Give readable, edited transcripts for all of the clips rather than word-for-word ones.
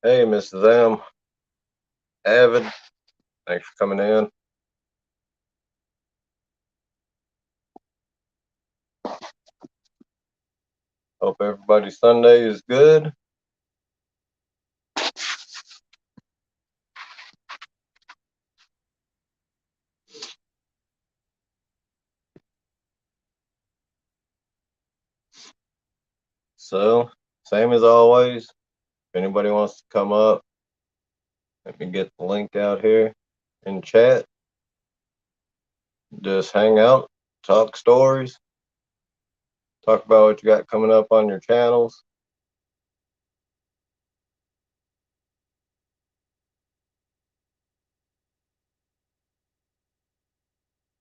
Hey, Mrs. M. Avid, thanks for coming in. Hope everybody's Sunday is good. So, same as always, if anybody wants to come up, let me get the link out here in chat. Just hang out, talk stories, talk about what you got coming up on your channels.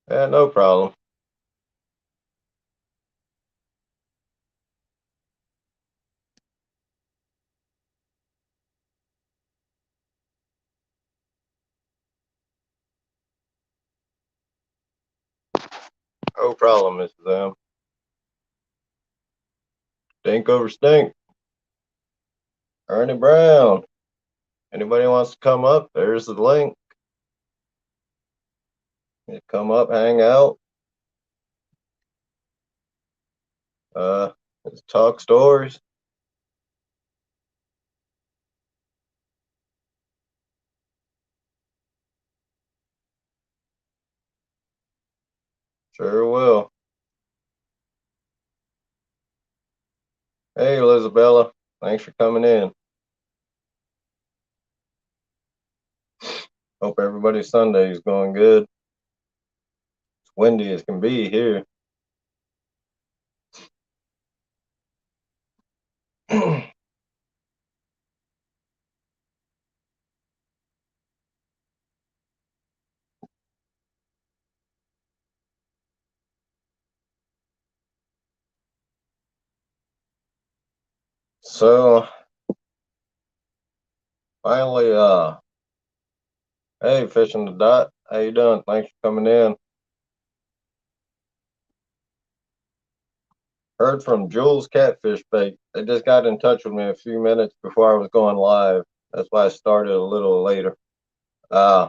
Yeah, no problem. No problem, Mrs. M. Stink over stink. Ernie Brown. Anybody wants to come up? There's the link. You come up, hang out. Uh, talk stories. Sure will. Hey, Elizabella. Thanks for coming in. Hope everybody's Sunday is going good. It's windy as can be here. So finally, hey, fishing the dot. How you doing? Thanks for coming in. Heard from Jules Catfish Bait. They just got in touch with me a few minutes before I was going live. That's why I started a little later. Uh,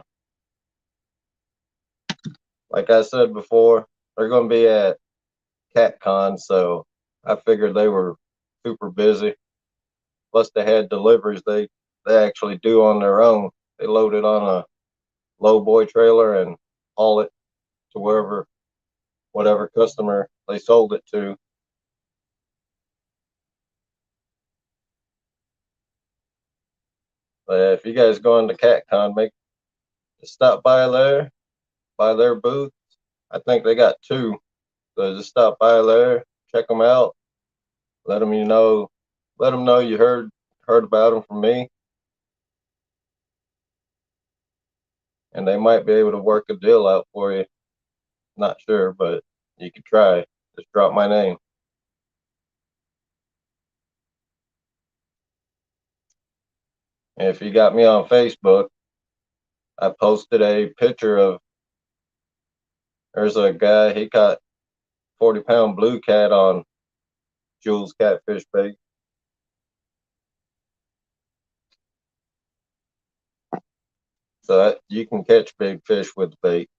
like I said before, they're going to be at CatCon, so I figured they were super busy. Plus, they had deliveries they actually do on their own. They load it on a low boy trailer and haul it to wherever, whatever customer they sold it to. But if you guys go into CatCon, make just stop by there, by their booth. I think they got two. So just stop by there, check them out, let them you know, let them know you heard about them from me, and they might be able to work a deal out for you. Not sure, but you could try. Just drop my name. And if you got me on Facebook, I posted a picture of there's a guy he caught 40-pound blue cat on Jules Catfish Bait. So that, you can catch big fish with bait.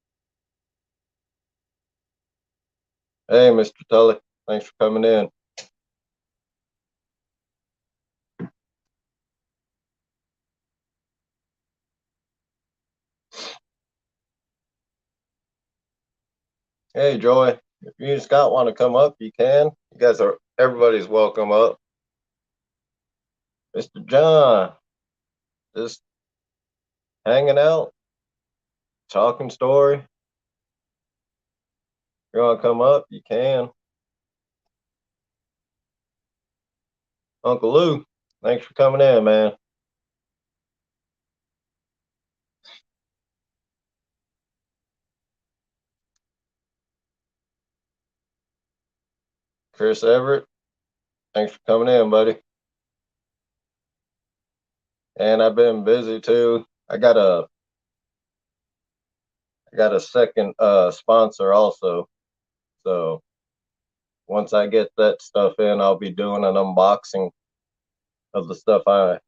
Hey, Mr. Tully, thanks for coming in. Hey, Joy, if you and Scott want to come up, you can. You guys are, everybody's welcome up. Mr. John, just hanging out, talking story. If you want to come up, you can. Uncle Lou, thanks for coming in, man. Chris Everett, thanks for coming in, buddy. And I've been busy too. I got a second sponsor also. So once I get that stuff in, I'll be doing an unboxing of the stuff I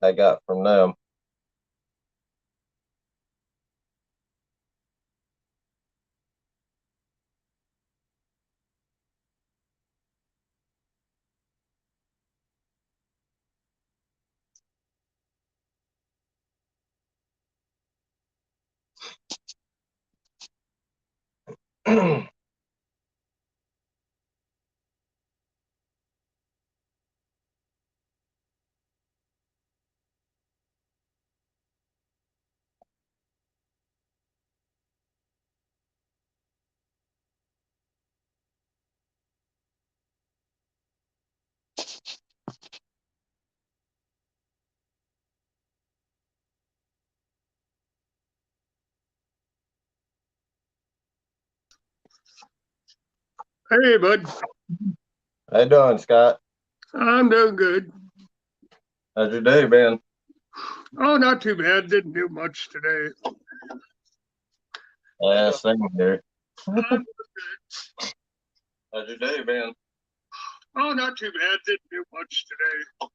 I got from them. Hey, bud. How you doing, Scott? I'm doing good. How's your day been? Oh, not too bad. Didn't do much today. Yeah, same here. Um, How's your day been? oh, not too bad. Didn't do much today.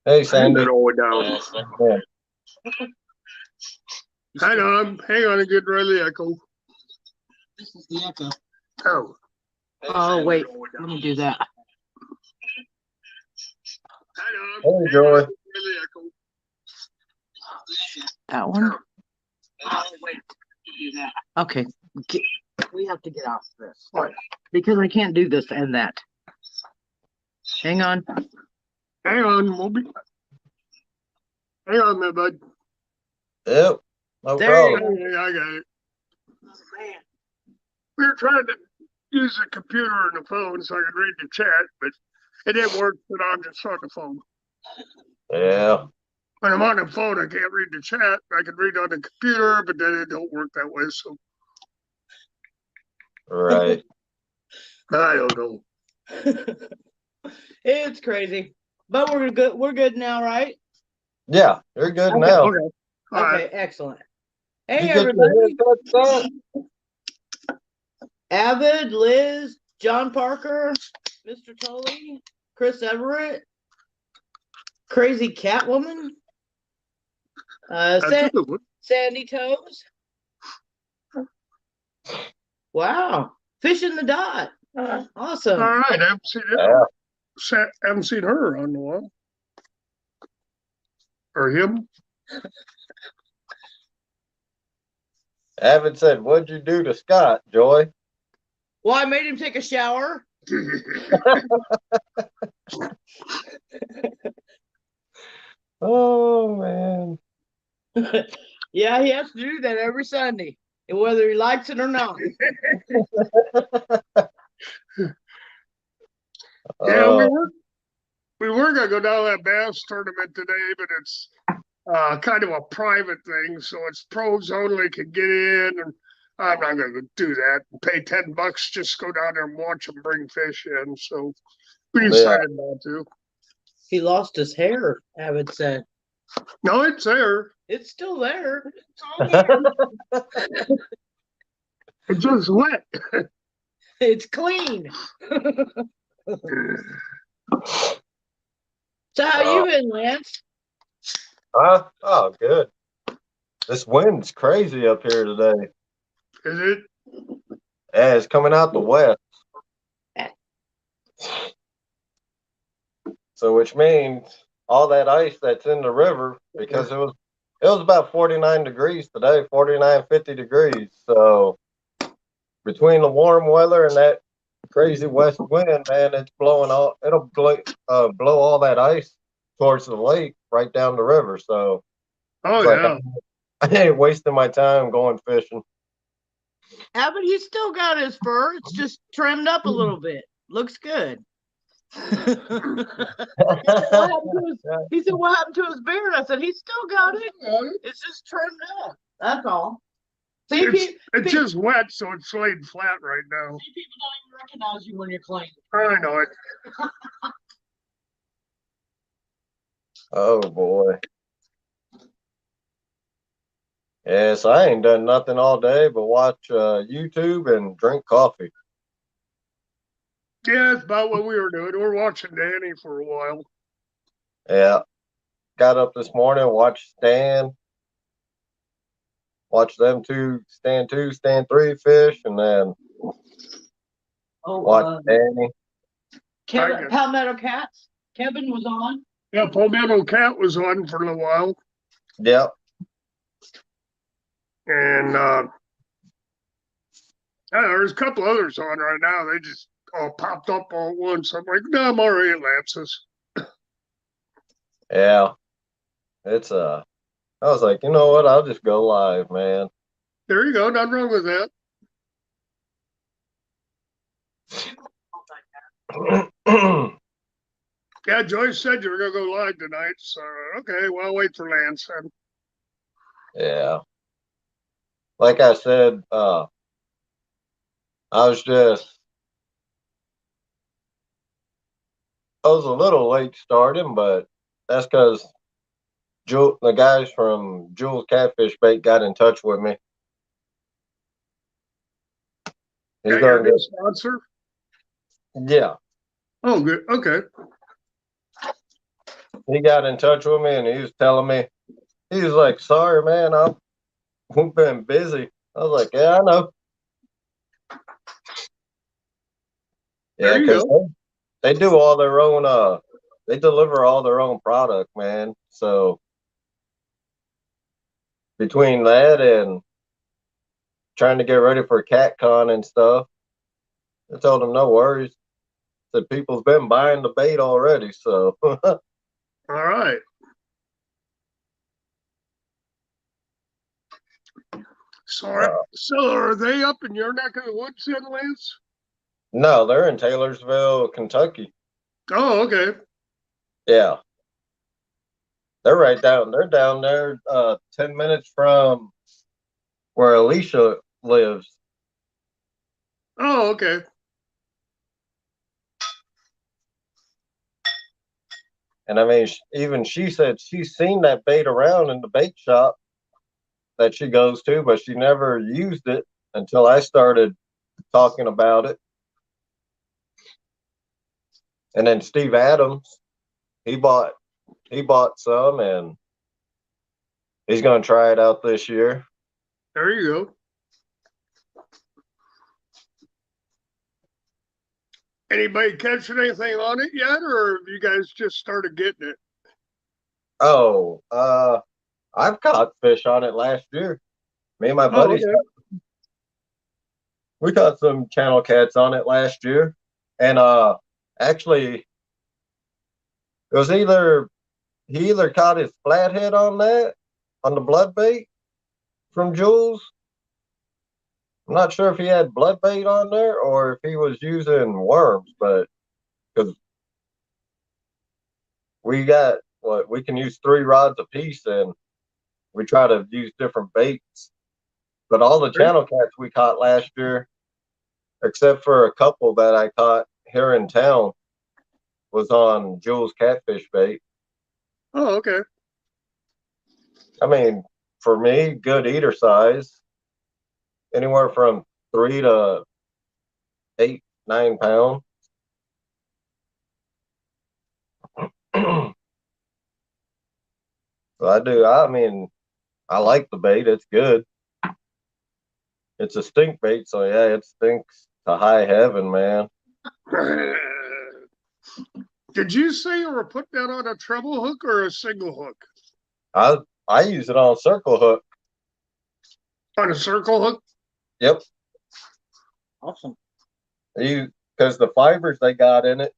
Hey, Hang Sandy. that all down. Yeah, same here. Hang on, and get rid of the echo. This is the echo. Oh. Oh, wait. Let me do that. Hey, Joy. Get rid of the echo. That one? Oh. Wait. Do that. Okay. We have to get off this. What? Because I can't do this and that. Hang on. Hang on, we'll be. Hang on, my bud. Yep. No There you problem. go. Okay, I got it. We were trying to use the computer and the phone so I could read the chat, but it didn't work. But I'm just on the phone. Yeah. When I'm on the phone, I can't read the chat. I can read on the computer, but then it don't work that way. So Right. I don't know. It's crazy. But we're good. We're good now, right? Yeah, you're good Okay, now. Okay. All Okay, right. excellent. You Hey, get your everybody. haircut, Scott? Avid, Liz, John Parker, Mr. Tully, Chris Everett, Crazy Catwoman, That's a good one. Sandy Toes. Wow. Fish in the dot. Awesome. All right. I haven't seen it. Yeah. Haven't seen her on a while. Or him. Avid said, "What'd you do to Scott, Joy?" Well, I made him take a shower. Oh man. Yeah, he has to do that every Sunday, whether he likes it or not. Yeah, we Oh, were gonna go down that bass tournament today, but it's kind of a private thing, so it's pros only can get in, and I'm not gonna do that. Pay $10 just go down there and watch them bring fish in. So we yeah. decided not to. He lost his hair, Avid said. No, it's there. It's still there. It's just wet. It's clean. So how you been, Lance? Oh, good. This wind's crazy up here today. Is it? Yeah, it's coming out the west. So which means all that ice that's in the river, because it was about 49 degrees today, 49, 50 degrees. So between the warm weather and that crazy west wind, man, it's blowing all it'll blow all that ice towards the lake right down the river. So Oh it's like yeah. I ain't wasting my time going fishing. Avid, he's still got his fur. It's just trimmed up a little bit. Looks good. He said, what happened to his beard? I said, he's still got it. It's just trimmed up. That's all. See, It's just wet, so it's laid flat right now. See, people don't even recognize you when you're clean. I know it. Oh boy. Yes, I ain't done nothing all day but watch YouTube and drink coffee. Yeah, it's about what we were doing. We were watching Danny for a while. Yeah. got up this morning, watched them stand 3 fish, and then watched Danny. Kevin, Palmetto Cats. Kevin was on. Yeah, Palmetto Cat was on for a little while. Yep. And there's a couple others on right now. They just all popped up all at once. I'm like, no, I'm already at Lance's. Yeah. It's I was like, you know what? I'll just go live, man. There you go. Nothing wrong with that. Yeah, Joyce said you were gonna go live tonight, so okay, well, I'll wait for Lance then. Yeah. Like I said, I was a little late starting, but that's because the guys from Jules Catfish Bait got in touch with me. He's Got your gonna new sponsor? Yeah. Oh, good. Okay. He got in touch with me and he was telling me, he was like, sorry, man, we've been busy. I was like, yeah, I know. Yeah, There you because go. they do all their own, they deliver all their own product, man. So between that and trying to get ready for CatCon and stuff, I told them no worries. Said people's been buying the bait already, so All right. So are they up in your neck of the woods then, Lance? no, they're in Taylorsville, Kentucky. Oh, okay. Yeah. They're down there 10 minutes from where Alicia lives. Oh, okay. And I mean, even she said she's seen that bait around in the bait shop that she goes to, but she never used it until I started talking about it. And then Steve Adams, he bought some, and he's going to try it out this year. There you go. Anybody catching anything on it yet, or have you guys just started getting it? Oh, I've caught fish on it last year. Me and my Oh, buddies, okay. we caught some channel cats on it last year. And actually, it was he either caught his flathead on the blood bait from Jules. I'm not sure if he had blood bait on there or if he was using worms, but because we can use 3 rods a piece, and we try to use different baits. But all the channel cats we caught last year, except for a couple that I caught here in town, was on Jules Catfish Bait. Oh, okay. I mean, for me, good eater size, anywhere from 3 to 8, 9 pounds. So I mean, I like the bait. It's good. It's a stink bait, so yeah, it stinks to high heaven, man. Did you say you were putting that on a treble hook or a single hook? I use it on a circle hook. On a circle hook? Yep. Awesome. Because the fibers they got in it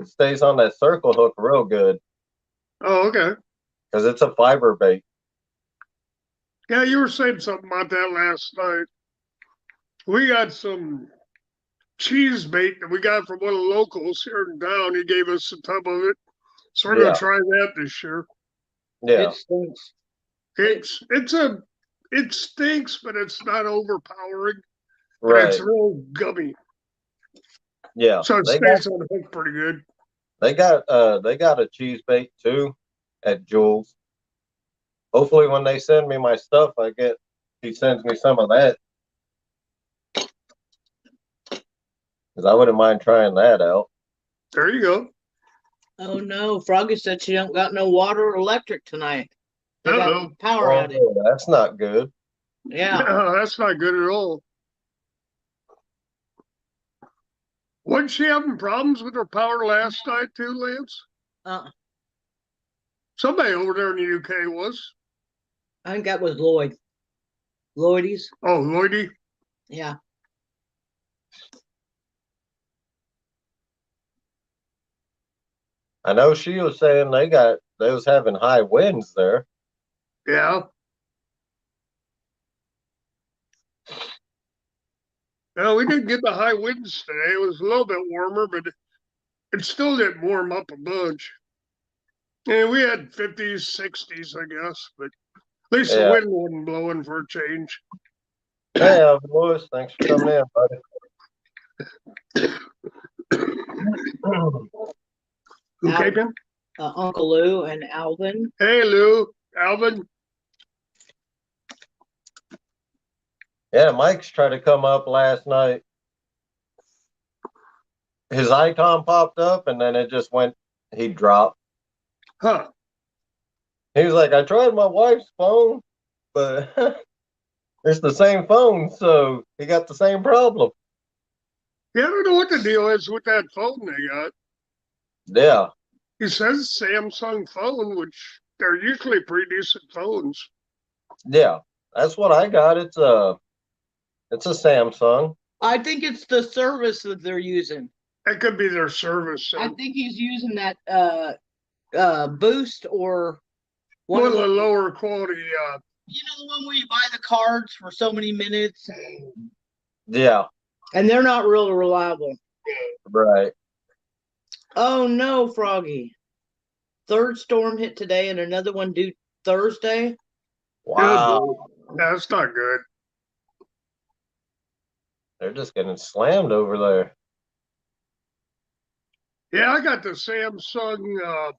stays on that circle hook real good. Oh, okay. Because it's a fiber bait. Yeah, you were saying something about that last night. We got some cheese bait that we got from one of the locals here in town. He gave us a tub of it. So we're gonna try that this year. Yeah. It stinks. It stinks, but it's not overpowering. But Right. it's real gummy. Yeah. So it stays on the hook pretty good. They got a cheese bait too at Jules. Hopefully when they send me my stuff, he sends me some of that. Because I wouldn't mind trying that out. There you go. Oh no, Froggy said she don't got no water or electric tonight. They got Uh-oh. power Oh, outage. that's not good. Yeah. That's not good at all. Wasn't she having problems with her power last night too, Lance? Uh, Somebody over there in the UK was. I think that was Lloyd. Lloydie's. Oh, Lloydie. Yeah. I know she was saying they was having high winds there. Yeah. No, we didn't get the high winds today. It was a little bit warmer, but it still didn't warm up a bunch. Yeah, we had 50s, 60s, I guess, but at least the Yeah. wind wasn't blowing for a change. Hey, Alvin Lewis, thanks for coming in, buddy. Who Al- came in? Uncle Lou and Alvin. Hey, Lou, Alvin. Yeah, Mike's tried to come up last night. His icon popped up and then it just went, he dropped. Huh. He was like, I tried my wife's phone, but it's the same phone, so he got the same problem. Yeah, I don't know what the deal is with that phone they got. Yeah, He says Samsung phone, which they're usually pretty decent phones. yeah. That's what I got. It's a Samsung. I think it's the service that they're using. That could be their service. I think he's using that Boost or one of of the the, lower quality. you know, the one where you buy the cards for so many minutes, Yeah, and they're not real reliable. right. Oh no, Froggy! Third storm hit today, and another one due Thursday. Wow. That's not good. They're just getting slammed over there. Yeah, I got the Samsung.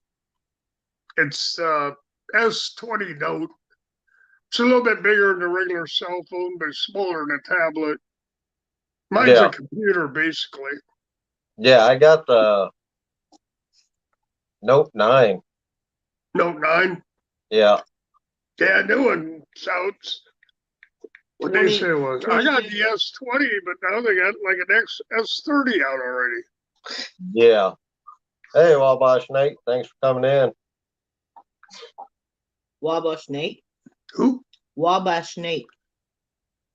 It's S20 Note. It's a little bit bigger than a regular cell phone, but smaller than a tablet. Mine's Yeah. a computer, basically. Yeah, I got the Note 9. Note 9. Yeah. Yeah, new one sounds. What they say was. I got the 20. S20, but now they got like an S30 out already. Yeah. Hey, Wabash Nate, thanks for coming in. Wabash Nate. Who? Wabash Nate.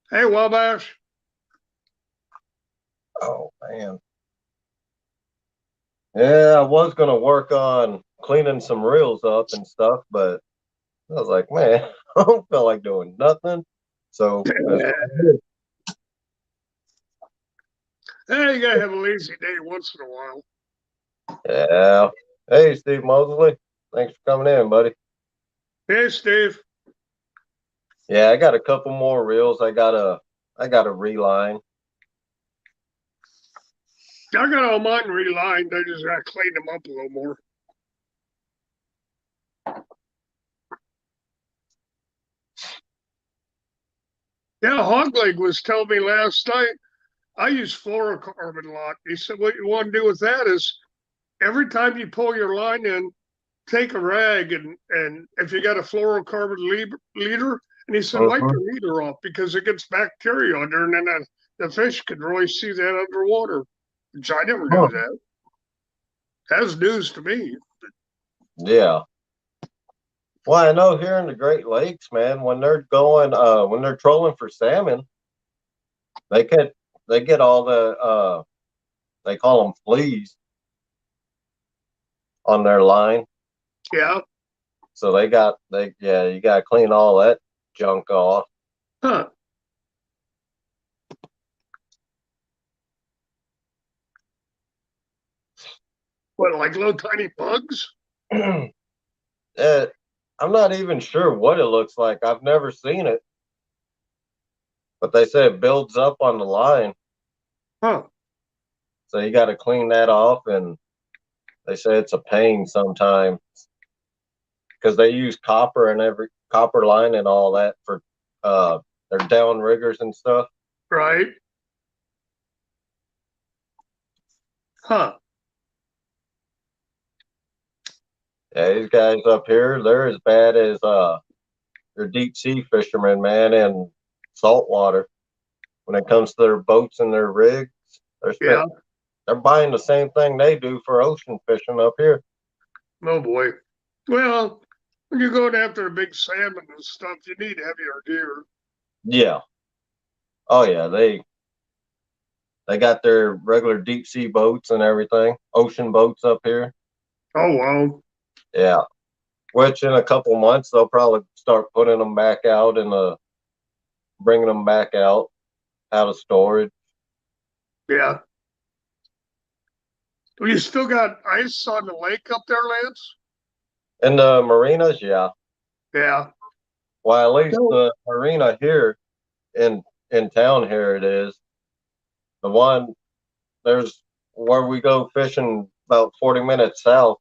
Hey, Wabash. Oh, man. Yeah, I was going to work on cleaning some reels up and stuff, but I was like, man, I don't feel like doing nothing. So, that's what I did. Hey, you gotta have a lazy day once in a while. Yeah. Hey, Steve Mosley, thanks for coming in, buddy. Hey, Steve. Yeah, I got a couple more reels. I got a reline. I got all mine relined. I just gotta clean them up a little more. Yeah, Hogleg was telling me last night, I use fluorocarbon a lot. He said, what you want to do with that is every time you pull your line in, take a rag and if you got a fluorocarbon leader, and he said, wipe the leader off because it gets bacteria under, and then the fish can really see that underwater, which I never knew that. That's news to me. Yeah. Well, I know here in the Great Lakes, man, when they're trolling for salmon, they get all the they call them fleas on their line. Yeah. So you got to clean all that junk off. Huh. What, like little tiny bugs? I'm not even sure what it looks like. I've never seen it. But they say it builds up on the line. Huh. So you got to clean that off, and they say it's a pain sometimes because they use copper and every copper line and all that for their down riggers and stuff. Right. Huh. Yeah, these guys up here, they're as bad as they're deep sea fishermen, man, in saltwater. When it comes to their boats and their rigs, Yeah. they're buying the same thing they do for ocean fishing up here. Oh boy. Well, when you're going after a big salmon and stuff, you need heavier gear. Yeah. Oh yeah, they got their regular deep sea boats and everything, ocean boats up here. Oh wow. Yeah. Which in a couple months they'll probably start putting them back out and bringing them back out of storage. Yeah. Well, you still got ice on the lake up there, Lance? In the marinas, yeah. Yeah. Well, at least No. the marina here in town here it is. The one there's where we go fishing about 40 minutes south.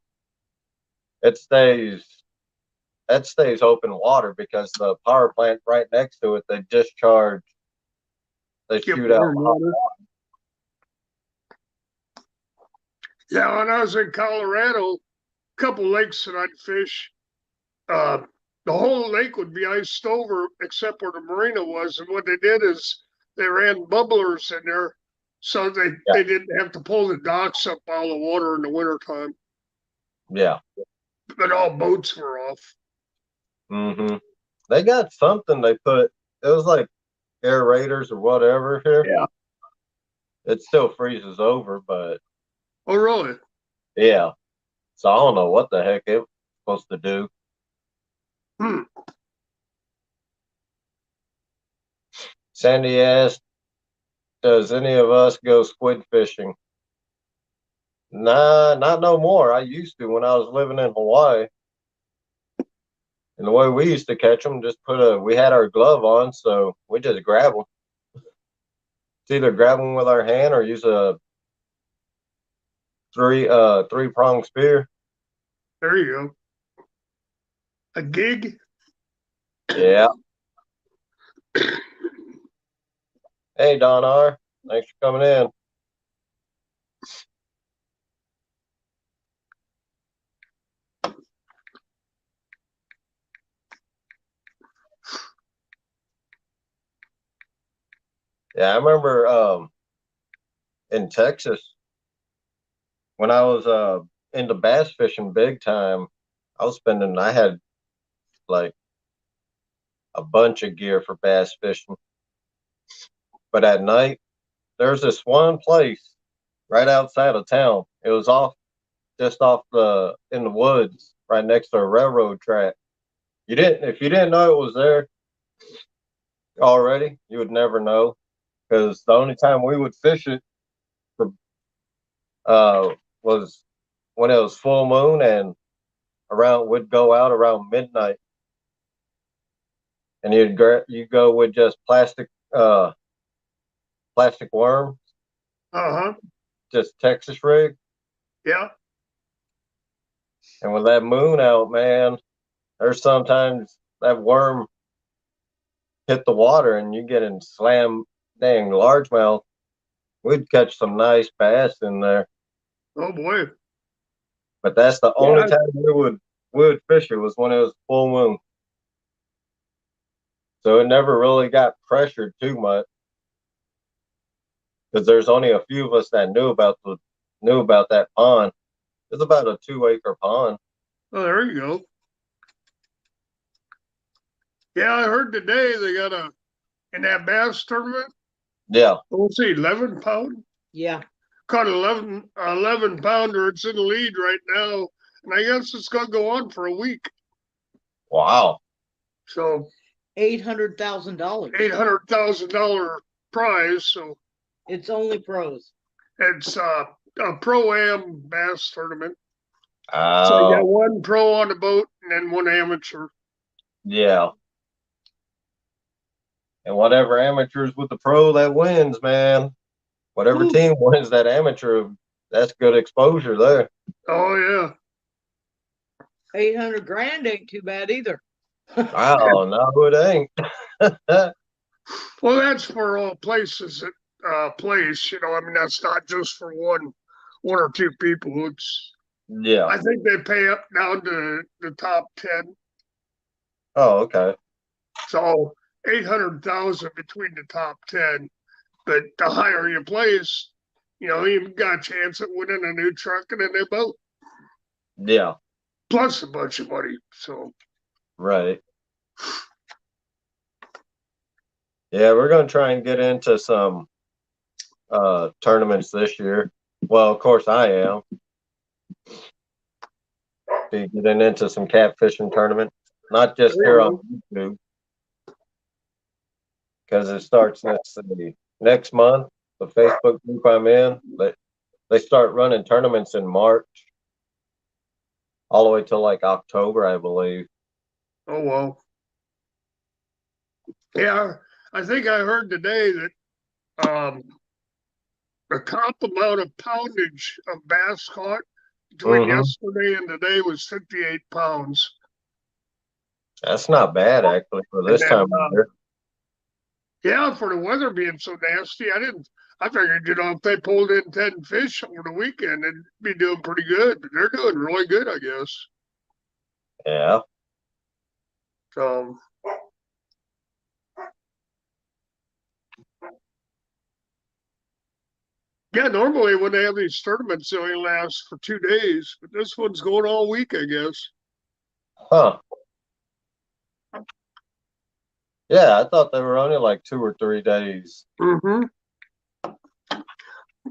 It stays open water because the power plant right next to it they discharge they Get shoot out warm hot water. Yeah, when I was in Colorado, a couple lakes that I'd fish, the whole lake would be iced over except where the marina was. And what they did is they ran bubblers in there so they didn't have to pull the docks up all the water in the wintertime. Yeah. But all boats were off. Mm-hmm. They got something they put. It was like aerators or whatever here. Yeah. It still freezes over, but Oh, really? yeah. So I don't know what the heck it was supposed to do. Sandy asked, "Does any of us go squid fishing?" Nah, not no more. I used to when I was living in Hawaii. And the way we used to catch them, we had our glove on, so we just grab them. It's either grab them with our hand or use a three-pronged spear. There you go. A gig? Yeah. Hey, Don R. Thanks for coming in. Yeah, I remember in Texas when I was into bass fishing big time. I had like a bunch of gear for bass fishing. But at night, there's this one place right outside of town. It was just off in the woods, right next to a railroad track. If you didn't know it was there already, you would never know because the only time we would fish it was when it was full moon and would go out around midnight, and you go with just plastic worm, Uh-huh. just Texas rig, Yeah. and with that moon out, man, there's sometimes that worm hit the water and you get in slam dang largemouth. We'd catch some nice bass in there, Oh, boy. but that's the only Yeah. time we would fish it was when it was full moon. So it never really got pressured too much because there's only a few of us that knew about that pond. It's about a 2-acre pond. Oh, there you go. Yeah, I heard today they got in that bass tournament, Yeah. what's it, 11 pound? Yeah. Caught 11 pounder. It's in the lead right now. And I guess it's going to go on for a week. Wow. So $800,000. $800,000 prize. So It's only pros. it's a pro-am bass tournament. So you got Oh, one pro on the boat and then one amateur. yeah. And whatever amateurs with the pro that wins, man. Whatever Woo. team wins that amateur, that's good exposure there. Oh, yeah. 800 grand ain't too bad either. Wow, no, it ain't. Well, that's for all places that place. I mean, that's not just for one or two people. It's Yeah. I think they pay up down to the top 10. Oh, okay. So 800,000 between the top 10. But the higher you place, you've got a chance at winning a new truck and a new boat, Yeah. plus a bunch of money. So, Right. Yeah, we're gonna try and get into some tournaments this year. Well, of course I am. Be getting into some catfishing tournaments, not just here on YouTube, because it starts next month. The Facebook group I'm in, they start running tournaments in March, all the way till like October, I believe. oh well. Yeah, I think I heard today that the top amount of poundage of bass caught between yesterday and today was 58 pounds. That's not bad actually for this then, time of year. Yeah, for the weather being so nasty, I figured, if they pulled in 10 fish over the weekend, they'd be doing pretty good. But they're doing really good, I guess. Yeah. So, yeah, normally when they have these tournaments, they only last for 2 days. But this one's going all week, I guess. Huh. Yeah, I thought they were only like 2 or 3 days. Mm-hmm.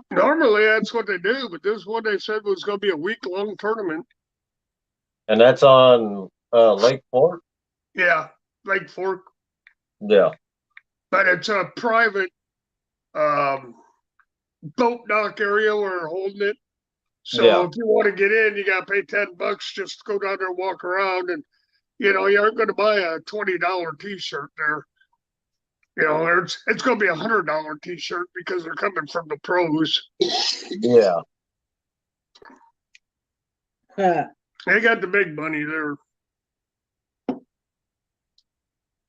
Normally that's what they do, but this one they said was going to be a week-long tournament. And that's on Lake Fork? Yeah, Lake Fork. Yeah. But it's a private boat dock area where they're holding it. So if you want to get in, you got to pay $10 just to go down there and walk around. And, you aren't going to buy a $20 t-shirt there. It's going to be a $100 t-shirt because they're coming from the pros. Yeah. They got the big money there.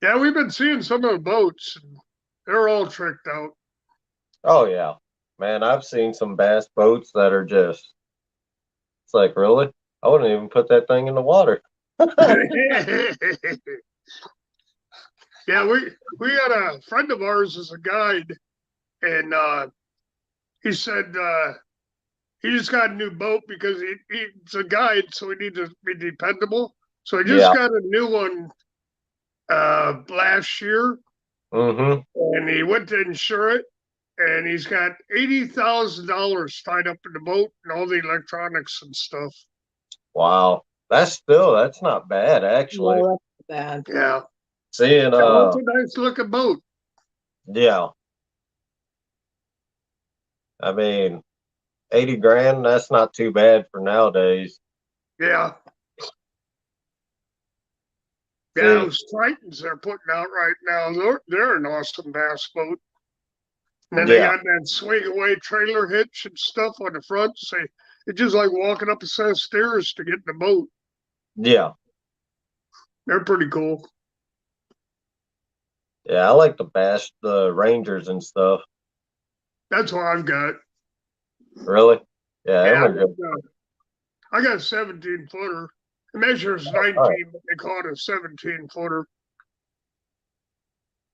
Yeah, we've been seeing some of the boats. And they're all tricked out. Oh yeah. Man, I've seen some bass boats that are just, it's like, really? I wouldn't even put that thing in the water. Yeah, we had a friend of ours as a guide, and he said he just got a new boat because he's a guide, so he needs to be dependable. So he just got a new one last year, and he went to insure it, and he's got $80,000 tied up in the boat and all the electronics and stuff. Wow, that's not bad actually. No, that's bad. Yeah, seeing it's a nice looking boat. Yeah, I mean, 80 grand, that's not too bad for nowadays. Yeah. Yeah, those Tritons they're putting out right now, they're an awesome bass boat. And then they got that swing away trailer hitch and stuff on the front. So it's just like walking up a set of stairs to get in the boat. Yeah. They're pretty cool. Yeah, I like the Rangers and stuff. That's what I've got. Really? Yeah, I got a 17-footer. It measures 19, but they call it a 17-footer.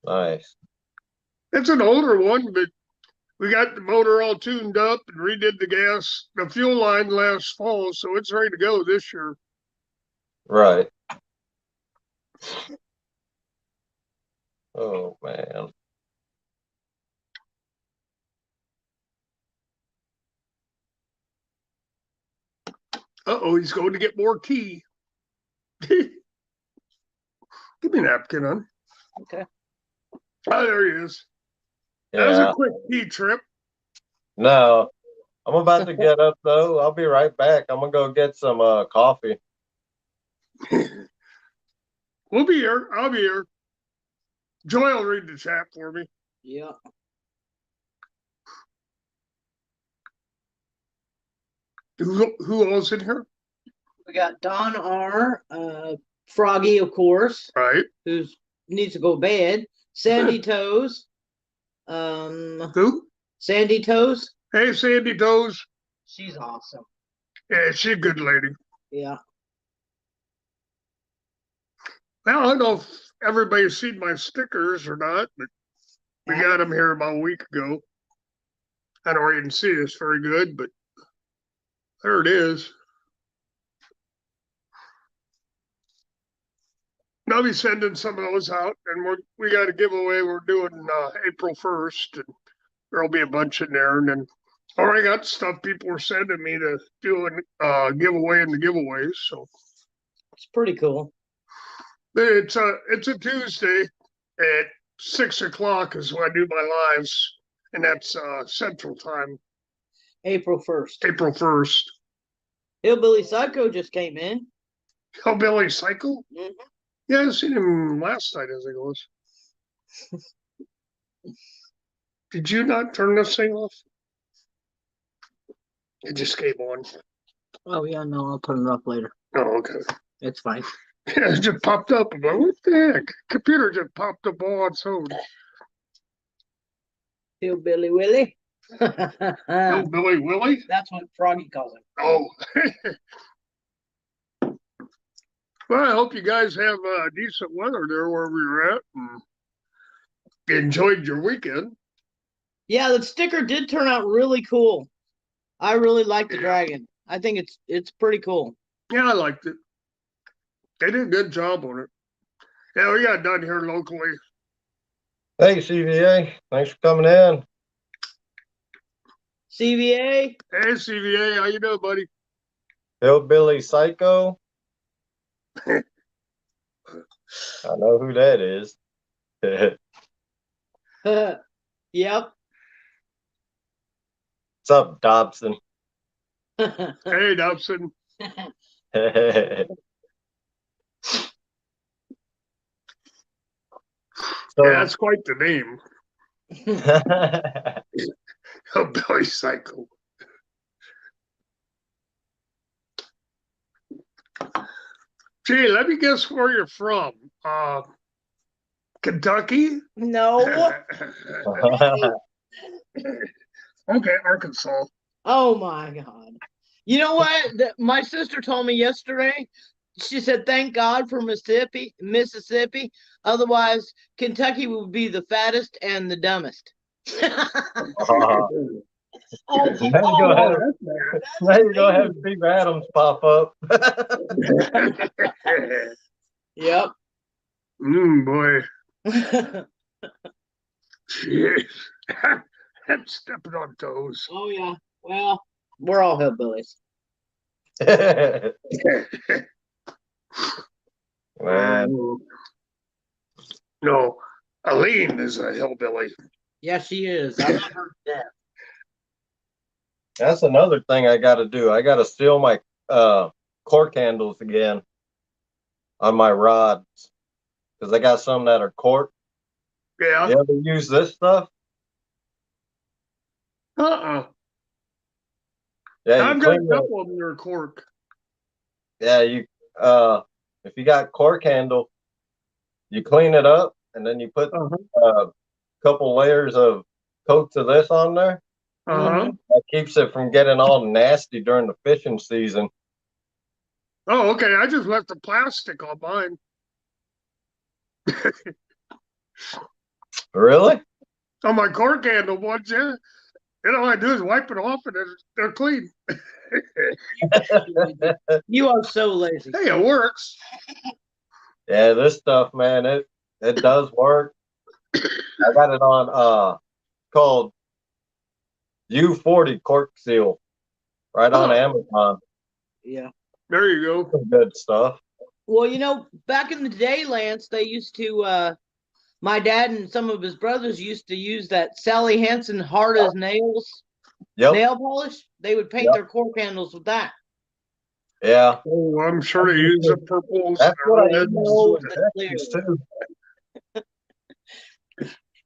Nice. It's an older one, but we got the motor all tuned up and redid the fuel line last fall, so it's ready to go this year. Right. Oh, man. Uh-oh, he's going to get more tea. Give me a napkin, hon. Okay. Oh, there he is. Yeah. That was a quick tea trip. No, I'm about to get up, though. I'll be right back. I'm going to go get some coffee. We'll be here. I'll be here. Joy will read the chat for me. Yeah. Who else in here? We got Don R. Froggy, of course. Right. Who needs to go to bed. Sandy Toes. Who? Sandy Toes. Hey, Sandy Toes. She's awesome. Yeah, she's a good lady. Yeah. Well, I don't know if everybody's seen my stickers or not, but we got them here about a week ago. I don't even see this very good, but there it is. I'll be sending some of those out, and we got a giveaway we're doing April 1st, and there'll be a bunch in there. And then already got stuff people were sending me to do a giveaway in the giveaways. So It's pretty cool. it's a Tuesday at 6 o'clock is when I do my lives, and that's Central Time, April 1st. April 1st. Hillbilly Psycho just came in. Hillbilly Cycle? Mhm. Yeah, I seen him last night, I think it was. Did you not turn this thing off? It just came on. Oh, yeah, no, I'll turn it off later. Oh, okay. It's fine. Yeah, it just popped up. I'm like, what the heck? Computer just popped up all on its own. Hillbilly Willie. Hillbilly Willie? That's what Froggy calls him. Oh. Well, I hope you guys have decent weather there wherever you're at and enjoyed your weekend. Yeah, the sticker did turn out really cool. I really like the dragon. I think it's pretty cool. Yeah, I liked it. They did a good job on it. Yeah, we got done here locally. Hey, CVA. Thanks for coming in. CVA? Hey, CVA, how you doing, buddy? Hillbilly Psycho. I know who that is. Yep. What's up, Dobson? Hey, Dobson. Yeah, that's quite the name. Hillbilly Cycle. Gee, let me guess where you're from. Kentucky? No. Okay, Arkansas. Oh my God. You know what? My sister told me yesterday. She said, "Thank God for Mississippi. Otherwise, Kentucky would be the fattest and the dumbest." Now you're gonna have Steve Adams pop up. Yep. Boy. Jeez. I'm stepping on toes. Oh yeah. Well, we're all hillbillies. Man. No, Aline is a hillbilly. Yeah, she is. I've heard that. That's another thing I got to do. I got to seal my cork handles again on my rods because I got some that are cork. Yeah. You ever use this stuff? Yeah, Yeah, I've got a couple of them that are cork. Yeah, if you got cork handle, you clean it up and then you put a couple layers of coats of this on there. That keeps it from getting all nasty during the fishing season. Oh, okay. I just left the plastic on mine. Really? On my cork handle ones, yeah. And all I do is wipe it off and they're clean. You are so lazy. Hey, it works. Yeah, this stuff, man, it does work. I got it on called U40 cork seal right on Amazon. Yeah. There you go. Some good stuff. Well, back in the day, Lance, they used to my dad and some of his brothers used to use that Sally Hansen hard as nails nail polish. They would paint their cork handles with that. Yeah. Oh, I'm sure they use the purples. That's what I use too.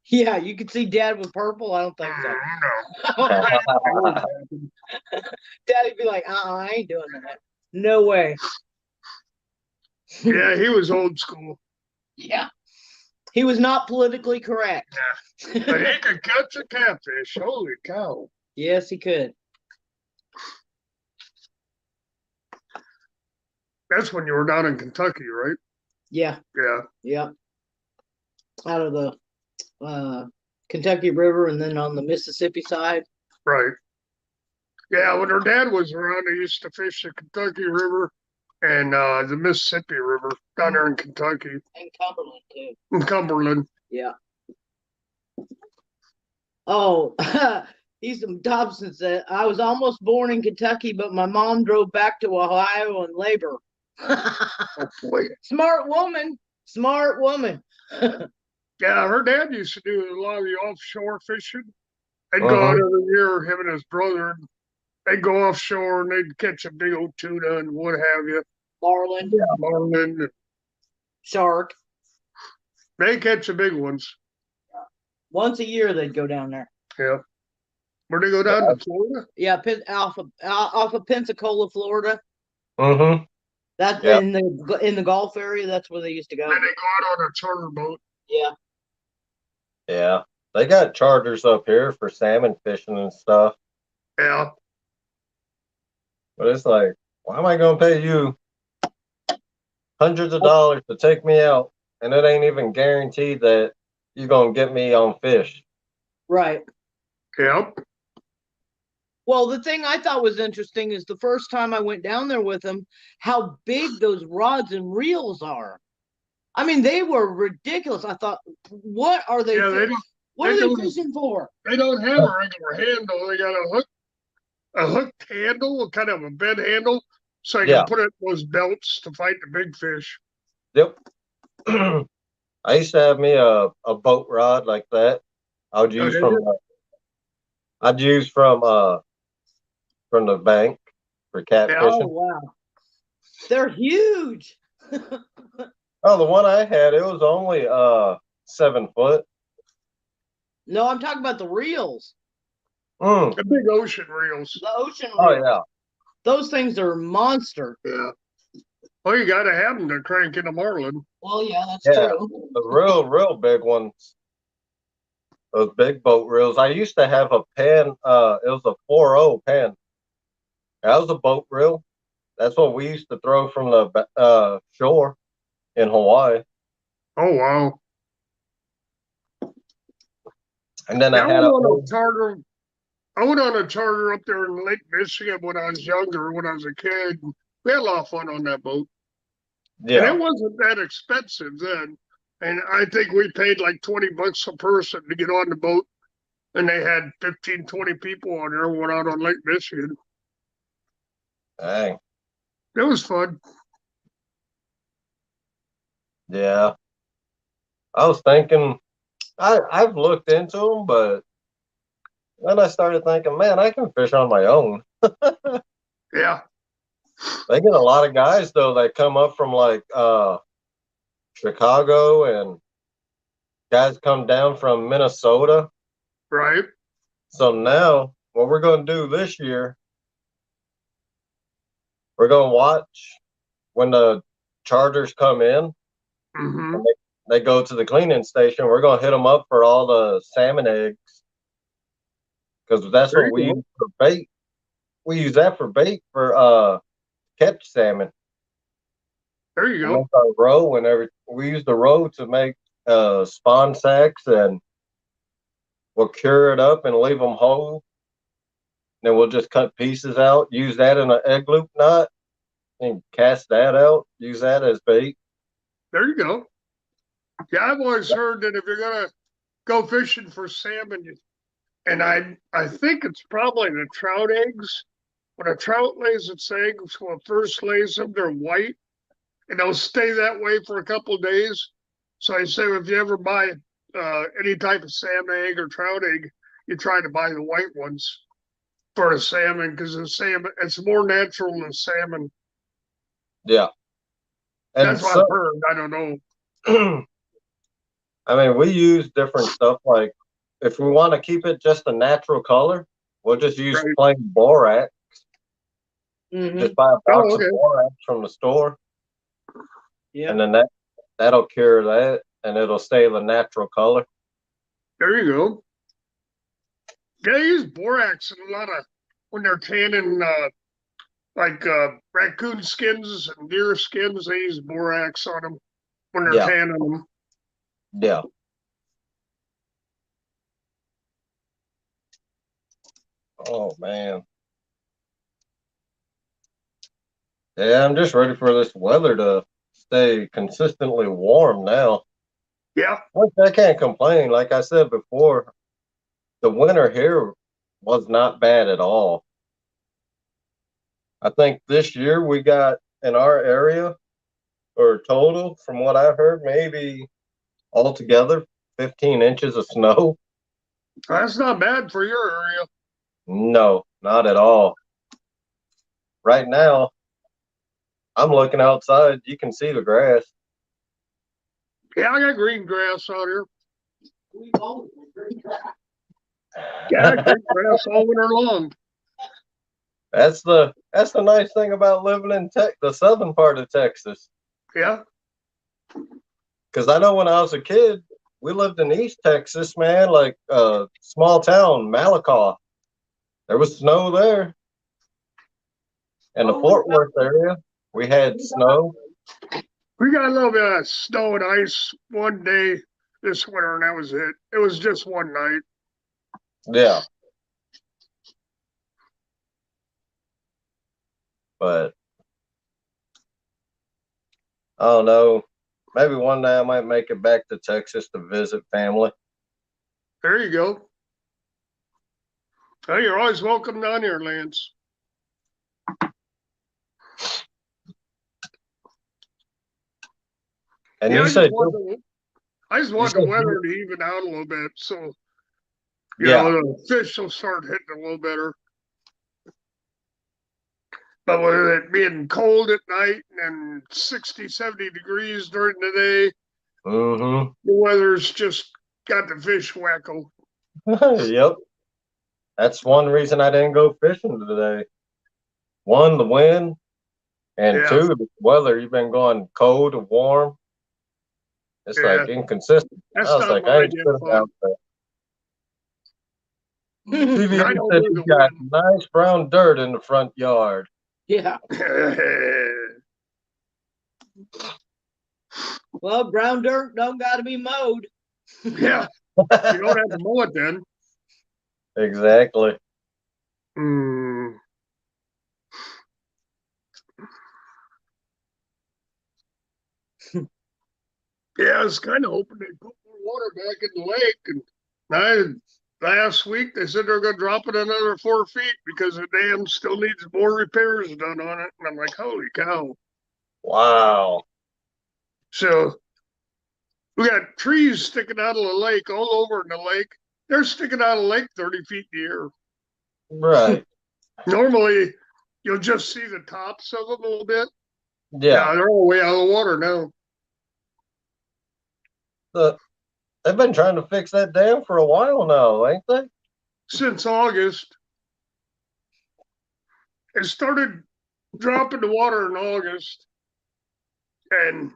Yeah, you could see Dad with purple. I don't think so. Daddy'd be like, I ain't doing that. No way. Yeah, he was old school. Yeah. He was not politically correct. Yeah. But he could catch a catfish. Holy cow. Yes, he could. That's when you were down in Kentucky, right? Yeah. Yeah. Yeah. Out of the Kentucky River and then on the Mississippi side. Right. Yeah, when her dad was around, they used to fish the Kentucky River and the Mississippi River down there in Kentucky. And Cumberland, too. In Cumberland. Yeah. Oh, Easton Dobson said, I was almost born in Kentucky, but my mom drove back to Ohio on labor. Oh, boy. Smart woman. Smart woman. Yeah, her dad used to do a lot of the offshore fishing. They'd go out every year, him and his brother. They'd go offshore and they'd catch a big old tuna and what have you. Marlin. Yeah, marlin. Shark. They catch the big ones. Once a year they'd go down there. Yeah. Where they go down to Florida? Yeah, off of Pensacola, Florida. Mm-hmm. That's in the Gulf area. That's where they used to go. And they go out on a charter boat. Yeah. Yeah. They got charters up here for salmon fishing and stuff. Yeah. But it's like, why am I going to pay you hundreds of dollars to take me out? And it ain't even guaranteed that you're going to get me on fish. Right. Yep. Well, the thing I thought was interesting is the first time I went down there with them, how big those rods and reels are. I mean, they were ridiculous. I thought, what are they? What are they fishing for? They don't have a regular handle. They got a hooked handle, kind of a bed handle, so you can put it in those belts to fight the big fish. Yep. I used to have me a boat rod like that. I'd use from the bank for catfishing. Oh wow, they're huge. Oh, the one I had, it was only 7 foot. No, I'm talking about the reels. The big ocean reels. The ocean reels. Oh yeah. Those things are monster. Yeah. Well, you got to have them to crank in a marlin. Well, yeah, that's true. The real big ones. Those big boat reels. I used to have a pen. It was a 4.0 pen. That was a boat reel. That's what we used to throw from the shore in Hawaii. Oh wow! And then I went on a charter up there in Lake Michigan when I was younger. When I was a kid, we had a lot of fun on that boat. Yeah, and it wasn't that expensive then. And I think we paid like $20 a person to get on the boat. And they had 15, 20 people on there, went out on Lake Michigan. Dang. It was fun. Yeah. I was thinking, I've looked into them, but then I started thinking, man, I can fish on my own. Yeah. They get a lot of guys, though, that come up from like Chicago, and guys come down from Minnesota. Right. So now what we're going to do this year, we're going to watch when the charters come in. Mm-hmm. They go to the cleaning station. We're going to hit them up for all the salmon eggs, because that's what we use for bait. We use that for bait for catch salmon. There you go. Our roe and we use the roe to make spawn sacks, and we'll cure it up and leave them whole. Then we'll just cut pieces out, use that in an egg loop knot, and cast that out. Use that as bait. There you go. Yeah, I've always heard that if you're gonna go fishing for salmon, and I think it's probably the trout eggs. When a trout lays its eggs, when it first lays them, they're white, and they'll stay that way for a couple of days. So I say, if you ever buy any type of salmon egg or trout egg, you try to buy the white ones for a salmon, because the salmon, it's more natural than salmon. Yeah. And that's what I've heard. I don't know. I mean, we use different stuff. Like, if we want to keep it just a natural color, we'll just use plain borax. Mm-hmm. Just buy a box of borax from the store. Yeah. And then that'll cure that, and it'll stay the natural color. There you go. Yeah, they use borax in a lot of, when they're tanning like raccoon skins and deer skins. They use borax on them when they're Yeah. tanning them. Yeah. Oh man. Yeah, I'm just ready for this weather to stay consistently warm now. Yeah. I can't complain. Like I said before, the winter here was not bad at all. I think this year we got in our area, or total, from what I heard, maybe altogether 15 inches of snow. That's not bad for your area. No, not at all. Right now, I'm looking outside. You can see the grass. Yeah, I got green grass out here. Yeah, green grass all winter long. That's the nice thing about living in the southern part of Texas. Yeah. Because I know when I was a kid, we lived in East Texas, man, like a small town, Malakoff. There was snow there. In the Fort Worth area, we had snow. We got a little bit of snow and ice one day this winter, and that was it. It was just one night. Yeah. But I don't know. Maybe one day I might make it back to Texas to visit family. There you go. Well, you're always welcome down here, Lance. And yeah, you said I just want the weather to even out a little bit, so you yeah, know the fish will start hitting a little better. But with it being cold at night and 60, 70 degrees during the day, mm-hmm. the weather's just got the fish wacko. Yep. That's one reason I didn't go fishing today. One, the wind, and Yeah. two, the weather. You've been going cold and warm. It's Yeah. like inconsistent. That's I was not like, my I ain't idea sitting of out there. TV I don't said do he's the got wind. nice brown dirt in the front yard. Yeah. Well, brown dirt don't got to be mowed. Yeah. You don't have to mow it then. Exactly. Mm. Yeah, I was kind of hoping they'd put more water back in the lake. And last week they said they're going to drop it another 4 feet because the dam still needs more repairs done on it. And I'm like, holy cow. Wow. So we got trees sticking out of the lake all over in the lake. They're sticking out of the lake 30 feet in the air. Right. Normally, you'll just see the tops of them a little bit. Yeah. They're all way out of the water now. They've been trying to fix that dam for a while now, ain't they? Since August. It started dropping the water in August. And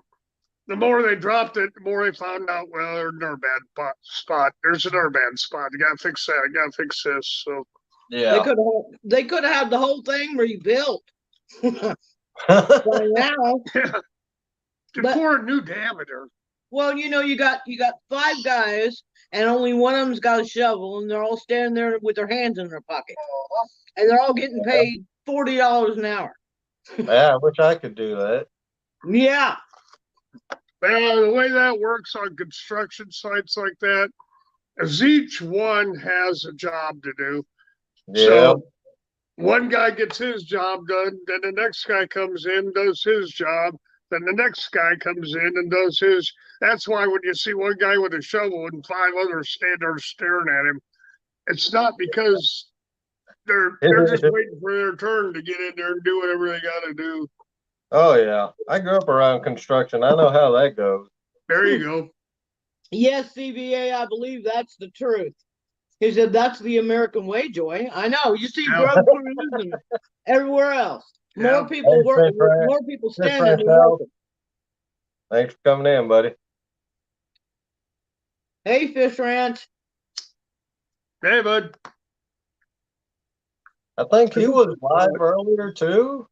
the more they dropped it, the more they found out, well, they're in their bad spot. There's another bad spot. You got to fix that. You got to fix this. So yeah, they could have had the whole thing rebuilt. By now, pour a new diameter. Well, you got 5 guys, and only one of them's got a shovel, and they're all standing there with their hands in their pocket, and they're all getting paid $40 an hour. Yeah, I wish I could do that. Yeah. Well, the way that works on construction sites like that is each one has a job to do. Yeah. So one guy gets his job done, then the next guy comes in, does his job, then the next guy comes in and does his. That's why when you see one guy with a shovel and 5 others stand there staring at him, it's not because they're just waiting for their turn to get in there and do whatever they got to do. Oh yeah, I grew up around construction. I know how that goes. There you go. Yes, CVA, I believe that's the truth. He said that's the American way, Joy. I know. You see drug crews and everywhere else. More people work. More people standing than working. Thanks for coming in, buddy. Hey, Fish Ranch. Hey, bud. I think he was live earlier too.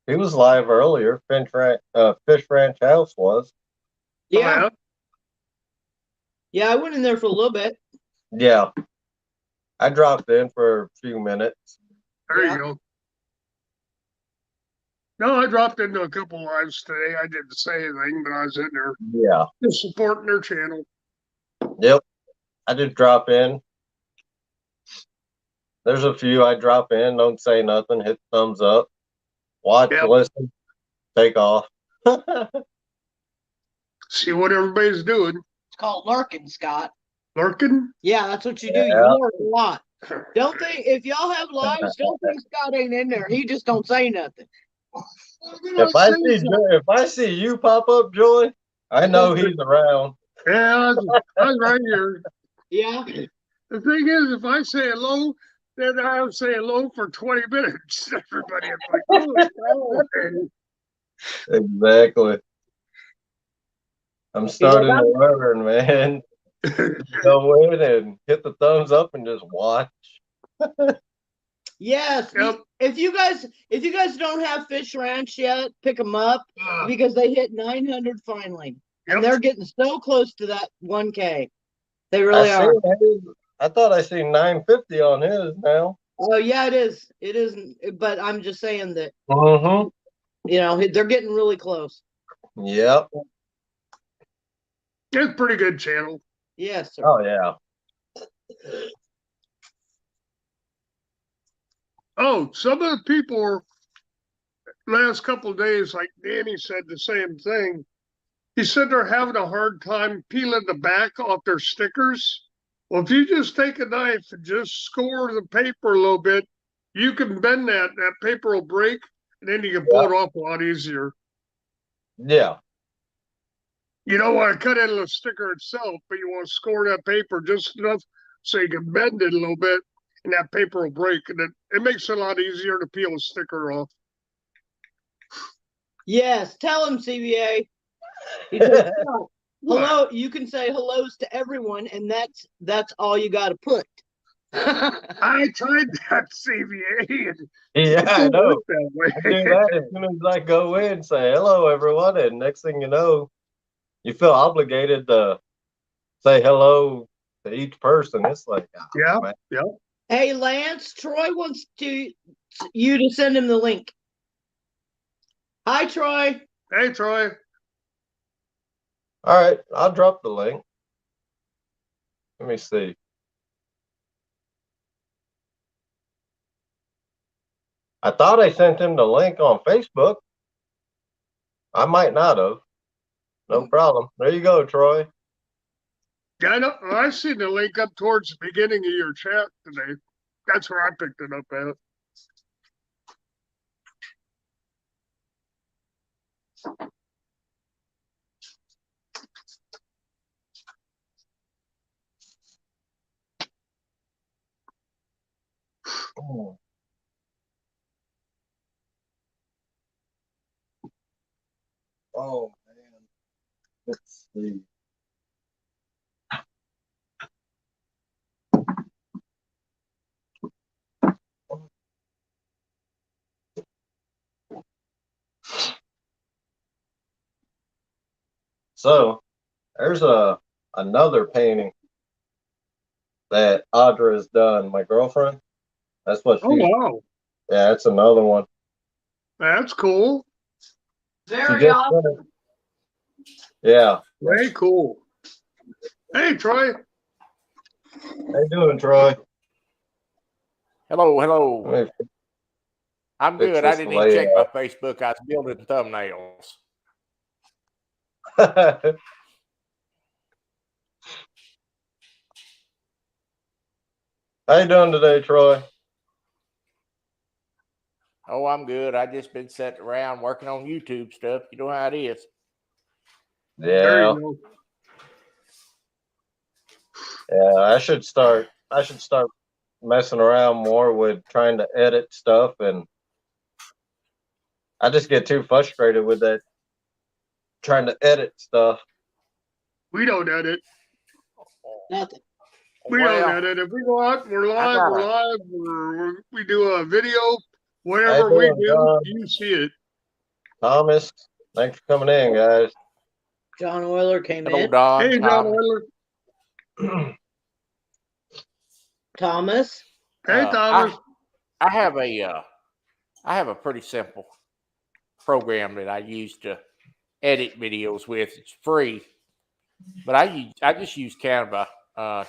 He was live earlier. Fish Ranch House was. Yeah. Yeah, I went in there for a little bit. Yeah. I dropped in for a few minutes. There you go. No, I dropped into a couple lives today. I didn't say anything, but I was in there. Yeah. Just supporting their channel. Yep. I just drop in. There's a few I drop in, don't say nothing, hit thumbs up, watch, listen, take off. See what everybody's doing. It's called lurking, Scott. Lurking? Yeah, that's what you do. You lurk a lot. Don't think if y'all have lives, don't think Scott ain't in there. He just don't say nothing. If I see you pop up, Joy, I know he's around. Yeah, I was right here. Yeah. The thing is, if I say hello, then I'll say hello for 20 minutes. Everybody is like, oh, exactly. I'm starting to learn, man. Go in and hit the thumbs up and just watch. Yes. Yep. If you guys don't have Fish Ranch yet, pick them up because they hit 900 finally. Yep. And they're getting so close to that 1K. They really are. I thought I seen 950 on his now. Oh yeah, it is. It isn't, but I'm just saying that. You know, they're getting really close. Yep. It's a pretty good channel. Yes, sir. Oh yeah. Oh, some of the people last couple of days, like Danny said the same thing. He said they're having a hard time peeling the back off their stickers. Well, if you just take a knife and just score the paper a little bit, you can bend that. That paper will break, and then you can pull it off a lot easier. Yeah. You don't want to cut into the sticker itself, but you want to score that paper just enough so you can bend it a little bit, and that paper will break, and it makes it a lot easier to peel a sticker off. Yes, tell him, CBA. Says, hello, you can say hellos to everyone, and that's all you got to put. I tried that, CBA. Yeah, I know. I do that as soon as I go in and say hello, everyone, and next thing you know, you feel obligated to say hello to each person. It's like, yeah. Hey, Lance, Troy wants you to send him the link. Hi, Troy. Hey, Troy. All right, I'll drop the link. Let me see. I thought I sent him the link on Facebook. I might not have. No problem. There you go, Troy. Yeah, I seen the link up towards the beginning of your chat today. That's where I picked it up at. Oh man. Let's see. So there's another painting that Audra has done, my girlfriend. That's what she. Oh wow. Yeah, that's another one. That's cool. Very awesome. Yeah. Very cool. Hey, Troy. How you doing, Troy? Hello. I'm good. I didn't even check my Facebook. I was building thumbnails. How you doing today, Troy? Oh, I'm good. I just been sitting around working on YouTube stuff. You know how it is. Yeah. Yeah, I should start messing around more with trying to edit stuff, and I just get too frustrated with that trying to edit stuff. We don't edit. Nothing. We don't edit. If we go out, we're live, we do a video, whatever we do, you see it. Thomas, thanks for coming in, guys. John Euler came in. Hey, John Euler. Thomas. Hey, Thomas. I have a pretty simple program that I use to edit videos with. It's free, but I just use Canva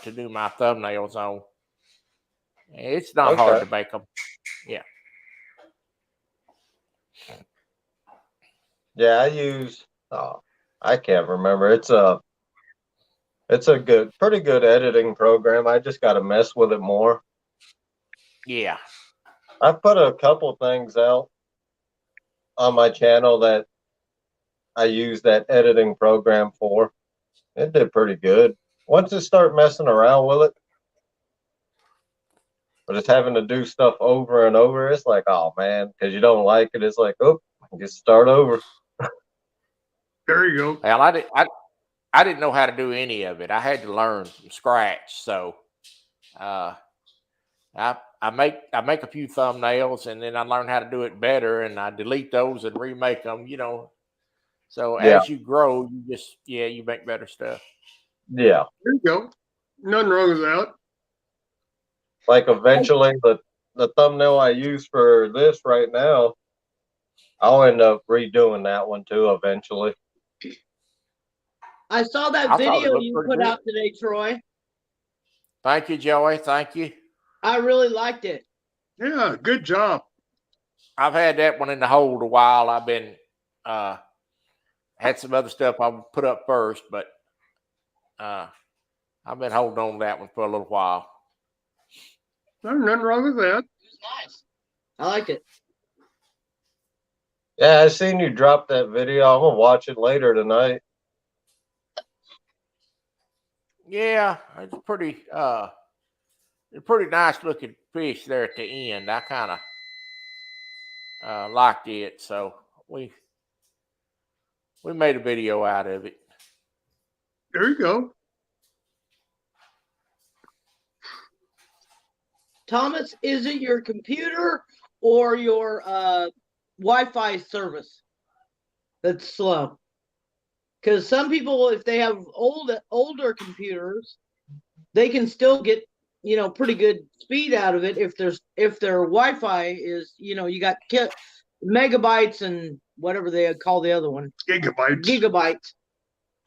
to do my thumbnails on. It's not hard to make them. Yeah. Yeah, I use. I can't remember. It's a pretty good editing program. I just got to mess with it more. Yeah. I've put a couple things out on my channel that I use that editing program for. It did pretty good. Once you start messing around with it, but it's having to do stuff over and over, it's like, oh man, because you don't like it, it's like, oh, just start over. There you go. Well, I didn't know how to do any of it. I had to learn from scratch. So I make a few thumbnails, and then I learn how to do it better, and I delete those and remake them, So as you grow, you make better stuff. Yeah. There you go. Nothing wrong with that. Like eventually the thumbnail I use for this right now, I'll end up redoing that one too eventually. I saw that video you put out today, Troy. Thank you, Joey. Thank you. I really liked it. Yeah, good job. I've had that one in the hold a while. I've been had some other stuff I would put up first, but I've been holding on to that one for a little while. There's nothing wrong with that. It was nice. I liked it. Yeah, I seen you drop that video. I'm gonna watch it later tonight. Yeah, it's pretty nice looking fish there at the end. I kind of liked it, so we made a video out of it. There you go. Thomas, is it your computer or your Wi-Fi service that's slow? Because some people, if they have older computers, they can still get pretty good speed out of it. If their Wi-Fi is you got megabytes and whatever they call the other one, gigabytes,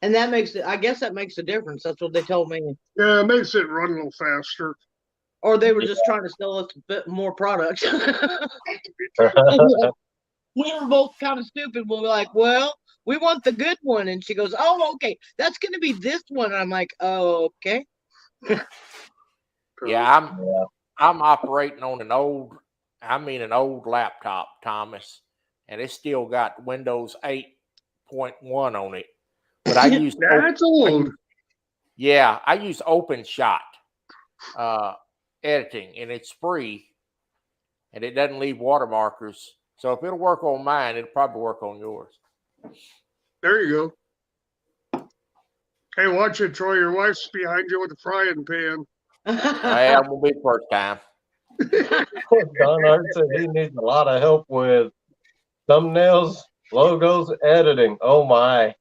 and that makes it. I guess that makes a difference. That's what they told me. Yeah, it makes it run a little faster. Or they were just trying to sell us a bit more product. We were both kind of stupid. We'll be like, well, we want the good one. And she goes, oh, okay, that's going to be this one. And I'm like, oh, okay. Yeah, I'm operating on an old laptop, Thomas, and it's still got Windows 8.1 on it. But I use that's old. I use OpenShot editing, and it's free, and it doesn't leave watermarkers. So if it'll work on mine, it'll probably work on yours. There you go. Hey, watch it, Troy. Your wife's behind you with the frying pan. That won't be the first time. Don Hart said he needs a lot of help with thumbnails, logos, editing. Oh my.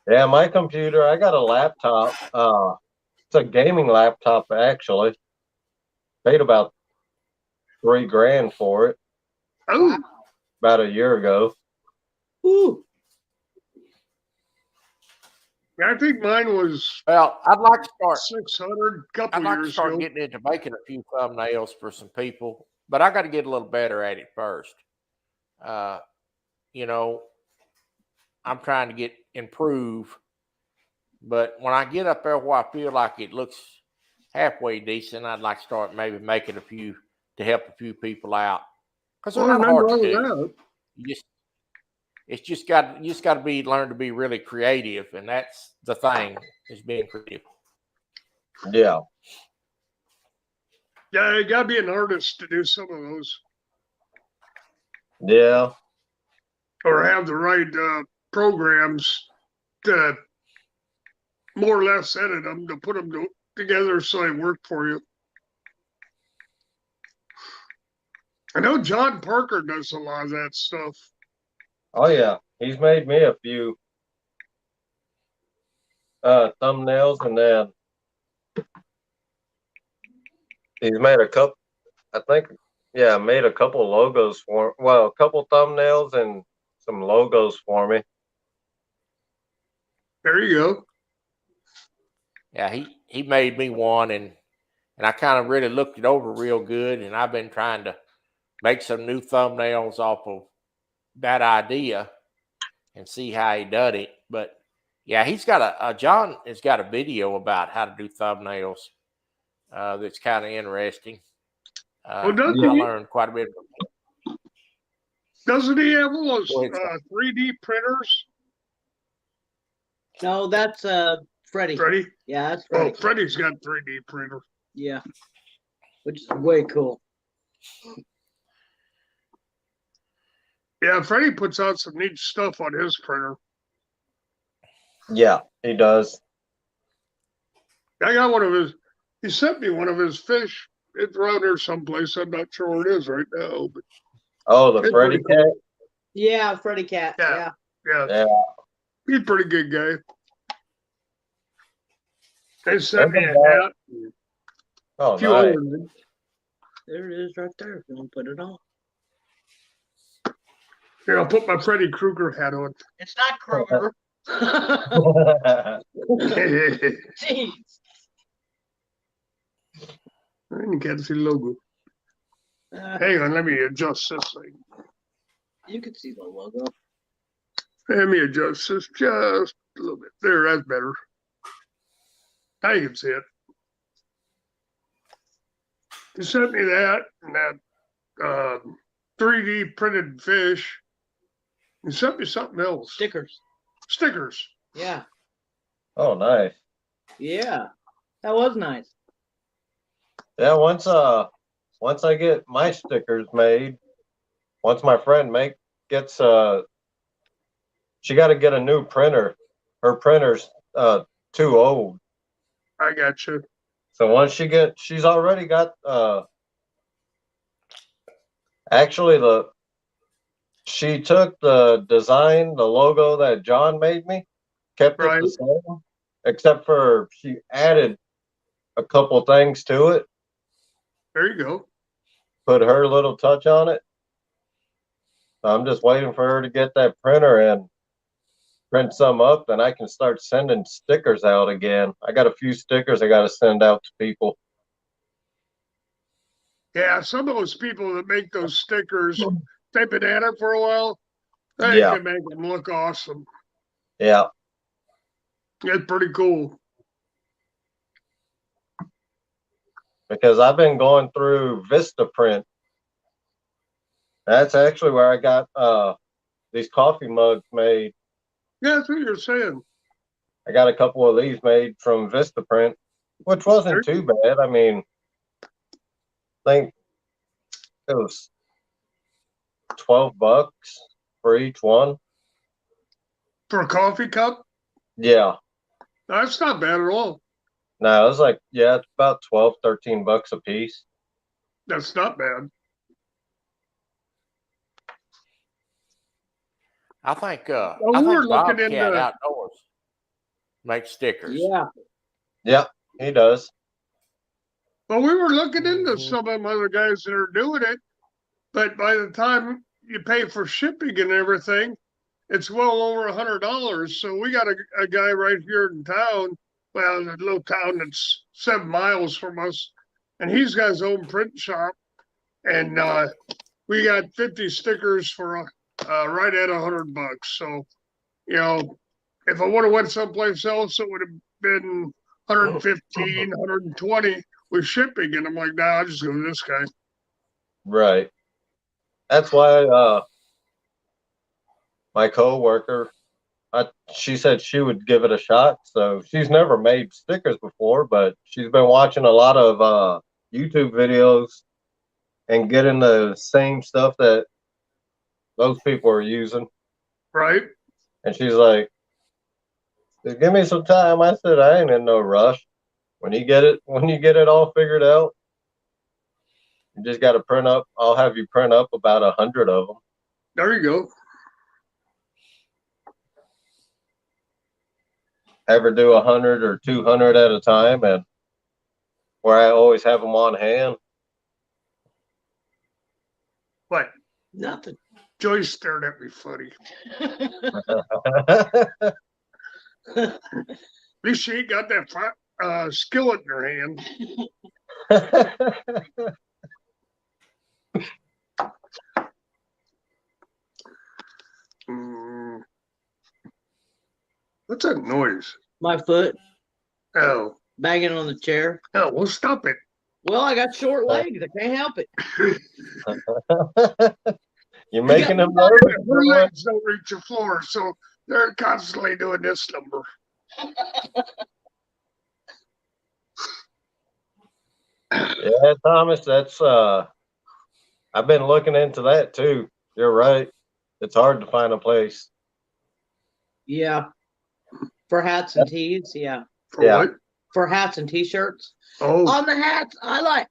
Yeah, my computer, I got a laptop. It's a gaming laptop, actually. Paid about $3,000 for it. Oh, about a year ago. Ooh. I think mine was. Well, I'd like to start 600 couple I'd like years to start ago. getting into making a few thumbnails for some people, but I got to get a little better at it first. I'm trying to improve, but when I get up there where I feel like it looks halfway decent, I'd like to start maybe making a few to help a few people out. Because they're not hard to do. You just got to learn to be really creative, and that's the thing, is being creative. Yeah. Yeah, you gotta be an artist to do some of those. Yeah. Or have the right programs to more or less edit them to put them together so they work for you. I know John Parker does a lot of that stuff. Oh yeah, he's made me a few thumbnails, and then he's made a couple. I think, yeah, made a couple logos for. Well, a couple thumbnails and some logos for me. There you go. Yeah, he made me one, and I kind of really looked it over real good, and I've been trying to make some new thumbnails off of that idea and see how he did it. But yeah, he's got John has got a video about how to do thumbnails that's kind of interesting. Well, I learned quite a bit. Doesn't he have all those 3D printers? No, that's Freddie. Freddie? Yeah, that's Freddie. Oh, Freddie's got 3D printer. Yeah, which is way cool. Yeah, Freddie puts out some neat stuff on his printer. Yeah, he does. I got one of his. He sent me one of his fish. It's around here someplace. I'm not sure where it is right now. But oh, the Freddie cat. Cool. Yeah, Freddie cat. Yeah. He's a pretty good guy. They sent me a hat. Oh, nice. There it is right there. If you want to put it on. Here, I'll put my Freddy Krueger hat on. It's not Krueger. Jeez. You can't see the logo. Hang on, let me adjust this thing. You can see the logo. Let me adjust this just a little bit. There, that's better. Now you can see it. He sent me that and that 3D printed fish. He sent me something else. Stickers. Yeah. Oh, nice. Yeah, that was nice. Yeah, once I get my stickers made, once my friend gets she got to get a new printer. Her printer's too old. I got you. So once she's already got actually she took the design, the logo that John made me, kept it the same, except for she added a couple things to it. There you go. Put her little touch on it. I'm just waiting for her to get that printer and print some up, and I can start sending stickers out again. I got a few stickers I got to send out to people. Yeah, some of those people that make those stickers, they've been at it for a while. They can make them look awesome. Yeah. It's pretty cool. Because I've been going through Vistaprint. That's actually where I got these coffee mugs made. Yeah, that's what you're saying. I got a couple of these made from Vistaprint, which wasn't too bad. I mean, I think it was $12 for each one. For a coffee cup? Yeah. That's not bad at all. No, it was like, it's about $12-13 a piece. That's not bad. I think we were looking Bobcat into Outdoors makes stickers. Yeah. Yeah, he does. Well, we were looking into some of them other guys that are doing it, but by the time you pay for shipping and everything, it's well over $100. So we got a guy right here in town, well, a little town that's 7 miles from us, and he's got his own print shop, and we got 50 stickers for right at $100. So, you know, if I would have went someplace else, it would have been 115, 120 with shipping, and I'm like, nah, I'll just go to this guy. Right. That's why my coworker, she said she would give it a shot. So she's never made stickers before, but she's been watching a lot of YouTube videos and getting the same stuff that those people are using. Right. And she's like, Just give me some time. I said, I ain't in no rush. When you get it all figured out, you just got to print up. I'll have you print up about 100 of them. There you go. Ever do 100 or 200 at a time, and where I always have them on hand. What? Nothing. Joyce stared at me funny. At least she ain't got that skillet in her hand. What's that noise? My foot Oh. banging on the chair. Oh, well, stop it. Well, I got short legs. I can't help it. You're making them Her nervous. legs don't reach the floor, so they're constantly doing this number. Yeah, Thomas, that's I've been looking into that too. You're right. It's hard to find a place. Yeah. For hats and tees, yeah. For Yeah. what? For hats and t-shirts. Oh, On the hats, I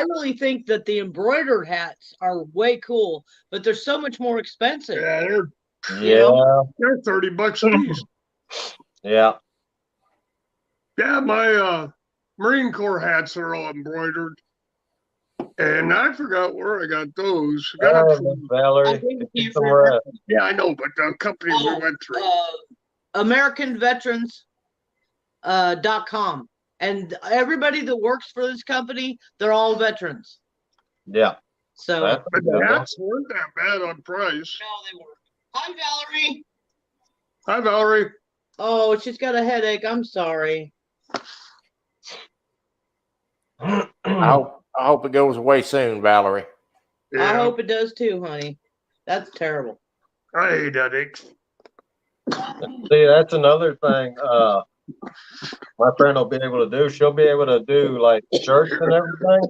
really think that the embroidered hats are way cool, but they're so much more expensive. yeah, Yeah. they're $30 a piece. Yeah. Yeah, my Marine Corps hats are all embroidered. And I forgot where I got those. I got them Miss from, Valerie, I gave it to you get some for rest. yeah, I know, but the company we went through. AmericanVeterans.com. And everybody that works for this company, they're all veterans. Yeah. So That's a But good the one. hats weren't that bad on price. no, they weren't. Hi, Valerie. Hi, Valerie. Oh, she's got a headache. I'm sorry. I hope it goes away soon, Valerie. Yeah, I hope it does too, honey. That's terrible. I hate headaches. See, that's another thing. My friend will be able to do. She'll be able to do like shirts and everything.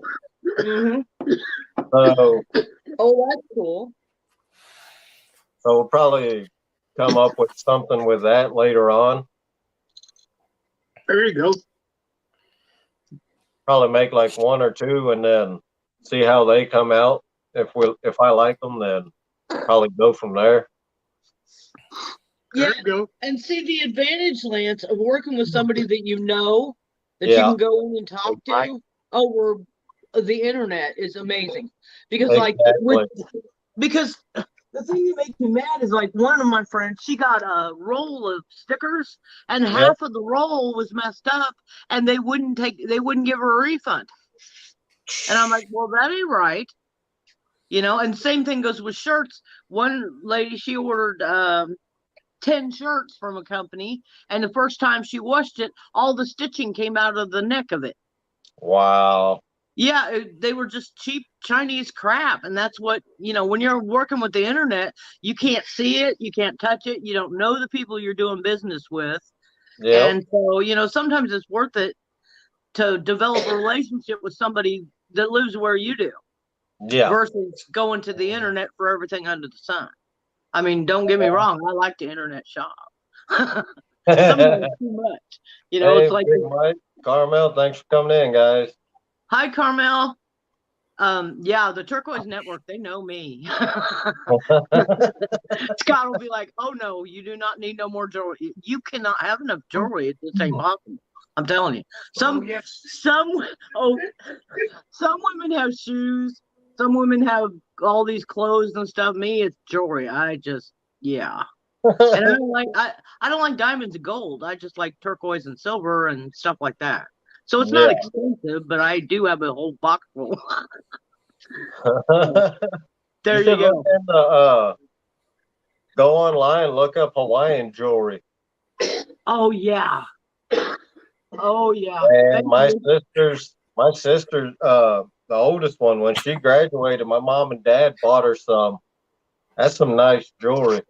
Mm-hmm. So Oh, that's cool. we'll probably come up with something with that later on. There you go. Probably make like one or two and then see how they come out. If I like them, then probably go from there. Yeah, There you go. and see the advantage, Lance, of working with somebody that you know, that Yeah. you can go in and talk Right. to over the internet is amazing. Because like Exactly. because the thing that makes me mad is like one of my friends, she got a roll of stickers and half of the roll was messed up and they wouldn't give her a refund. And I'm like, well, that ain't right. You know, and same thing goes with shirts. One lady, she ordered 10 shirts from a company, and the first time she washed it, all the stitching came out of the neck of it. Wow. Yeah, they were just cheap Chinese crap. And that's what, you know, when you're working with the internet, you can't see it, you can't touch it, you don't know the people you're doing business with. Yeah. And so, you know, sometimes it's worth it to develop a relationship with somebody that lives where you do. Yeah. Versus going to the internet for everything under the sun. I mean, don't get me wrong, I like the internet shop. Sometimes too much. You know, Hey, it's like Big Mike, Carmel, thanks for coming in, guys. hi, Carmel. Yeah, the Turquoise Network, they know me. Scott will be like, oh no, you do not need no more jewelry. You cannot have enough jewelry. It just ain't possible. I'm telling you. Some women have shoes. Some women have all these clothes and stuff. Me, it's jewelry. Yeah. And I don't like diamonds and gold. I just like turquoise and silver and stuff like that. So it's not expensive, but I do have a whole box full. There you go. Look in go online, look up Hawaiian jewelry. Oh yeah. Oh yeah. And my sister, the oldest one, when she graduated, my mom and dad bought her some. That's some nice jewelry.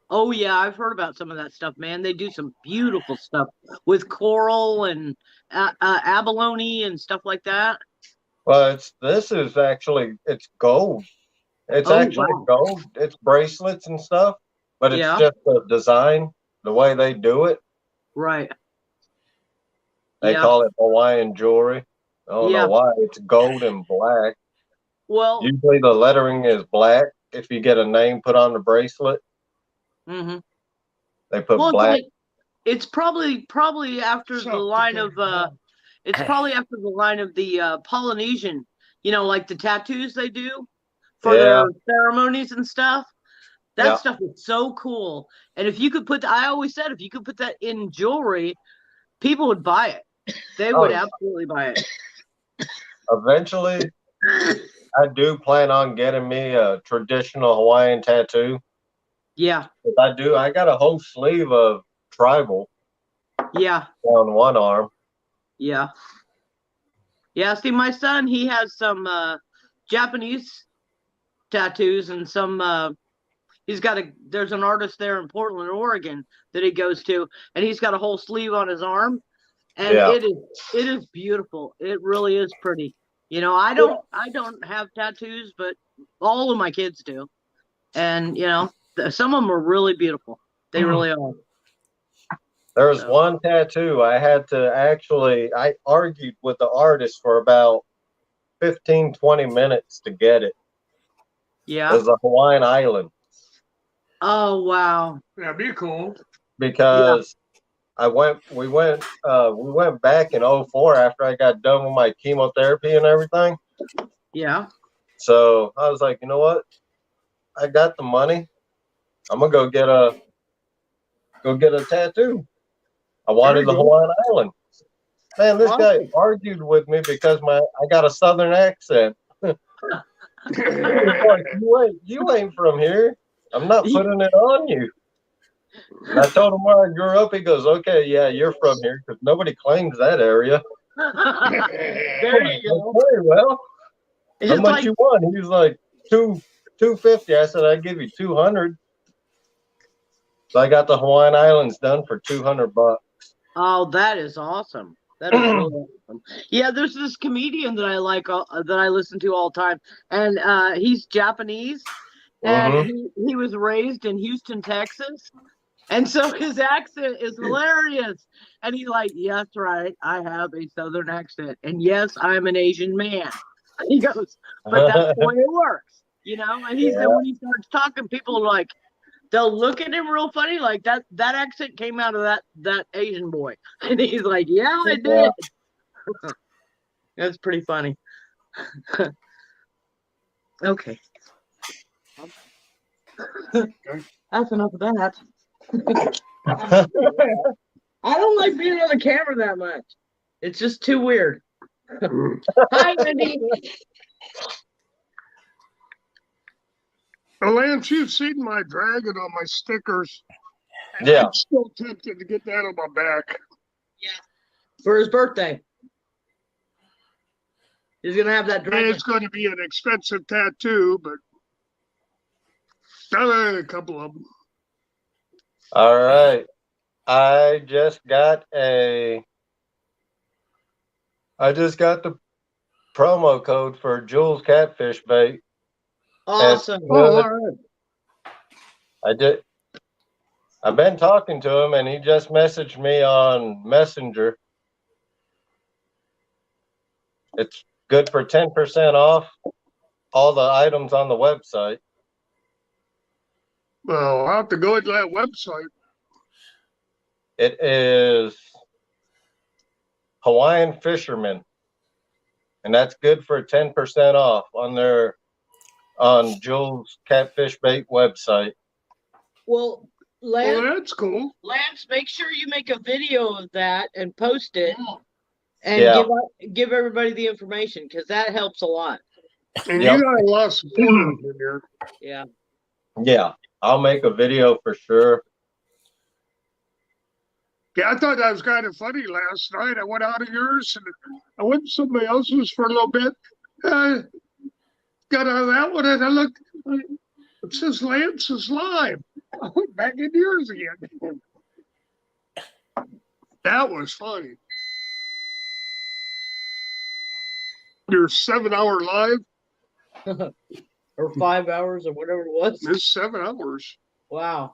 Oh yeah, I've heard about some of that stuff, man. They do some beautiful stuff with coral and abalone and stuff like that. Well, this is actually gold. It's actually gold. It's bracelets and stuff, but it's just the design, the way they do it. Right. They call it Hawaiian jewelry. I don't know why. It's gold and black. Well, usually the lettering is black. If you get a name put on the bracelet, they put black. It's probably after the line of it's probably after the line of the Polynesian, like the tattoos they do for their ceremonies and stuff. That stuff is so cool. And if you could I always said, if you could put that in jewelry, people would buy it. They would absolutely buy it. Eventually, I do plan on getting me a traditional Hawaiian tattoo. Yeah. I got a whole sleeve of tribal. Yeah. On one arm. Yeah. Yeah. See, my son, he has some Japanese tattoos and some there's an artist there in Portland, Oregon that he goes to, and he's got a whole sleeve on his arm. And it is beautiful. It really is pretty. I don't have tattoos, but all of my kids do. And, some of them are really beautiful. They really are. There's one tattoo I argued with the artist for about 15, 20 minutes to get it. Yeah. It was a Hawaiian island. Oh, wow. That'd be cool. Because we went back in 2004 after I got done with my chemotherapy and everything. Yeah. So I was like, you know what? I got the money. I'm gonna go get a tattoo. I wanted the Hawaiian island. Man, this guy argued with me because I got a southern accent. Like, you ain't from here. I'm not putting it on you. And I told him where I grew up. He goes, okay, yeah, you're from here because nobody claims that area. There you go. Very well. How much you want? He was like $250. I said, I'd give you 200. So I got the Hawaiian Islands done for $200. Oh, that is awesome. That is really awesome. Yeah, there's this comedian that I like that I listen to all the time, and he's Japanese, and he was raised in Houston, Texas, and so his accent is hilarious. And he's like, "Yes, right, I have a southern accent, and yes, I'm an Asian man." He goes, "But that's the way it works, And he said when he starts talking, people are like, they'll look at him real funny, like that accent came out of that Asian boy. And he's like, yeah, it did. That's pretty funny. Okay. That's enough of that. I don't like being on the camera that much. It's just too weird. Hi, Wendy. Lance, you've seen my dragon on my stickers. Yeah. I'm still tempted to get that on my back. Yeah. For his birthday. He's going to have that dragon. It's going to be an expensive tattoo, but I've had a couple of them. All right. I just got the promo code for Jules Catfish Bait. Awesome. All right. I've been talking to him, and he just messaged me on Messenger. It's good for 10% off all the items on the website. Well, I'll have to go to that website. It is Hawaiian Fisherman, and that's good for 10% off on Jules Catfish Bait website. Well, Lance, that's cool. Lance, make sure you make a video of that and post it, and give everybody the information, because that helps a lot. And you got a lot of support in here. Yeah. Yeah, I'll make a video for sure. Yeah, I thought that was kind of funny last night. I went out of yours and I went to somebody else's for a little bit. Got out of that one and I looked. It says Lance is live. I went back into yours again. That was funny. Your 7-hour live? Or 5 hours or whatever it was. It's 7 hours. Wow.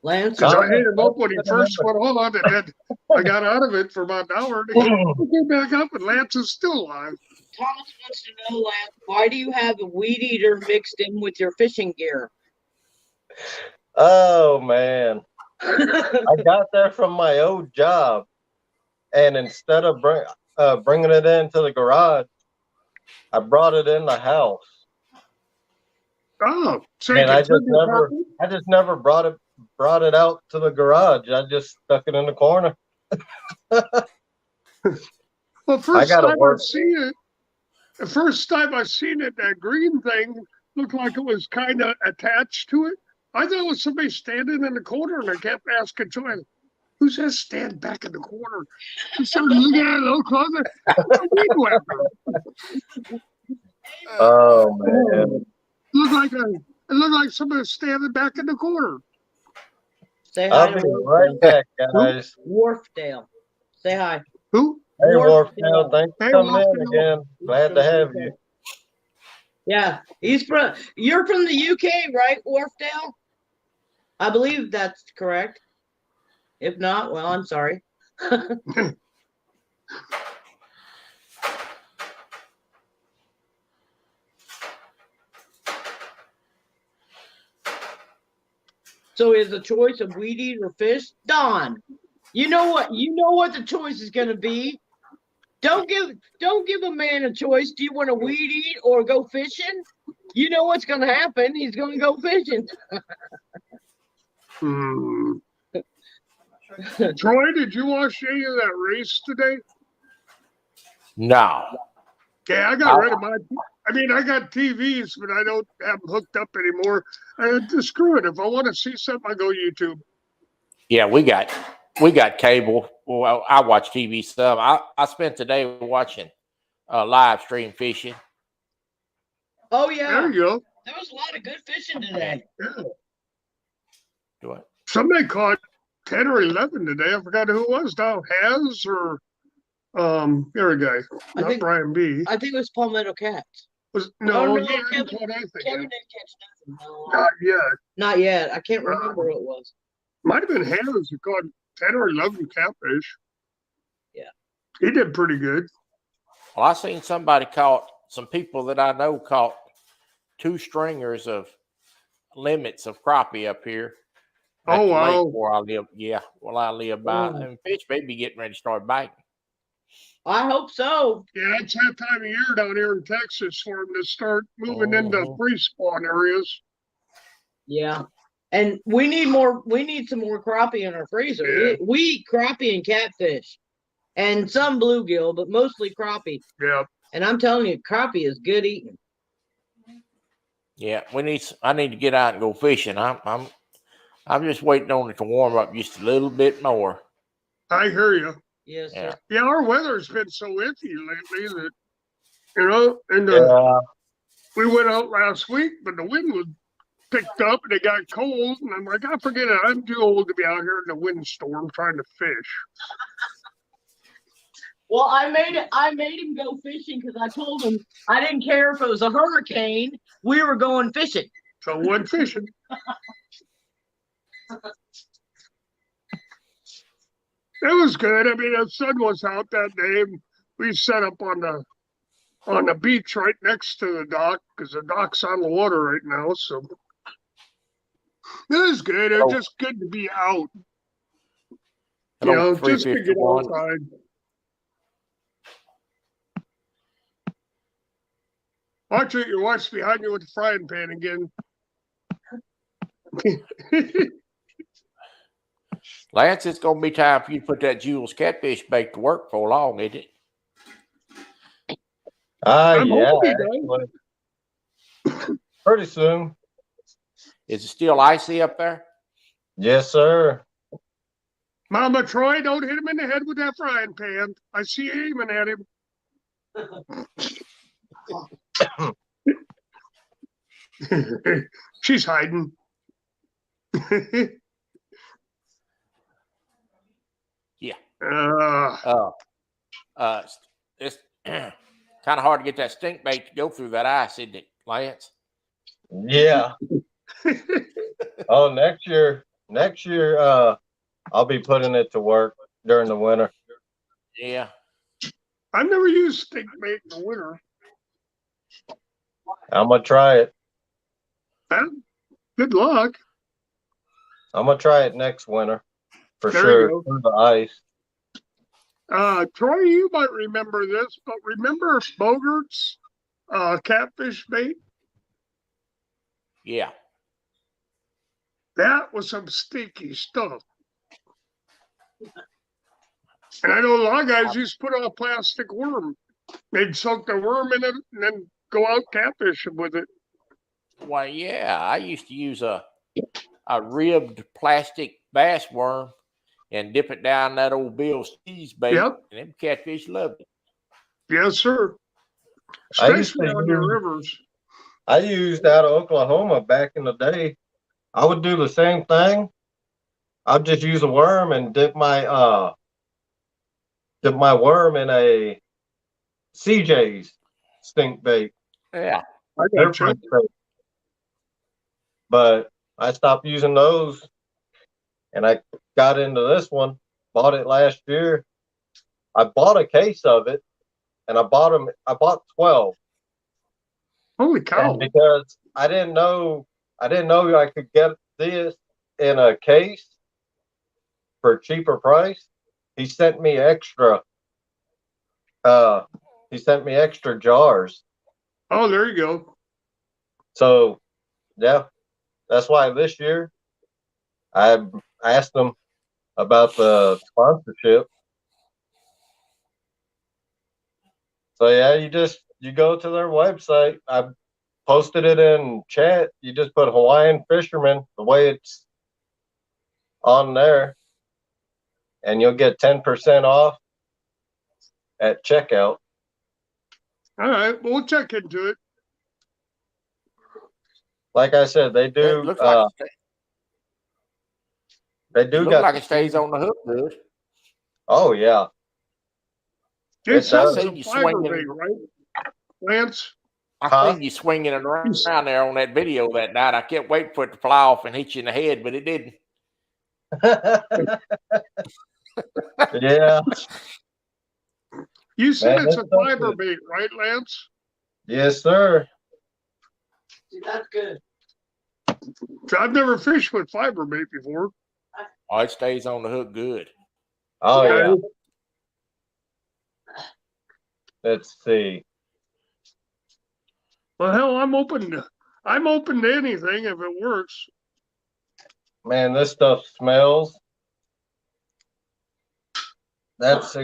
Lance, Because I hit him up when he first went on, and then I got out of it for about an hour, and he came back up, and Lance is still alive. Thomas wants to know, Lance, why do you have a weed eater mixed in with your fishing gear? Oh man, I got that from my old job, and instead of bringing it into the garage, I brought it in the house. Oh, so And I just never brought it out to the garage. I just stuck it in the corner. Well, first time I seen it, that green thing looked like it was kind of attached to it. I thought it was somebody standing in the corner, and I kept asking Joy, "Who's that stand back in the corner?" She started looking at it a little closer. Oh man! It looked like somebody was standing back in the corner. Say hi. I'll be right back, guys. Wharfdale. Say hi. Who? Hey, Wharfdale, thanks for coming in again. Glad to have you. Yeah, you're from the UK, right, Wharfdale? I believe that's correct. If not, well, I'm sorry. So is the choice of weed eat or fish? Don, you know what the choice is going to be. Don't give a man a choice. Do you want to weed eat or go fishing? You know what's going to happen. He's going to go fishing. Troy, did you watch any of that race today? No. Okay, I got rid of my. I mean, I got TVs, but I don't have them hooked up anymore. Screw it. If I want to see something, I go YouTube. Yeah, we got cable. Well, I watch TV stuff. I spent the day watching live stream fishing. Oh yeah, there you go. There was a lot of good fishing today. Yeah. What? Somebody caught 10 or 11 today. I forgot who it was now. Has or here guy. Not Brian B. I think it was Palmetto Cats. No, Kevin didn't catch nothing. No. Not yet. Not yet. I can't remember what it was. Might have been Has who caught 10 or 11 catfish. Yeah. He did pretty good. Well, I seen some people that I know caught 2 stringers of limits of crappie up here. Oh, wow. Where I live. Yeah, well, I live by. And fish may be getting ready to start biting. I hope so. Yeah, it's that time of year down here in Texas for them to start moving into pre-spawn areas. Yeah. And we need some more crappie in our freezer. Yeah. We eat crappie and catfish and some bluegill, but mostly crappie. Yeah. And I'm telling you, crappie is good eating. Yeah, I need to get out and go fishing. I'm just waiting on it to warm up just a little bit more. I hear you. Yes, yeah. sir. Yeah, our weather's been so iffy lately that, and we went out last week, but the wind was picked up and it got cold, and I'm like, I forget it. I'm too old to be out here in the windstorm trying to fish. Well, I made him go fishing because I told him I didn't care if it was a hurricane. We were going fishing. So went fishing. It was good. I mean, the sun was out that day. We set up on the beach right next to the dock because the dock's on the water right now. So it was good. It was just good to be out. Just to get outside. Watch it. Your wife's behind you with the frying pan again. Lance, it's going to be time for you to put that Jules catfish bait to work for long, isn't it? Yeah. Pretty soon. Is it still icy up there? Yes, sir. Mama Troy, don't hit him in the head with that frying pan. I see you aiming at him. She's hiding. Yeah. It's kind of hard to get that stink bait to go through that ice, isn't it, Lance? Yeah. Oh, next year next year, I'll be putting it to work during the winter. Yeah. I've never used stink bait in the winter. I'm gonna try it. Well, good luck. I'm gonna try it next winter for There sure. you Through the ice. Troy, you might remember this, but remember Bogart's catfish bait? Yeah. That was some stinky stuff. And I know a lot of guys used to put on a plastic worm. They'd soak the worm in it and then go out catfishing with it. Well, yeah, I used to use a ribbed plastic bass worm and dip it down that old Bill's cheese bait, Yep. and them catfish loved it. Yes, sir. I used Especially to on your rivers. I used out of Oklahoma back in the day. I would do the same thing. I'd just use a worm and dip my worm in a CJ's stink bait. Yeah. I They're got you. pretty safe. But I stopped using those and I got into this one. Bought it last year. I bought a case of it and I bought 12. Holy cow. And because I didn't know I could get this in a case for a cheaper price. He sent me extra jars. Oh, there you go. So yeah, that's why this year I asked them about the sponsorship. So yeah, you go to their website. I posted it in chat. You just put Hawaiian fisherman the way it's on there, and you'll get 10% off at checkout. All right. Well, we'll check into it. Like I said, they do. It looks like they do it got like it stays on the hook good. Oh yeah, It It sounds does. some fiber bait, right, Lance? I seen you swinging it around there on that video that night. I kept waiting for it to fly off and hit you in the head, but it didn't. yeah. You said Man, it's a that's so fiber good. bait, right, Lance? Yes, sir. See, that's good. I've never fished with fiber bait before. Oh, it stays on the hook good. Oh Yeah. yeah. Let's see. Well, hell, I'm open to anything if it works. Man, this stuff smells. That's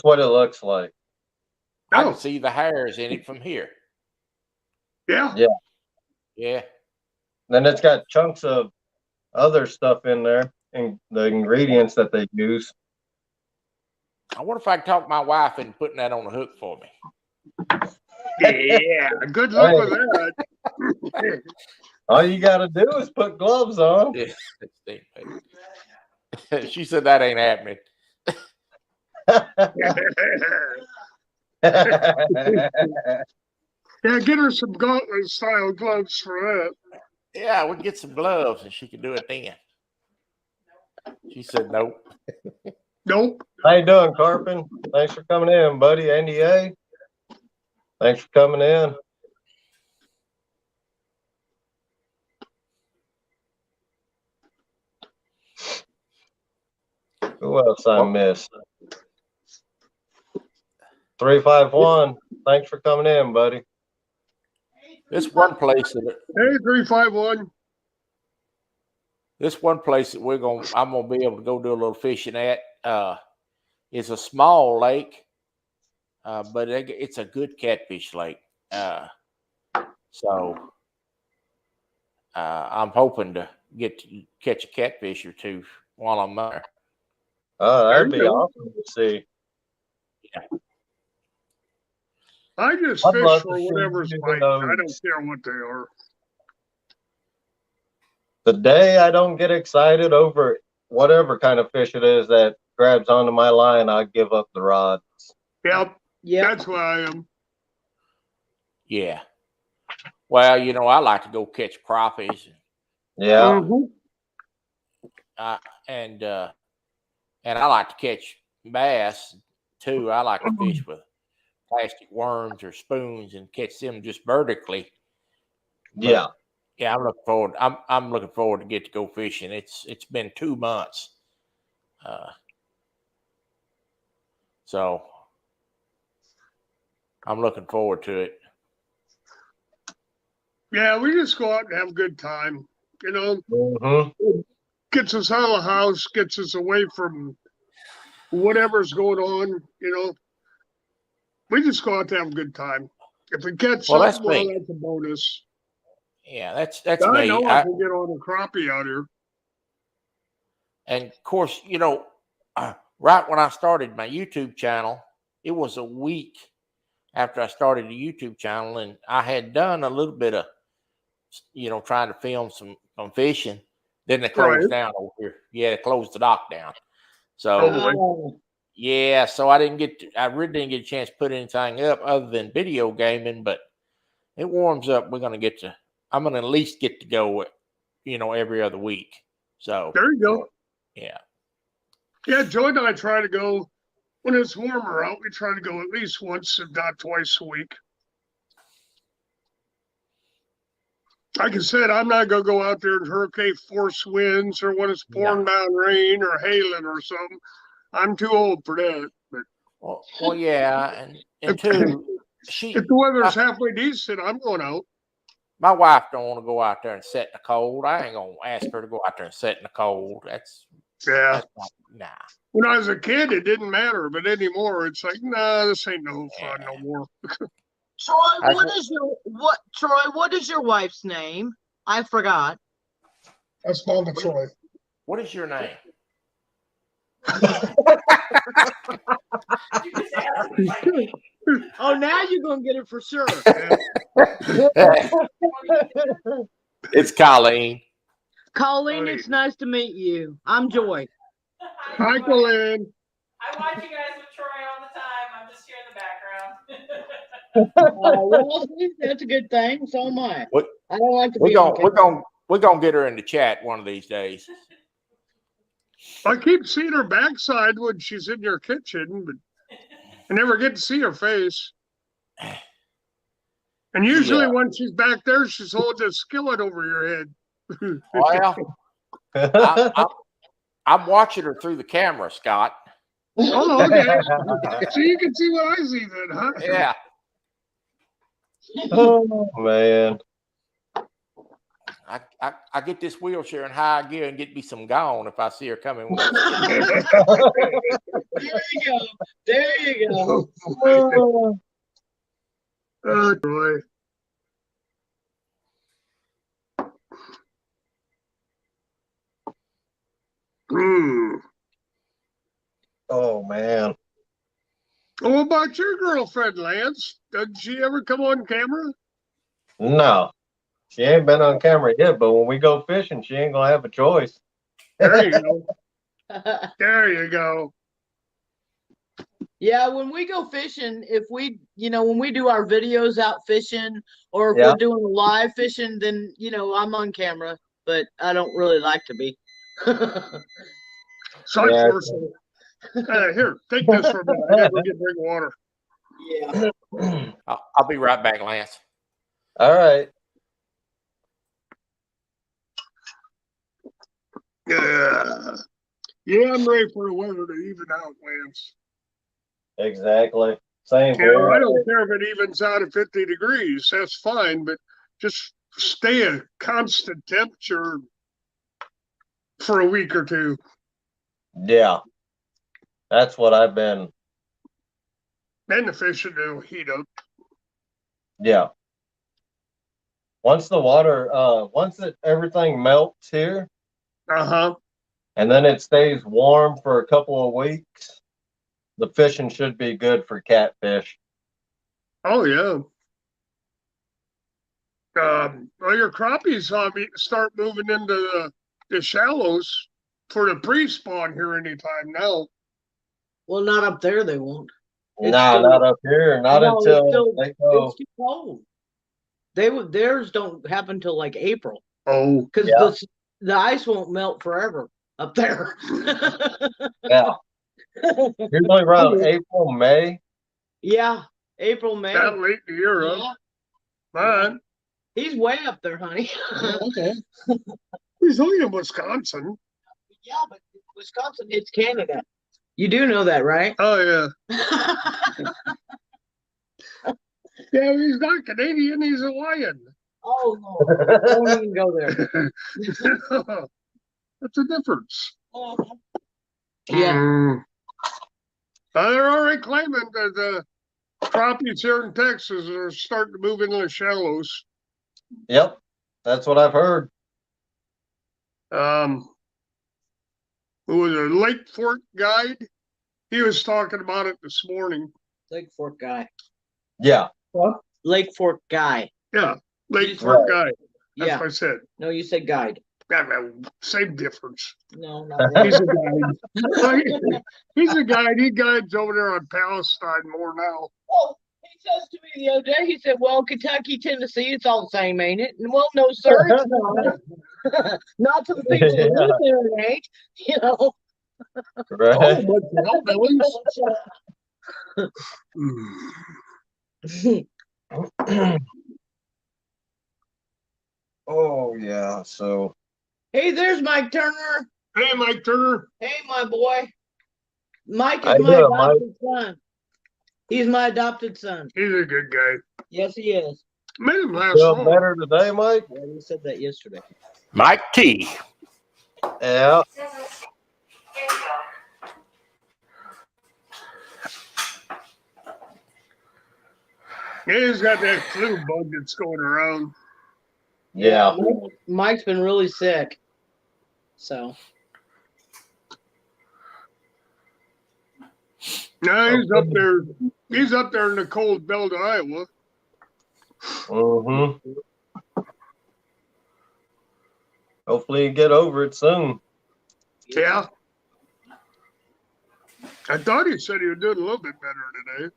what it looks like. I Oh. can see the hairs in it from here. Yeah. Yeah. Yeah. Then it's got chunks of other stuff in there and the ingredients that they use. I wonder if I can talk my wife into putting that on the hook for me. Yeah. Good luck with that. All you got to do is put gloves on. She said that ain't happening. Yeah, get her some gauntlet style gloves for that. Yeah, we'll get some gloves and she can do it then. She said nope. Nope. How you doing, Carpin? Thanks for coming in, buddy. Andy A. Thanks for coming in. Who else I missed? 351. Thanks for coming in, buddy. This one place that Hey, 351. this one place that I'm gonna be able to go do a little fishing at is a small lake, but it's a good catfish lake. So I'm hoping to catch a catfish or two while I'm there. Oh, that'd be awesome to see. Yeah. I just I'd fish love for to see whatever's you biting. know. I don't care what they are. The day I don't get excited over whatever kind of fish it is that grabs onto my line, I give up the rod. Yep. Yeah. That's what I am. Yeah. Well, I like to go catch crappies and Yeah. And I like to catch bass too. I like to fish with plastic worms or spoons and catch them just vertically. Yeah. Yeah, I'm looking forward to get to go fishing. It's been 2 months, so I'm looking forward to it. Yeah, we just go out and have a good time. You know, Mm-hmm. gets us out of the house, gets us away from whatever's going on. You know, we just go out to have a good time. If we catch Well, that's something, well, me. that's a bonus. Yeah, that's I me. know I can get on a crappie out here. And of course, you know, right when I started my YouTube channel, it was a week after I started the YouTube channel, and I had done a little bit of, you know, trying to film some fishing. Then they closed down over here. Yeah, they closed the dock down. So yeah, so I really didn't get a chance to put anything up other than video gaming. But it warms up. I'm gonna at least get to go, you know, every other week. So there you go. Yeah. Yeah, Joy and I try to go when it's warmer out. We try to go at least once, if not twice a week. Like I said, I'm not going to go out there and hurricane force winds or when it's pouring down rain or hailing or something. I'm too old for that. But well yeah, and two, if the weather's halfway decent, I'm going out. My wife don't want to go out there and sit in the cold. I ain't gonna ask her to go out there and sit in the cold. That's nah. When I was a kid, it didn't matter, but anymore, it's like, nah, this ain't no fun no more. Troy, what is your wife's name? I forgot. That's Mama Troy. What is your name? Oh, now you're gonna get it for sure. It's Colleen. Colleen, it's nice to meet you. I'm Joy. Hi, Colleen. I watch you guys with Troy all the time. I'm just here in the background. Well, that's a good thing. So am I. I don't like to be We're gonna get her in the chat one of these days. I keep seeing her backside when she's in your kitchen, but I never get to see her face. And usually when she's back there, she's holding a skillet over your head. Well, I'm watching her through the camera, Scott. Oh, okay. So you can see what I see then, huh? Yeah. Oh, man. I get this wheelchair in high gear and get me some gone if I see her coming. There you go. There you go. Oh, boy. Oh, man. What about your girlfriend, Lance? Doesn't she ever come on camera? No. She ain't been on camera yet, but when we go fishing, she ain't gonna have a choice. There you go. There you go. Yeah, when we go fishing, when we do our videos out fishing or if we're doing live fishing, then, I'm on camera, but I don't really like to be. Here, take this for a minute. I gotta go get a drink of water. Yeah. I'll be right back, Lance. All right. Yeah, I'm ready for the weather to even out, Lance. Exactly. Same here. I don't care if it evens out at 50 degrees. That's fine, but just stay a constant temperature for a week or two. Yeah. That's what I've been. Then the fish will heat up. Yeah. Once everything melts here. And then it stays warm for a couple of weeks. The fishing should be good for catfish. Oh, yeah. Well, your crappies start moving into the shallows for the pre-spawn here anytime now. Well, not up there, they won't. Not up here. Not until they go. It's too cold. Theirs don't happen till like April. Oh, because the ice won't melt forever up there. Yeah. Usually around April, May. Yeah, April, May. that late in the year, huh? Yeah. Man, He's way up there, honey. okay. He's only in Wisconsin. Yeah, but Wisconsin hits Canada. You do know that, right? Oh, yeah. Yeah, he's not Canadian. He's Hawaiian. Oh, no. Don't even go there. That's a difference. Yeah. They're already claiming that the crappies here in Texas are starting to move into the shallows. Yep. That's what I've heard. Who was a Lake Fork guide? He was talking about it this morning. Lake Fork guy. Yeah. What? Lake Fork guy. Yeah, Lake Fork guide. That's Yeah. what I said. No, you said guide. Yeah, man, same difference. No, not really. He's a guide. He's a guide. He guides over there on Palestine more now. Oh, he says to me the other day, he said, well, Kentucky, Tennessee, it's all the same, ain't it? And well, no, sir, it's not. Not to the people that live there, it ain't. You know. Right. Oh, yeah. So. Hey, there's Mike Turner. Hey, Mike Turner. Hey, my boy. Mike How is you my doing, Mike? adopted son. He's my adopted son. He's a good guy. Yes, he is. Made him last Feel long. better today, Mike? Yeah, he said that yesterday. Mike T. Yeah. Yeah, he's got that flu bug that's going around. Yeah. Mike's been really sick. So. No, he's up there. He's up there in the cold belt of Iowa. Mm-hmm. Hopefully you get over it soon. Yeah. I thought he said he was doing a little bit better today.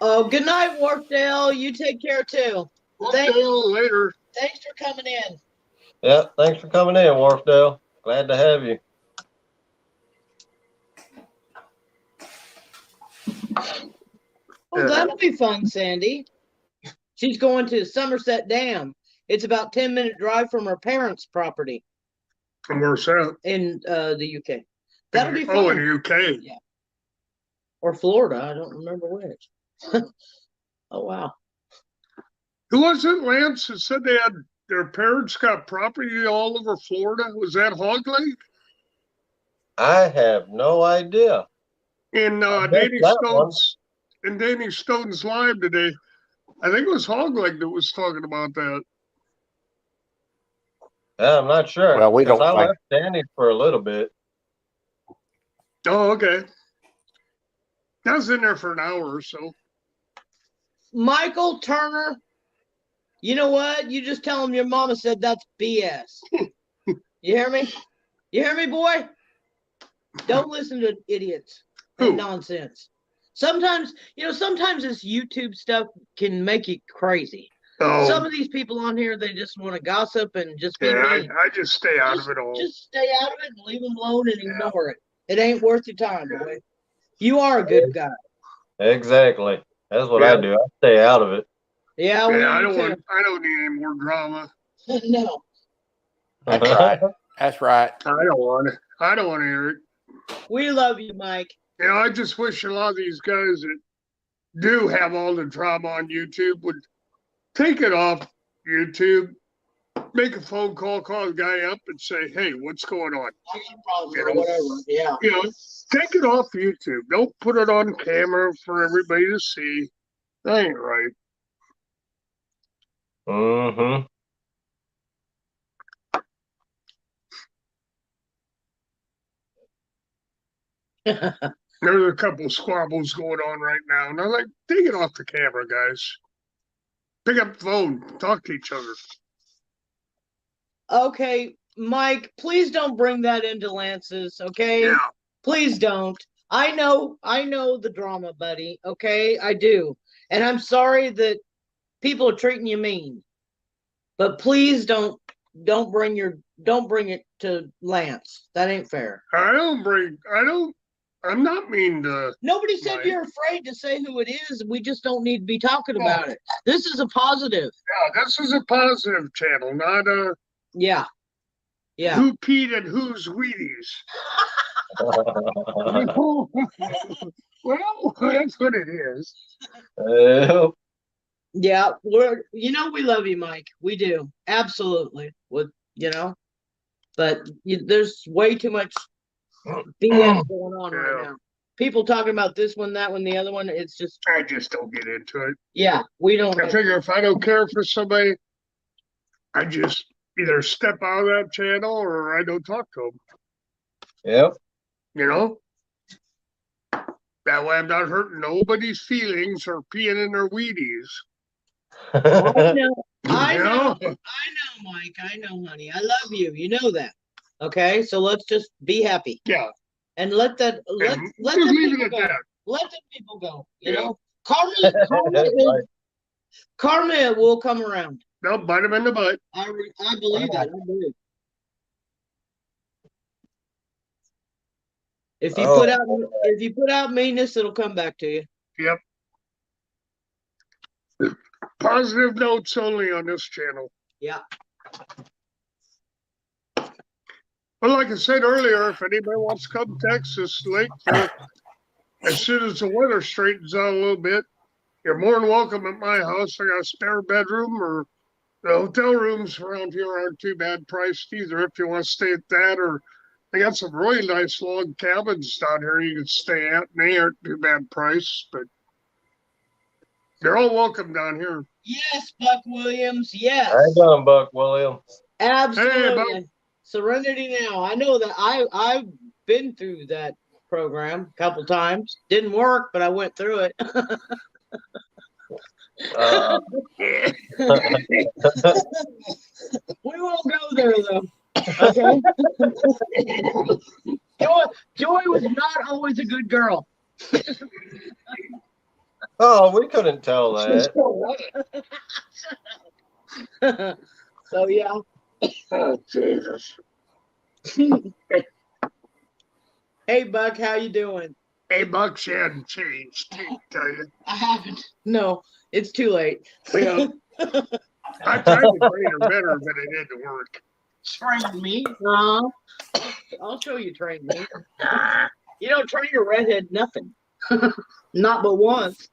Oh, good night, Wharfdale. You take care too. Later. Thanks for coming in. Yeah, thanks for coming in, Wharfdale. Glad to have you. Oh, that'll be fun, Sandy. She's going to Somerset Dam. It's about 10-minute drive from her parents' property From where's that? in the UK. That'll be fun. Oh, in the UK. Yeah. Or Florida. I don't remember which. Oh, wow. Who was it, Lance, that said they had their parents got property all over Florida? Was that Hog Lake? I have no idea. In Danny Stone's live today. I think it was Hog Lake that was talking about that. Yeah, I'm not sure. Well, we don't I like- left Danny for a little bit. Oh, okay. I was in there for an hour or so. Michael Turner, you know what? You just tell him your mama said that's BS. You hear me? You hear me, boy? Don't listen to idiots and nonsense. Sometimes this YouTube stuff can make you crazy. Oh, Some of these people on here, they just want to gossip and just be yeah, mean. I just stay out of it all. Just stay out of it and leave them alone and ignore it. It ain't worth your time, boy. You are a good guy. Exactly. That's what I do. I stay out of it. Yeah, I don't need any more drama. No. That's right. That's right. I don't want it. I don't want to hear it. We love you, Mike. You know, I just wish a lot of these guys that do have all the drama on YouTube would take it off YouTube, make a phone call the guy up and say, hey, what's going on? I got problems or whatever. Yeah. You know, take it off YouTube. Don't put it on camera for everybody to see. That ain't right. Mm-hmm. There's a couple of squabbles going on right now. And I'm like, take it off the camera, guys. Pick up the phone. Talk to each other. Okay, Mike, please don't bring that into Lance's, okay? Yeah. Please don't. I know the drama, buddy, okay? I do. And I'm sorry that people are treating you mean. But please don't bring it to Lance. That ain't fair. I'm not mean to. Nobody said Right. you're afraid to say who it is. We just don't need to be talking about it. This is a positive. Yeah, this is a positive channel, not a Yeah. who peed in whose Wheaties. Well, that's what it is. Well, Yeah, we love you, Mike. We do. Absolutely. But there's way too much BS going on right now. People talking about this one, that one, the other one. It's just. I just don't get into it. Yeah, we don't. I figure if I don't care for somebody, I just either step out of that channel or I don't talk to them. yep. You know? That way I'm not hurting nobody's feelings or peeing in their Wheaties. I know, Mike. I know, honey. I love you. You know that. Okay, so let's just be happy. Yeah. And let them people go. Let them people go. You know, karma will come around. No, bite them in the butt. I believe that. I believe. If you put out meanness, it'll come back to you. Yep. Positive notes only on this channel. Yeah. Well, like I said earlier, if anybody wants to come Texas link as soon as the weather straightens out a little bit, you're more than welcome at my house. I got a spare bedroom, or the hotel rooms around here aren't too bad priced either. If you want to stay at that, or they got some really nice log cabins down here you can stay at, and they aren't too bad price, but they're all welcome down here. Yes, Buck Williams. Yes. How you doing, Buck Williams? Absolutely. Hey, Serenity Now. I know that I've been through that program a couple times. Didn't work, but I went through it. We won't go there though. Okay. Joy was not always a good girl. Oh, we couldn't tell that. So yeah. Oh, Jesus. Hey Buck, how you doing? Hey, Buck, she hadn't changed, I tell you. I haven't. No, it's too late. Yeah. I tried to train her better, but it didn't work. Train me? I'll show you train me. You don't train a redhead nothing. Not but once.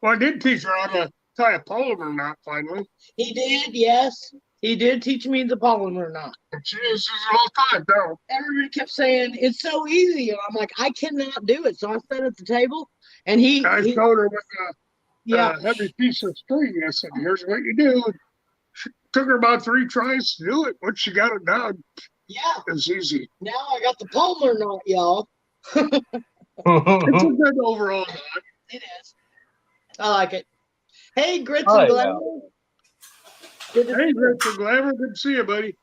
Well, I did teach her how to tie a polymer knot finally. He did, yes. He did teach me the polymer knot. And she uses it all the time now. Everybody kept saying, it's so easy. And I'm like, I cannot do it. So I sat at the table and I showed her with yeah. a heavy piece of string. I said, here's what you do. She took her about 3 tries to do it. Once she got it down, Yeah. it's easy. Now I got the polymer knot, y'all. It's a good overall knot. It is. I like it. Hey, Grits Hi, and Glamour. Good to see Hey, you. Grits and Glamour, good to see you, buddy.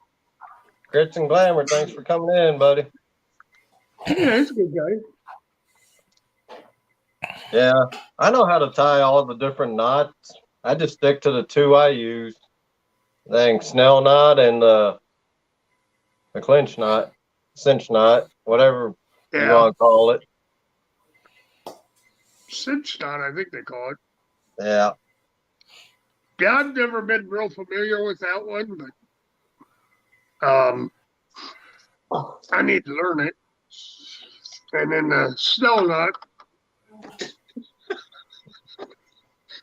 Grits and Glamour, thanks for coming in, buddy. Yeah, he's a good guy. Yeah, I know how to tie all the different knots. I just stick to the 2 I use. Dang, snell knot and the clinch knot, cinch knot, whatever you Yeah, want to call it. cinch knot, I think they call it. Yeah. Yeah, I've never been real familiar with that one, but I need to learn it. And then the snell knot.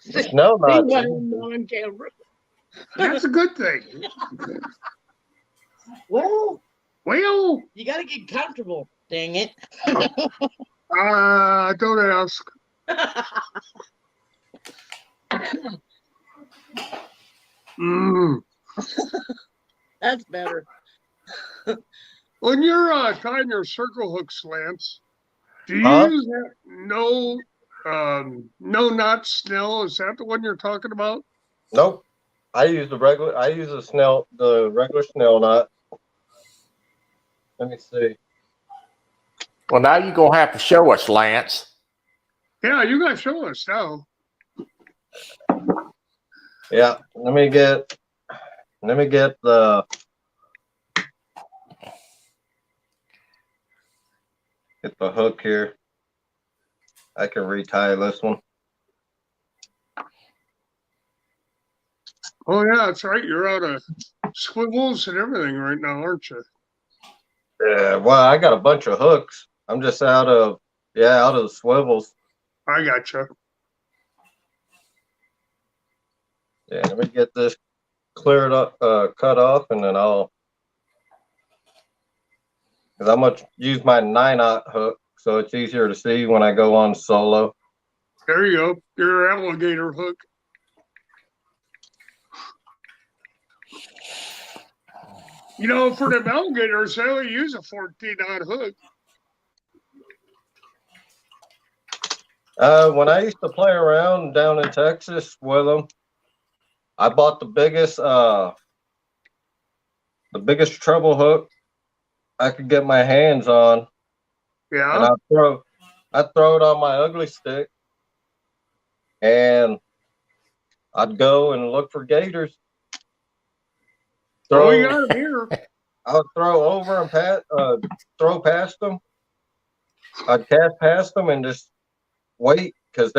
The snell knot. On camera. That's a good thing. Well, Well, you got to get comfortable. Dang it. don't ask. That's better. When you're tying your circle hook slants, do you Huh? use that no knot snell? Is that the one you're talking about? Nope. I use the regular snell knot. Let me see. Well, now you're going to have to show us, Lance. Yeah, you gotta show us now. Yeah, let me get the hook here. I can retie this one. Oh yeah, that's right. You're out of swivels and everything right now, aren't you? Yeah, well, I got a bunch of hooks. I'm just out of the swivels. I gotcha. Yeah, let me get this cleared up, cut off, and then because I'm gonna use my 9/0 hook, so it's easier to see when I go on solo. There you go. Your alligator hook. You know, for them alligators, they only use a 14-odd hook. When I used to play around down in Texas with them, I bought the biggest treble hook I could get my hands on, Yeah. and I'd throw it on my ugly stick, and I'd go and look for gators. Oh, you got them here. I would throw over and throw past them. I'd cast past them and just wait, because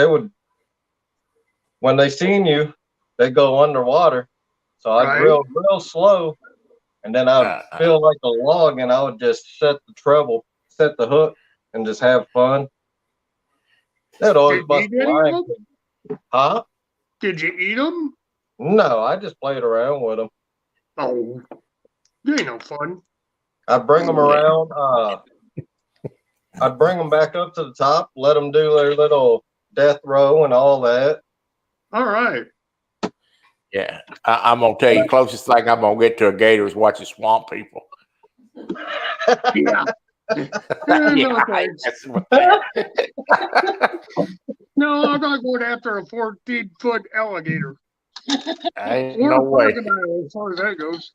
when they seen you, they go underwater. So I'd reel real slow, and then I would feel like a log, and I would just set the hook, and just have fun. That always bust the line. Huh? Did you eat them? No, I just played around with them. Oh, you ain't no fun. I'd bring them around. I'd bring them back up to the top, let them do their little death row and all that. All right. Yeah, I'm gonna tell you, closest thing I'm gonna get to a gator is watching swamp people. Yeah. No, I'm not going after a 14-foot alligator. Ain't no way. As far as that goes.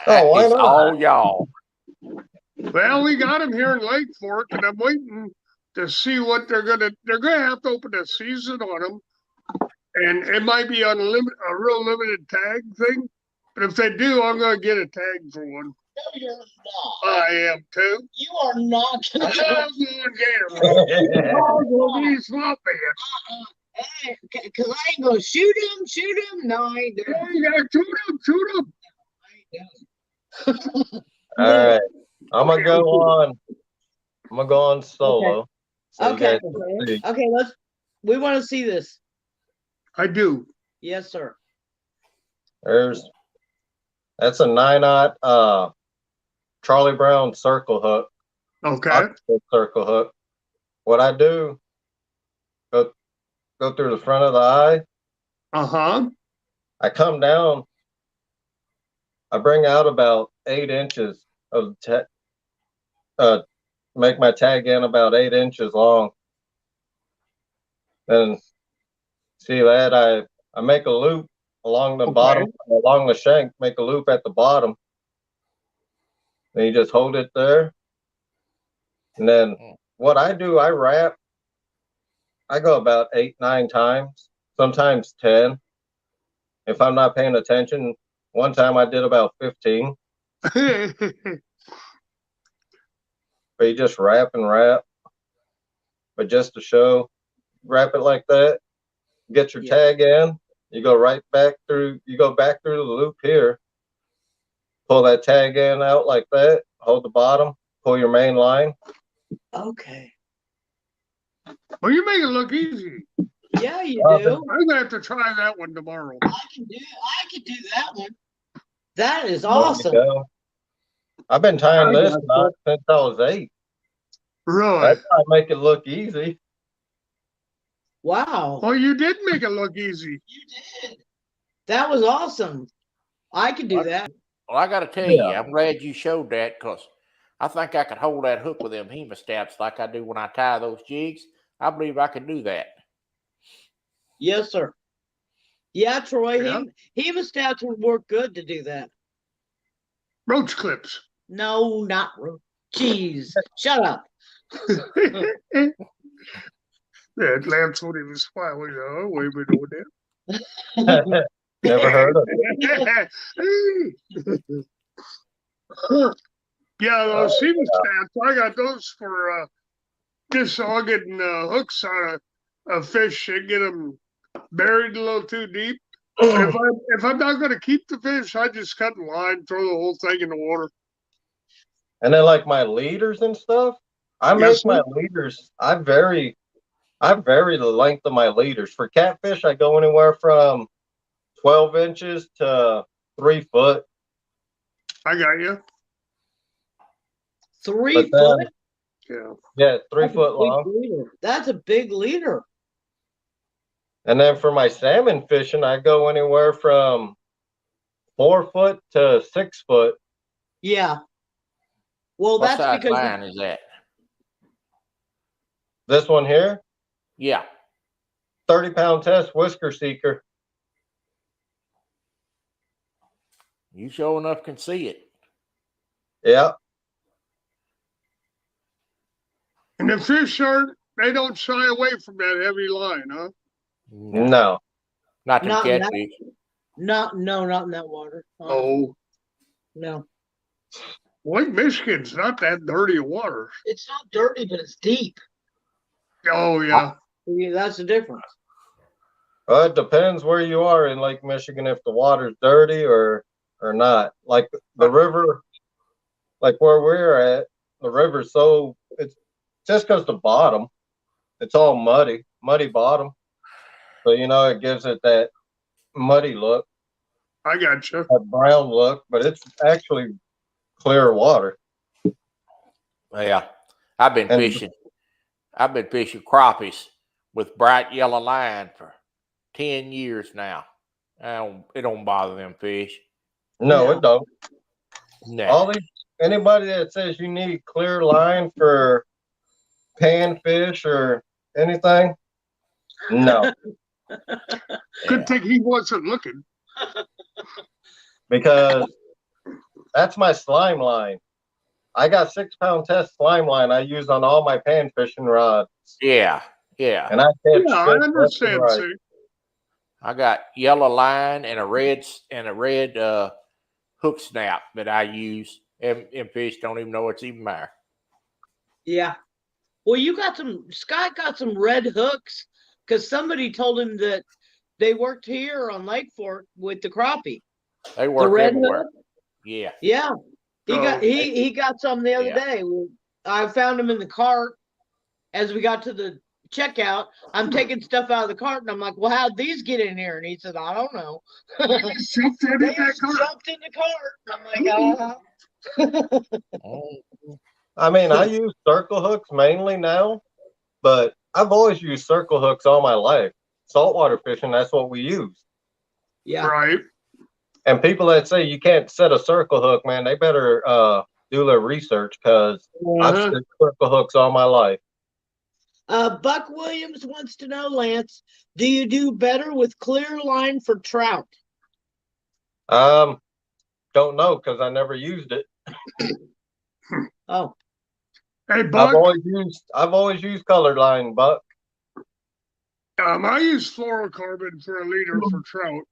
Oh, why not? All y'all. Well, we got them here in Lake Fork, and I'm waiting to see what they're gonna have to open a season on them, and it might be on a real limited tag thing. But if they do, I'm gonna get a tag for one. No, you're not. I am too. You are not gonna. I'm going gator. I'm gonna be swamp man. Because I ain't gonna shoot him. No, I ain't doing it. You gotta shoot him. All right, I'm gonna go on solo. Okay. Okay. We want to see this. I do. Yes, sir. That's a 9/0 Charlie Brown circle hook. Okay. Octopus circle hook. What I do, go through the front of the eye. Uh-huh. I come down. I bring out about 8 inches of make my tag in about 8 inches long. Then see that I make a loop along the bottom, along the shank, make a loop at the bottom. Then you just hold it there. And then what I do, I wrap. I go about 8, 9 times, sometimes 10. If I'm not paying attention, one time I did about 15. But you just wrap and wrap. But just to show, wrap it like that, get your tag in, you go back through the loop here, pull that tag in out like that, hold the bottom, pull your main line. Okay. Well, you make it look easy. Yeah, you do. I'm gonna have to try that one tomorrow. I can do that one. That is awesome. I've been tying this knot since I was 8. Really? That's how I make it look easy. Wow. Well, you did make it look easy. You did. That was awesome. I could do that. Well, I got to tell you, I'm glad you showed that, because I think I could hold that hook with them hemostats like I do when I tie those jigs. I believe I can do that. Yes, sir. Yeah, Troy. Yeah. Hemostats would work good to do that. Roach clips. No, not roach. Jeez, shut up. Yeah, Lance when he was smiling. Oh, wait a minute. Never heard of it. Yeah, those semen stats, I got those for just so getting hooks on a fish and get them buried a little too deep. But if I'm not going to keep the fish, I just cut the line, throw the whole thing in the water. And then like my leaders and stuff, I make my leaders. I vary the length of my leaders. For catfish, I go anywhere from 12 inches to 3 foot. I got you. 3 foot? Yeah, 3 foot long. Leader. That's a big leader. And then for my salmon fishing, I go anywhere from 4 foot to 6 foot. Yeah. Well, What that's size because line is that? This one here, Yeah. 30-pound test whisker seeker. You sure enough can see it. Yeah. And the fish they don't shy away from that heavy line, huh? No. Not the Not in that- catfish. not in that water. Oh, No. Lake Michigan's not that dirty of water. It's not dirty, but it's deep. Oh, yeah. Yeah, that's the difference. Well, it depends where you are in Lake Michigan, if the water's dirty or not. Like the river, like where we're at, the river's it's just because the bottom, it's all muddy bottom. So, it gives it that muddy look, I got you. that brown look, but it's actually clear water. Yeah. I've been fishing crappies with bright yellow line for 10 years now. It don't bother them fish. No, it don't. No. Anybody that says you need clear line for panfish or anything, no. Good thing he wasn't looking. Because that's my slime line. I got 6-pound test slime line I use on all my pan fishing rods. Yeah. And I catch I fish understand, right. see. I got yellow line and a red hook snap that I use. And fish don't even know it's even there. Yeah. Well, Scott got some red hooks because somebody told him that they worked here on Lake Fork with the crappie. They work red everywhere. hook? Yeah. Yeah. He got some the other day. I found him in the cart as we got to the checkout. I'm taking stuff out of the cart and I'm like, well, how'd these get in here? And he said, I don't know. They jumped in They that car. jumped in the cart. I'm like, I mean, I use circle hooks mainly now, but I've always used circle hooks all my life. Saltwater fishing, that's what we use. Yeah. Right. And people that say you can't set a circle hook, man, they better do their research because I've set circle hooks all my life. Buck Williams wants to know, Lance, do you do better with clear line for trout? Don't know because I never used it. Oh. Hey, Buck. I've always used colored line, Buck. I use fluorocarbon for a leader for trout.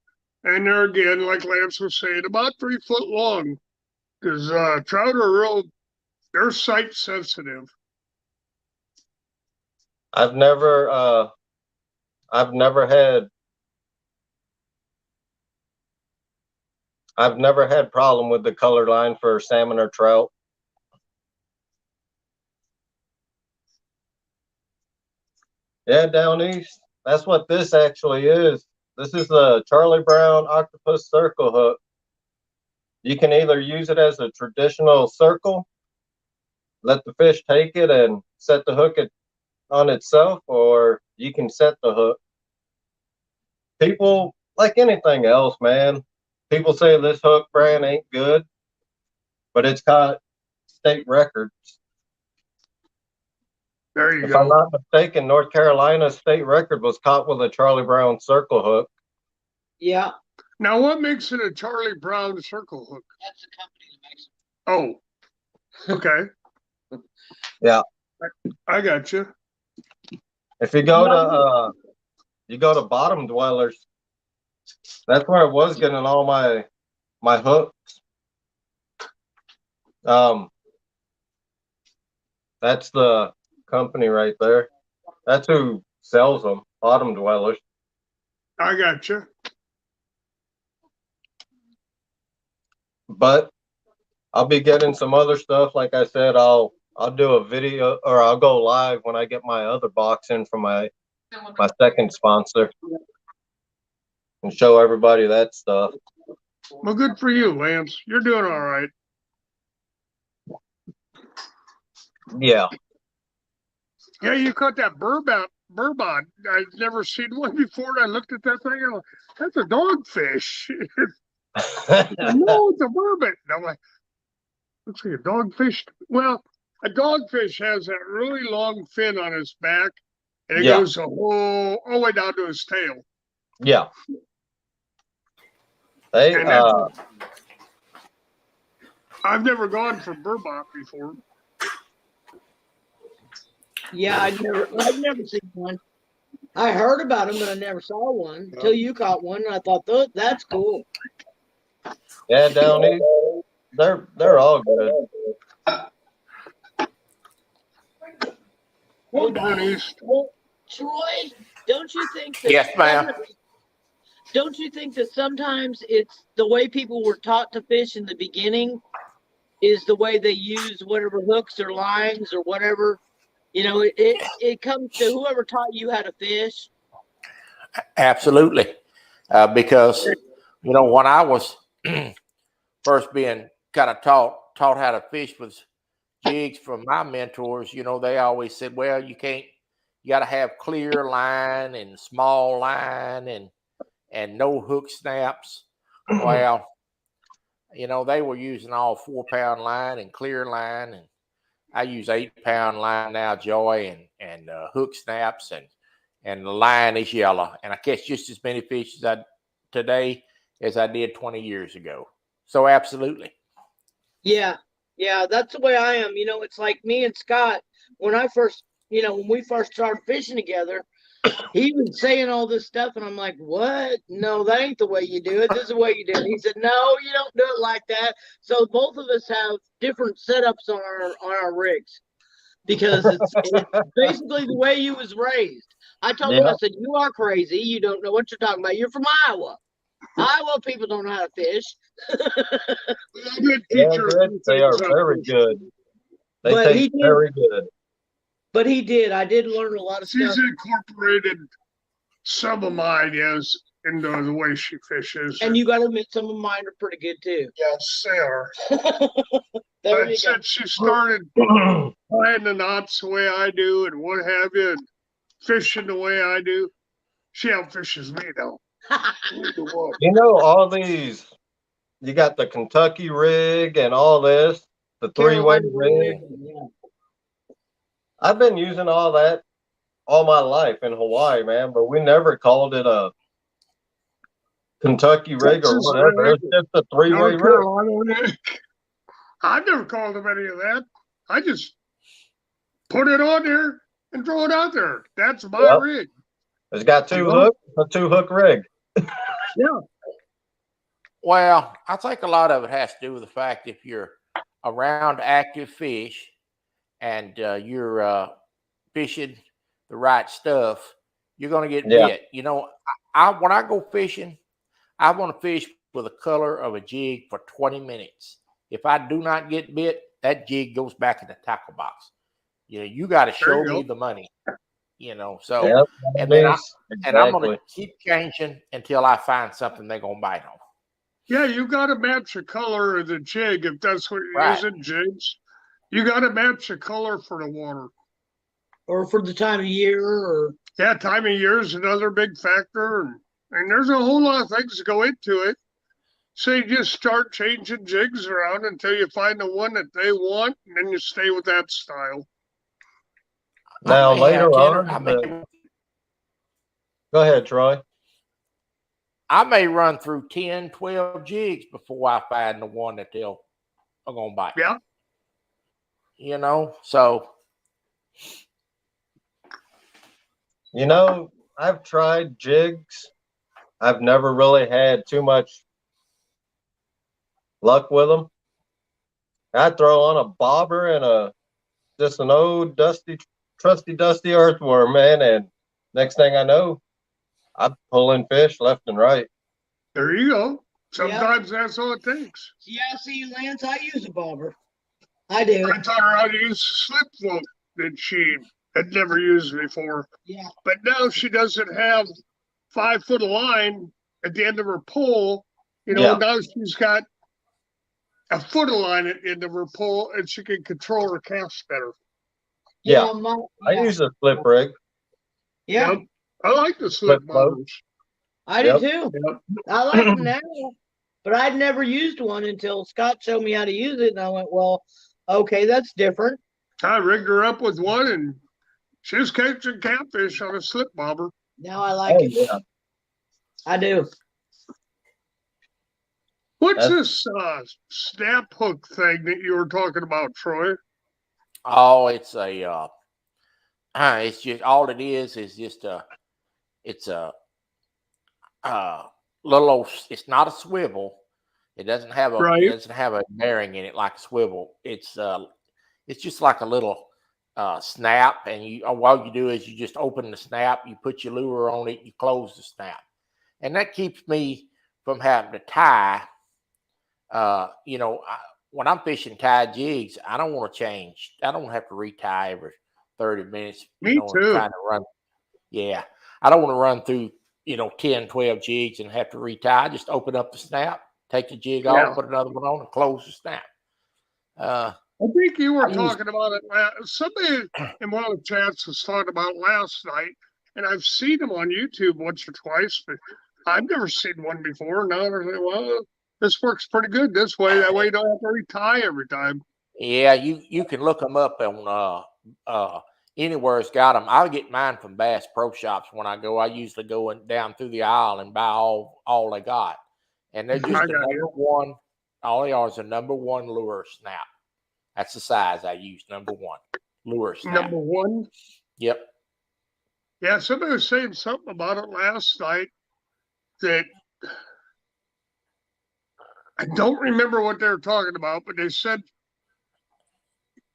And they're again, like Lance was saying, about 3 foot long. Because trout are they're sight sensitive. I've never had problem with the colored line for salmon or trout. Yeah, down east. That's what this actually is. This is the Charlie Brown Octopus circle hook. You can either use it as a traditional circle, let the fish take it and set the hook on itself, or you can set the hook. People, like anything else, man, people say this hook brand ain't good, but it's got state records. There you If go. I'm not mistaken, North Carolina's state record was caught with a Charlie Brown circle hook. Yeah. Now, what makes it a Charlie Brown circle hook? That's the company that makes it. Oh, okay. Yeah. I got you. If you go to Bottom Dwellers, That's where I was getting all my hooks. That's the company right there. That's who sells them, Bottom Dwellers. I got you. But I'll be getting some other stuff. Like I said, I'll do a video, or I'll go live when I get my other box in from my second sponsor and show everybody that stuff. Well, good for you, Lance. You're doing all right. Yeah. Yeah, you caught that burbot. I've never seen one before. And I looked at that thing and I'm like, that's a dogfish. No, it's a burbot. And I'm like, looks like a dogfish. Well, a dogfish has that really long fin on his back, and it goes all the way down to his tail. Yeah. They I've never gone for burbot before. Yeah, I've never seen one. I heard about them, but I never saw one until you caught one. And I thought, that's cool. Yeah, down east, they're all good. Well, down east. Well, Troy, don't you think that? Yes, ma'am. Don't you think that sometimes it's the way people were taught to fish in the beginning is the way they use whatever hooks or lines or whatever? You know, it comes to whoever taught you how to fish. Absolutely. Because, you know, when I was first being kind of taught how to fish with jigs from my mentors, you know, they always said, well, you got to have clear line and small line and no hook snaps. Well, you know, they were using all 4-pound line and clear line, and I use 8-pound line now, Joy, and hook snaps, and the line is yellow, and I catch just as many fish today as I did 20 years ago. So absolutely. Yeah, that's the way I am. You know, it's like me and Scott when we first started fishing together. He was saying all this stuff, and I'm like, "What? No, that ain't the way you do it. This is the way you do it." He said, "No, you don't do it like that." So both of us have different setups on our rigs because it's basically the way you was raised. I told him, I said, "You are crazy. You don't know what you're talking about. You're from Iowa. Iowa people don't know how to fish." They are very good. They taste very good. But he did. I did learn a lot of stuff. She's incorporated some of my ideas into the way she fishes. And you got to admit, some of mine are pretty good too. Yes, they are. But since she started tying the knots the way I do and what have you, and fishing the way I do, she outfishes me though. You know, all these, you got the Kentucky rig and all this, the 3-way rig. Yeah. I've been using all that all my life in Hawaii, man, but we never called it a Kentucky rig or whatever. It's just a 3-way rig. I've never called them any of that. I just put it on there and throw it out there. That's my rig. It's got 2 hooks, a 2-hook rig. Yeah. Well, I think a lot of it has to do with the fact if you're around active fish and you're fishing the right stuff, you're going to get bit. You know, when I go fishing, I want to fish with the color of a jig for 20 minutes. If I do not get bit, that jig goes back in the tackle box. You know, you got to show me the money. You know, so and then I'm going to keep changing until I find something they're going to bite on. Yeah, you got to match the color of the jig if that's what you're using jigs. You got to match the color for the water. Or for the time of year. Or yeah, time of year is another big factor. And there's a whole lot of things that go into it. So you just start changing jigs around until you find the one that they want, and then you stay with that style. Now, later on, go ahead, Troy. I may run through 10, 12 jigs before I find the one that they're going to bite. Yeah. You know, so. You know, I've tried jigs I've never really had too much luck with them. I throw on a bobber and just an old trusty dusty earthworm, man, and next thing I know, I'm pulling fish left and right. There you go. Sometimes that's all it takes. Yeah, see, Lance, I use a bobber. I do. I taught her how to use a slip float that she had never used before. Yeah. But now she doesn't have 5 foot of line at the end of her pole. You know, now she's got a foot of line at the end of her pole, and she can control her casts better. Yeah. I use a flip rig. Yeah. Yep. I like the slip bobbers. I do too. Yep. I like them now, but I'd never used one until Scott showed me how to use it, and I went, well, okay, that's different. I rigged her up with one, and she was catching catfish on a slip bobber. Now I like it. Yeah. I do. What's this snap hook thing that you were talking about, Troy? Oh, it's it's just all it is just it's a little old, it's not a swivel. It doesn't have a bearing in it like a swivel. It's just like a little snap, and all you do is you just open the snap, you put your lure on it, you close the snap, and that keeps me from having to tie. When I'm fishing tied jigs, I don't want to change. I don't have to retie every 30 minutes. Me too. Trying to run. Yeah. I don't want to run through, 10, 12 jigs and have to retie. I just open up the snap, take the jig off, put another one on, and close the snap. I think you were talking about it. Somebody in one of the chats was talking about last night, and I've seen them on YouTube once or twice, but I've never seen one before. Now they're like, well, this works pretty good this way. That way you don't have to retie every time. Yeah, you can look them up on anywhere it's got them. I get mine from Bass Pro Shops when I go. I usually go down through the aisle and buy all they got. And they're just the number one. All they are is a number one lure snap. That's the size I use, number one. Lure snap. Number one? Yep. Yeah, somebody was saying something about it last night that I don't remember what they were talking about, but they said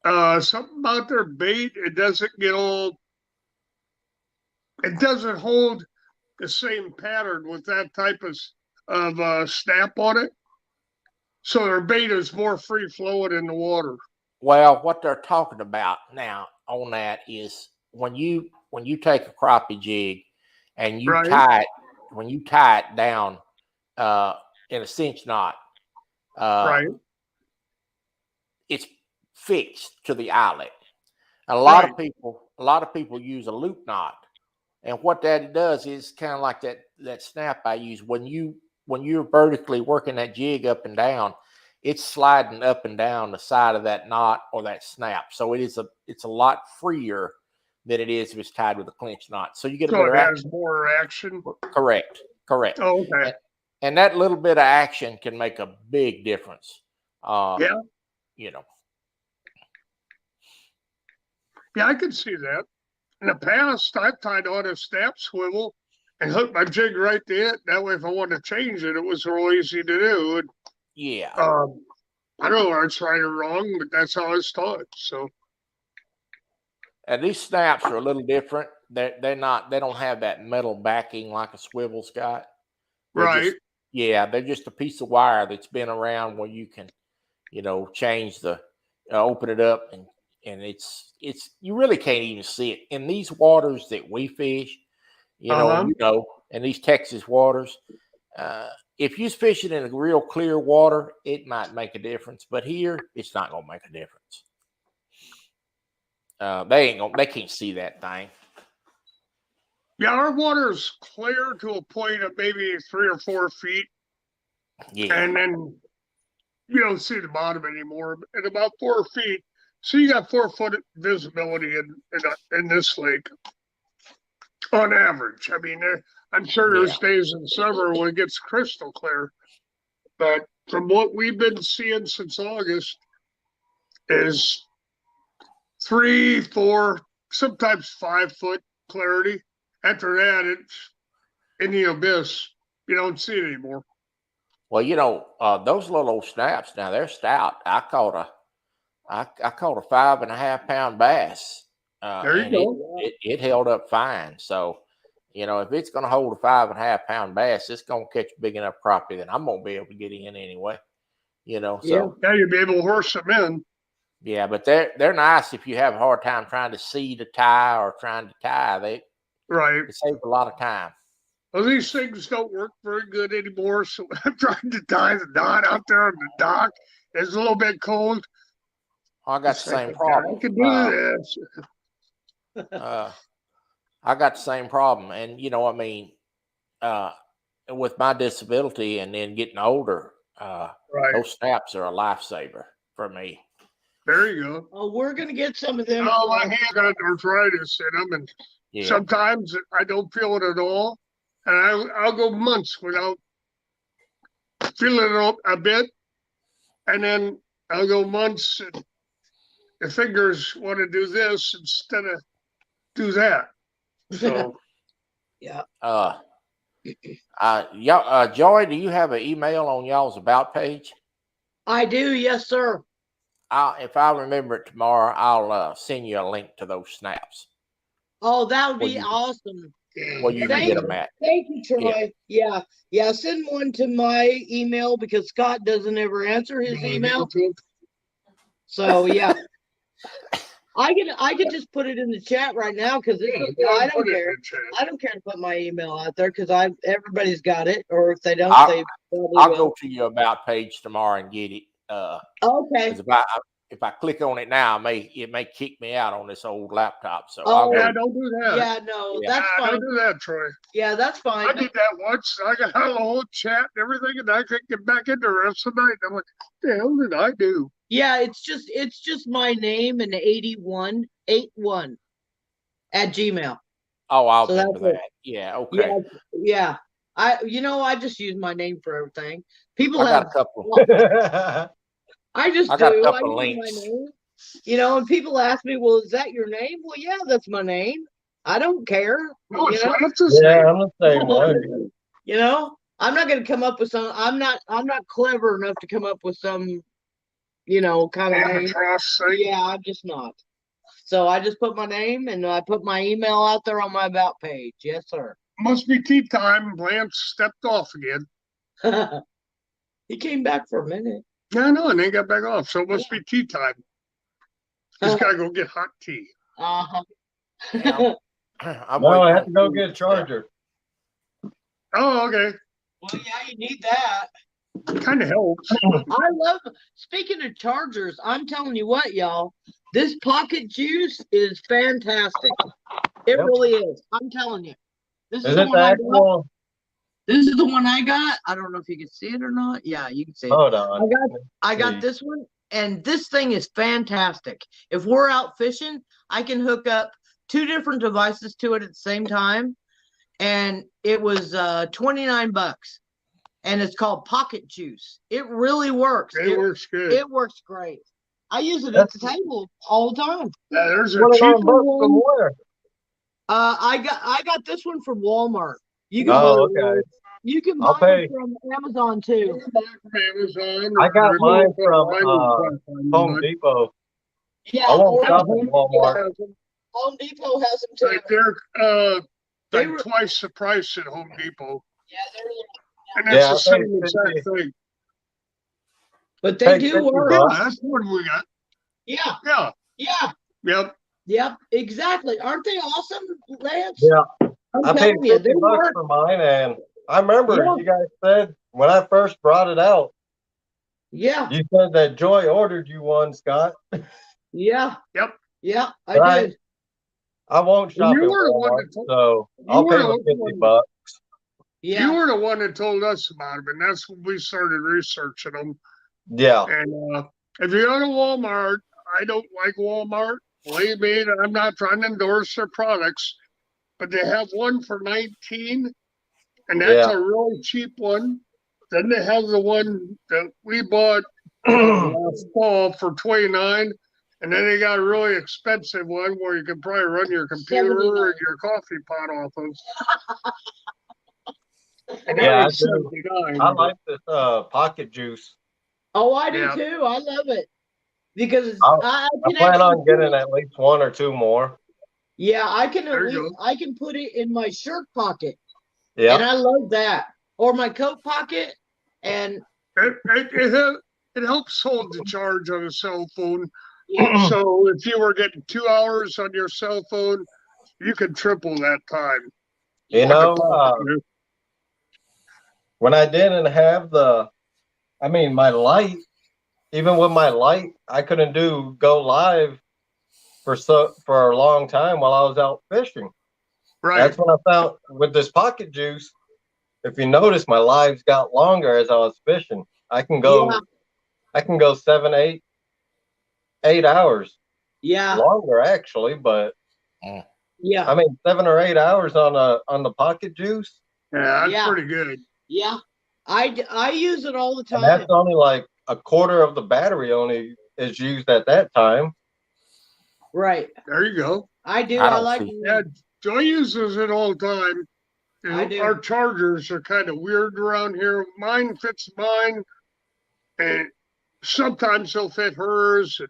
something about their bait. It doesn't get old. It doesn't hold the same pattern with that type of snap on it. So their bait is more free flowing in the water. Well, what they're talking about now on that is when you take a crappie jig and you tie it down in a cinch knot, it's fixed to the eyelet. A lot of people use a loop knot, and what that does is kind of like that snap I use. When you're vertically working that jig up and down, it's sliding up and down the side of that knot or that snap. So it's a lot freer than it is if it's tied with a clinch knot. So you get a better action. More action. Correct. Oh, okay. And that little bit of action can make a big difference. Yeah, I can see that. In the past, I've tied on a snap swivel and hooked my jig right to it. That way, if I wanted to change it, it was real easy to do. And, yeah. I don't know whether it's right or wrong, but that's how it's taught. So. And these snaps are a little different. They don't have that metal backing like a swivel's got. They're just a piece of wire that's been around where you can, change open it up and it's you really can't even see it in these waters that we fish, in these Texas waters. If you're fishing in a real clear water, it might make a difference, but here it's not gonna make a difference. They can't see that thing. Yeah, our water is clear to a point of maybe 3 or 4 feet. Yeah. And then you don't see the bottom anymore. At about 4 feet, so you got 4 foot visibility in this lake on average. I mean, I'm sure there's days in summer when it gets crystal clear. But from what we've been seeing since August is 3, 4, sometimes 5 foot clarity. After that, it's in the abyss. You don't see it anymore. Well, those little old snaps now, they're stout. I caught a 5.5 pound bass. There you And go. it held up fine. So, if it's going to hold a 5.5 pound bass, it's going to catch a big enough crappie that I'm going to be able to get in anyway. So Now you'll be able to horse them in. yeah, but they're nice if you have a hard time trying to seed a tie or trying to tie. Right. It saves a lot of time. Well, these things don't work very good anymore. So I'm trying to tie the knot out there on the dock. It's a little bit cold. I got the same problem. I can do this. I got the same problem. And, with my disability and then getting older, Right. those snaps are a lifesaver for me. There you go. Oh, we're gonna get some of them. Oh, my hand got arthritis in them, and sometimes I don't feel it at all, and I'll go months without feeling it a bit, and then I'll go months, and the fingers want to do this instead of do that. So yeah. Joy, do you have an email on y'all's about page? I do, yes, sir. If I remember it tomorrow, I'll send you a link to those snaps. Oh, that would be awesome. Well, you can get them at. Thank you, Troy. Yeah. Send one to my email because Scott doesn't ever answer his email. So yeah, I could just put it in the chat right now because I don't care. I don't care to put my email out there because everybody's got it, or if they don't, I'll go to your about page tomorrow and get it. Okay. If I click on it now, it may kick me out on this old laptop. So don't do that. Yeah, no, that's fine. Don't do that, Troy. Yeah, that's fine. I did that once. I got out of the whole chat and everything, and I couldn't get back into the rest of the night. I'm like, what the hell did I do? Yeah, it's just my name and 81 at Gmail. Oh, I'll remember that. Yeah, okay. Yeah. I just use my name for everything. People got a couple. I got a couple links. My name. And people ask me, well, is that your name? Well, yeah, that's my name. I don't care. No, I'm the same way. I'm not going to come up with some. I'm not clever enough to come up with some, kind of name. Yeah, I'm just not. So I just put my name and I put my email out there on my about page. Yes, sir. Must be tea time. Lance stepped off again. He came back for a minute. Yeah, I know, and then got back off. So it must be tea time. He's got to go get hot tea. Uh-huh. I have to go get a charger. Oh, okay. Well, yeah, you need that. Kind of helps. Speaking of chargers, I'm telling you what, y'all, this pocket juice is fantastic. It really is. I'm telling you. This is the one I got. This is the one I got. I don't know if you can see it or not. Yeah, you can see it. Hold on. I got this one, and this thing is fantastic. If we're out fishing, I can hook up 2 different devices to it at the same time, and it was $29, and it's called Pocket Juice. It really works. It works good. It works great. I use it at the table all the time. Yeah, there's a cheaper one. I got this one from Walmart. You can buy it from Amazon too. Amazon. I got mine from Home Depot. Yeah, I won't shop at Walmart. Home Depot has them too. They're like twice the price at Home Depot. Yeah, and that's the same exact thing. But they do work. Yeah, that's what we got. Yeah. Yeah. Yeah. Yep. Exactly. Aren't they awesome, Lance? Yeah. I paid $50 for mine, and I remember you guys said when I first brought it out. Yeah. You said that Joy ordered you one, Scott. Yeah. Yep. Yeah, I did. I won't shop at Walmart, so I'll pay the $50. Yeah. You were the one that told us about them, and that's when we started researching them. Yeah. And if you go to Walmart, I don't like Walmart. Believe me, I'm not trying to endorse their products, but they have one for $19, and that's a really cheap one. Then they have the one that we bought last fall for $29, and then they got a really expensive one where you can probably run your computer or your coffee pot off of. And Yeah, that I was do. 79. I like this pocket juice. Oh, I do Yeah. too. I love it because I I can plan actually on getting at least 1 or 2 more. yeah, I can at There you least go. I can put it in my shirt pocket, and Yeah. I love that, or my coat pocket, and It helps hold the charge on a cell phone. yeah, So if you were getting 2 hours on your cell phone, you could triple that time. You yeah, know, Pocket. when I didn't have my light, even with my light, I couldn't go live for a long time while I was out fishing. Right. That's when I found with this pocket juice. If you notice, my lives got longer as I was fishing. I can yeah, go 7, 8 hours yeah, longer actually, but yeah, 7 or 8 hours on the pocket juice, Yeah, that's yeah, pretty good. yeah. I use it all the and time. that's only like a quarter of the battery only is used at that time. Right. There you go. I do. I I don't like. see- Yeah, Joy uses it all the time. I do. Our chargers are kind of weird around here. Mine fits mine, and sometimes they'll fit hers.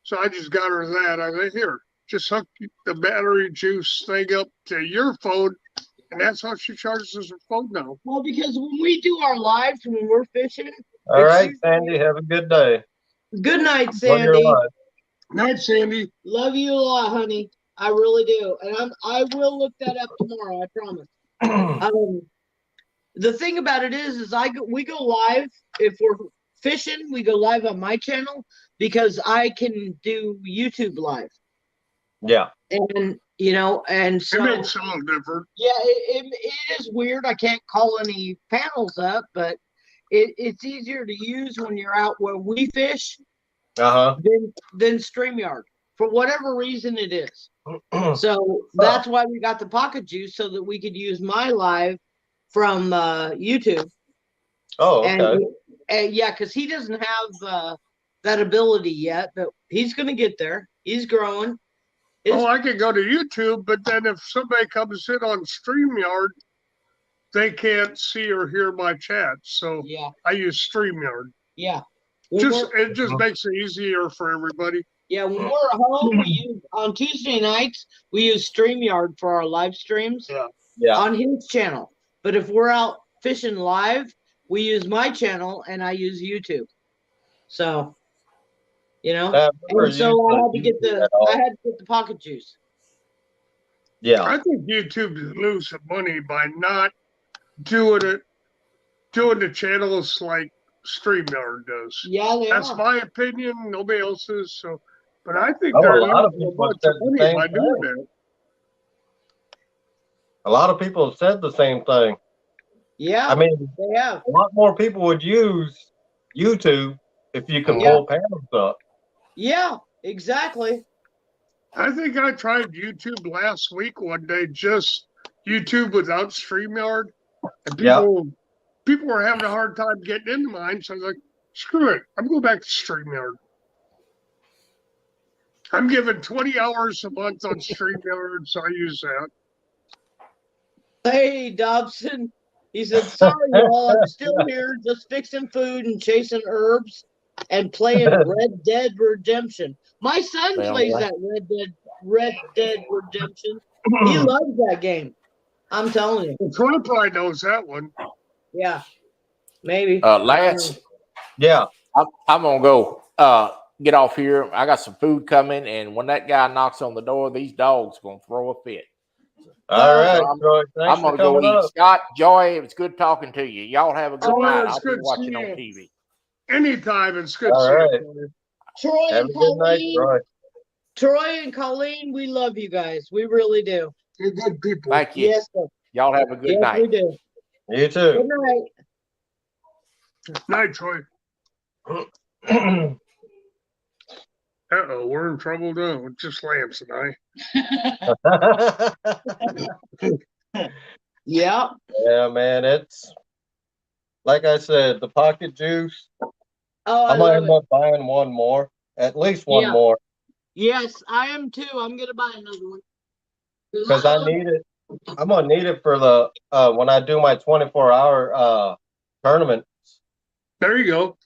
So I just got her that. I said, here, just hook the battery juice thing up to your phone, and that's how she charges her phone now. Well, because when we do our lives when we're fishing, All right, usually- Sandy, have a good day. Good night, Enjoy your Sandy. life. Night, Sandy. Love you a lot, honey. I really do, and I will look that up tomorrow. I promise. The thing about it is we go live if we're fishing. We go live on my channel because I can do YouTube live, Yeah. and It so makes all different. yeah, it is weird. I can't call any panels up, but it's easier to use when you're out where we fish Uh than StreamYard for whatever reason it is. huh. So that's why we got the pocket juice so that we could use my live from YouTube. Oh, okay. And yeah, because he doesn't have that ability yet, but he's going to get there. He's growing. Oh, I could go to YouTube, but then if somebody comes in on StreamYard, they can't see or hear my chat. So Yeah, I use StreamYard. yeah. It just makes it easier for everybody. Yeah, when we're at home, we use on Tuesday nights we use StreamYard for our live streams Yeah. on his channel. But if we're out fishing live, we use my channel and I use YouTube. So, and so I had to get the pocket juice. Yeah. I think YouTube is losing money by not doing the channels like StreamYard does. Yeah, they That's are. my opinion. Nobody else's. So, but I think Oh, they're a lot of losing a people bunch said of the money same by doing thing. that. A lot of people have said the same thing. Yeah, they have. A lot more people would use YouTube if you could pull panels up. Yeah, exactly. I think I tried YouTube last week one day, just YouTube without StreamYard, and people were having a hard time getting into mine. So I was like, screw it, I'm going back to StreamYard. I'm giving 20 hours a month on StreamYard, so I use that. Hey, Dobson. He said, sorry, y'all. I'm still here just fixing food and chasing herbs and playing Red Dead Redemption. My son plays that Red Dead Redemption. He loves that game. I'm telling you. Troy probably knows that one. Yeah, maybe. Lance, Yeah. I'm gonna go get off here. I got some food coming, and when that guy knocks on the door, these dogs gonna throw a fit. All right, So Troy. Thanks I'm for gonna go coming eat. up. Scott, Joy, it was good talking to you. Y'all have a good night. It's I'll good be watching seeing on you. TV. Anytime, it's good All seeing right. you. Troy Have and a good night, Colleen. Troy. Troy and Colleen, we love you guys. We really do. You're good people. Thank you. Yes, sir. Y'all have a good Yes, night. we do. You too. Good night. Night, Troy. Uh-oh, we're in trouble now with just Lance and I. Yeah. Yeah, man. It's like I said, the pocket juice. Oh, I I might love end it. up buying one more, at least one more, Yes, I am too. I'm gonna buy another one because I need it. I'm gonna need it for the when I do my 24-hour tournament. There you go.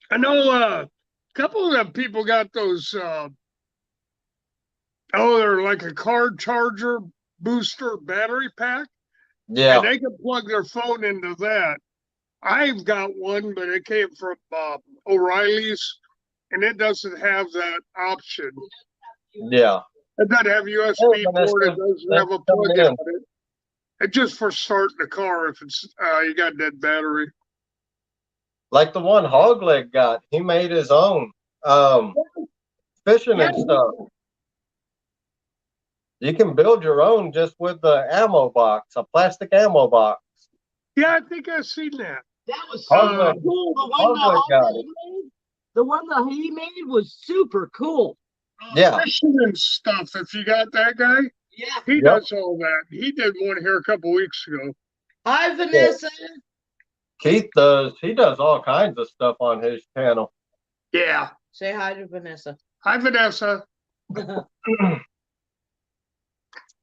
I know a couple of them people got those. They're like a car charger booster battery pack, Yeah. and they can plug their phone into that. I've got one, but it came from O'Reilly's, and it doesn't have that option. Yeah. It doesn't have USB port. It doesn't have a plug in it. It's just for starting the car if it's you got dead battery. Like the one Hogleg got, he made his own fishing and stuff. You can build your own just with the ammo box, a plastic ammo box. Yeah, I think I've seen that. That was super cool. The one that he made was super cool. Yeah. Fishing and stuff. If you got that guy, he does all that. He did one here a couple weeks ago. Hi, Vanessa. Keith does. He does all kinds of stuff on his channel. Yeah. Say hi to Vanessa. Hi, Vanessa.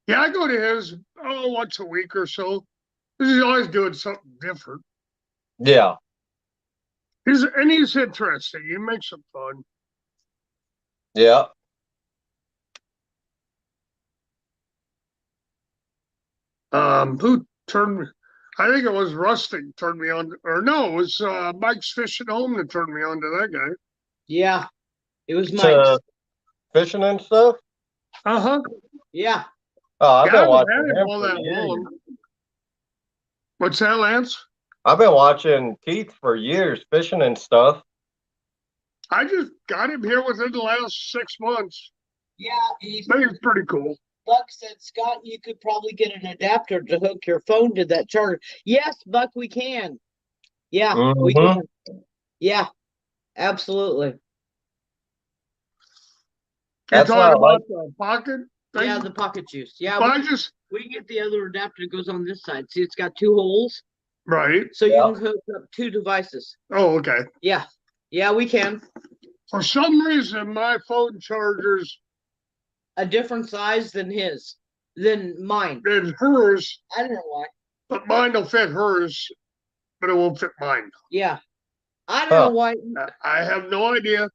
Yeah, I go to his once a week or so. He's always doing something different. Yeah. He's interesting. He makes it fun. Yeah. Who turned me? I think it was Rusting turned me on, or no, it was Mike's Fishing Home that turned me on to that guy. Yeah, it was Mike's. Fishing and stuff? Uh-huh. Yeah. Oh, I've been watching him for years. What's that, Lance? I've been watching Keith for years, fishing and stuff. I just got him here within the last 6 months. Yeah, he's pretty cool. Buck said, Scott, you could probably get an adapter to hook your phone to that charger. Yes, Buck, we can. Yeah, we can. Yeah, absolutely. You're talking about the pocket thing? Yeah, the pocket juice. Yeah, we can get the other adapter that goes on this side. See, it's got 2 holes. Right. So you can hook up 2 devices. Oh, okay. Yeah. Yeah, we can. For some reason, my phone charger's a different size than mine. Than hers. I don't know why. But mine will fit hers, but it won't fit mine. Yeah. I don't know why. I have no idea.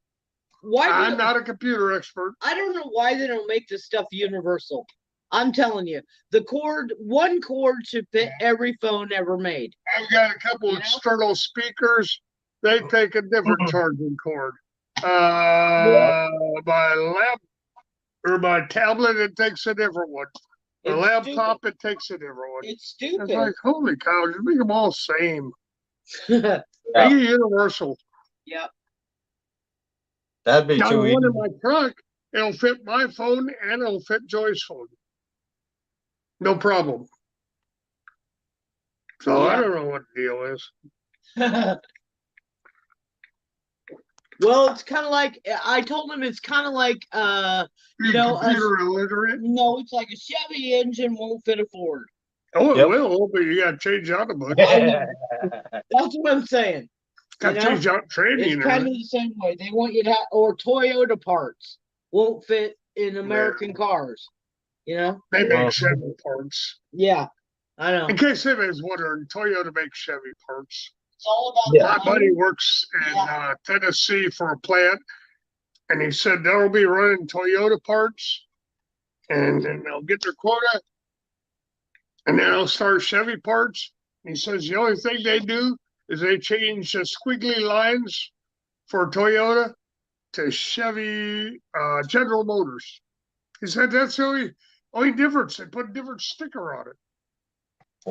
I'm not a computer expert. I don't know why they don't make this stuff universal. I'm telling you, one cord should fit every phone ever made. I've got a couple external speakers. They take a different charging cord. My tablet, it takes a different one. The laptop, it takes a different one. It's stupid. It's like, holy cow, just make them all same. Make it universal. Yep. That'd be too easy. One in my truck, it'll fit my phone and it'll fit Joy's phone. No problem. So I don't know what the deal is. Well, it's kind of like, I told him it's kind of like, computer illiterate? No, it's like a Chevy engine won't fit a Ford. Oh, it will, but you got to change out a bunch. That's what I'm saying. Got to change out training. It's kind of the same way. They want you to have, or Toyota parts won't fit in American cars. You know? They make Chevy parts. Yeah, I know. In case anybody's wondering, Toyota makes Chevy parts. It's all about my buddy works in Tennessee for a plant, and he said they'll be running Toyota parts, and then they'll get their quota, and then they'll start Chevy parts. He says the only thing they do is they change the squiggly lines for Toyota to Chevy General Motors. He said that's the only difference. They put a different sticker on it.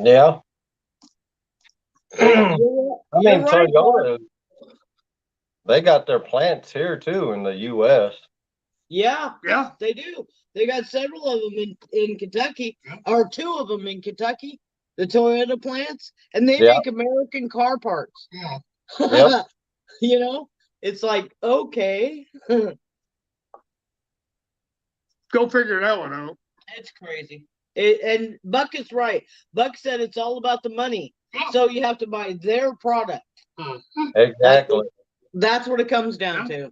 Yeah. I mean, Toyota, they got their plants here too in the U.S. Yeah, they do. They got several of them in Kentucky, or 2 of them in Kentucky, the Toyota plants, and they make American car parts. Yeah. You know, it's like, okay. Go figure that one out. It's crazy. And Buck is right. Buck said it's all about the money. So you have to buy their product. Exactly. That's what it comes down to.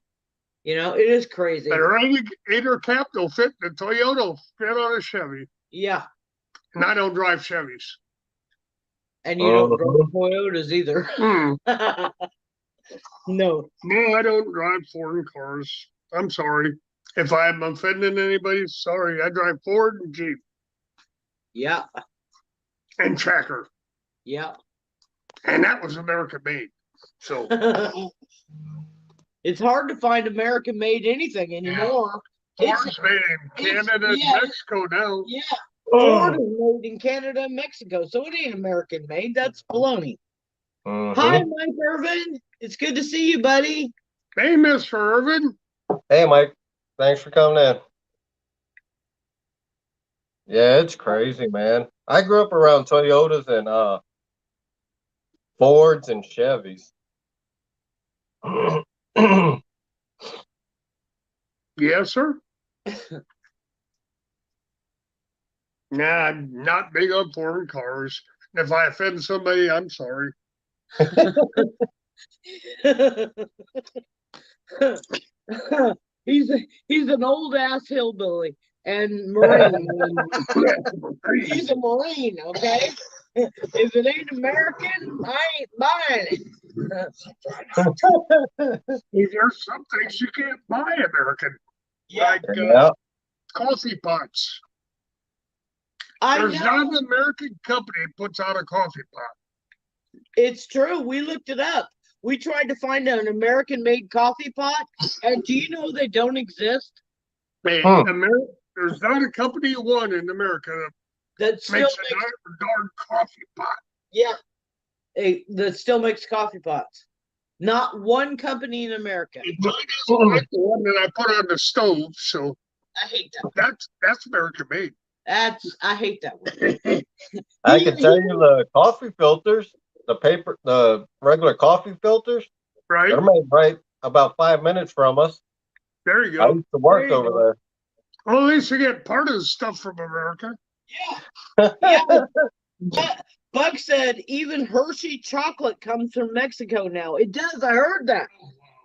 You know, it is crazy. The radiator cap will fit the Toyota, will fit on a Chevy. Yeah. And I don't drive Chevys. And you don't drive Toyotas either. No. No, I don't drive foreign cars. I'm sorry. If I'm offending anybody, sorry. I drive Ford and Jeep Yeah. and Tracker. Yeah. And that was American made. So it's hard to find American made anything anymore. Ford's made in Canada and Mexico now. Yeah. Ford is made in Canada and Mexico, so it ain't American made. That's baloney. Hi, Mike Irvin. It's good to see you, buddy. Hey, Mr. Irvin. Hey, Mike. Thanks for coming in. Yeah, it's crazy, man. I grew up around Toyotas and Fords and Chevys. Yes, sir. Nah, I'm not big on foreign cars. And if I offend somebody, I'm sorry. He's an old ass hillbilly and Marine. He's a Marine, okay? If it ain't American, I ain't buying it. There's some things you can't buy American. Yeah. Like coffee pots. There's know. not an American company that puts out a coffee pot. It's true. We looked it up. We tried to find an American-made coffee pot, and do you know they don't exist? Hey, there's not a company one in America that still makes a darn coffee pot. Yeah, that still makes coffee pots. Not one company in America. It doesn't like the one that I put on the stove, so I hate that. That's American made. I hate that one. I can tell you the coffee filters, the regular coffee filters, right? They're made right about 5 minutes from us. There you go. I used to work over there. Well, at least you get part of the stuff from America. Yeah. Buck said even Hershey chocolate comes from Mexico now. It does. I heard that.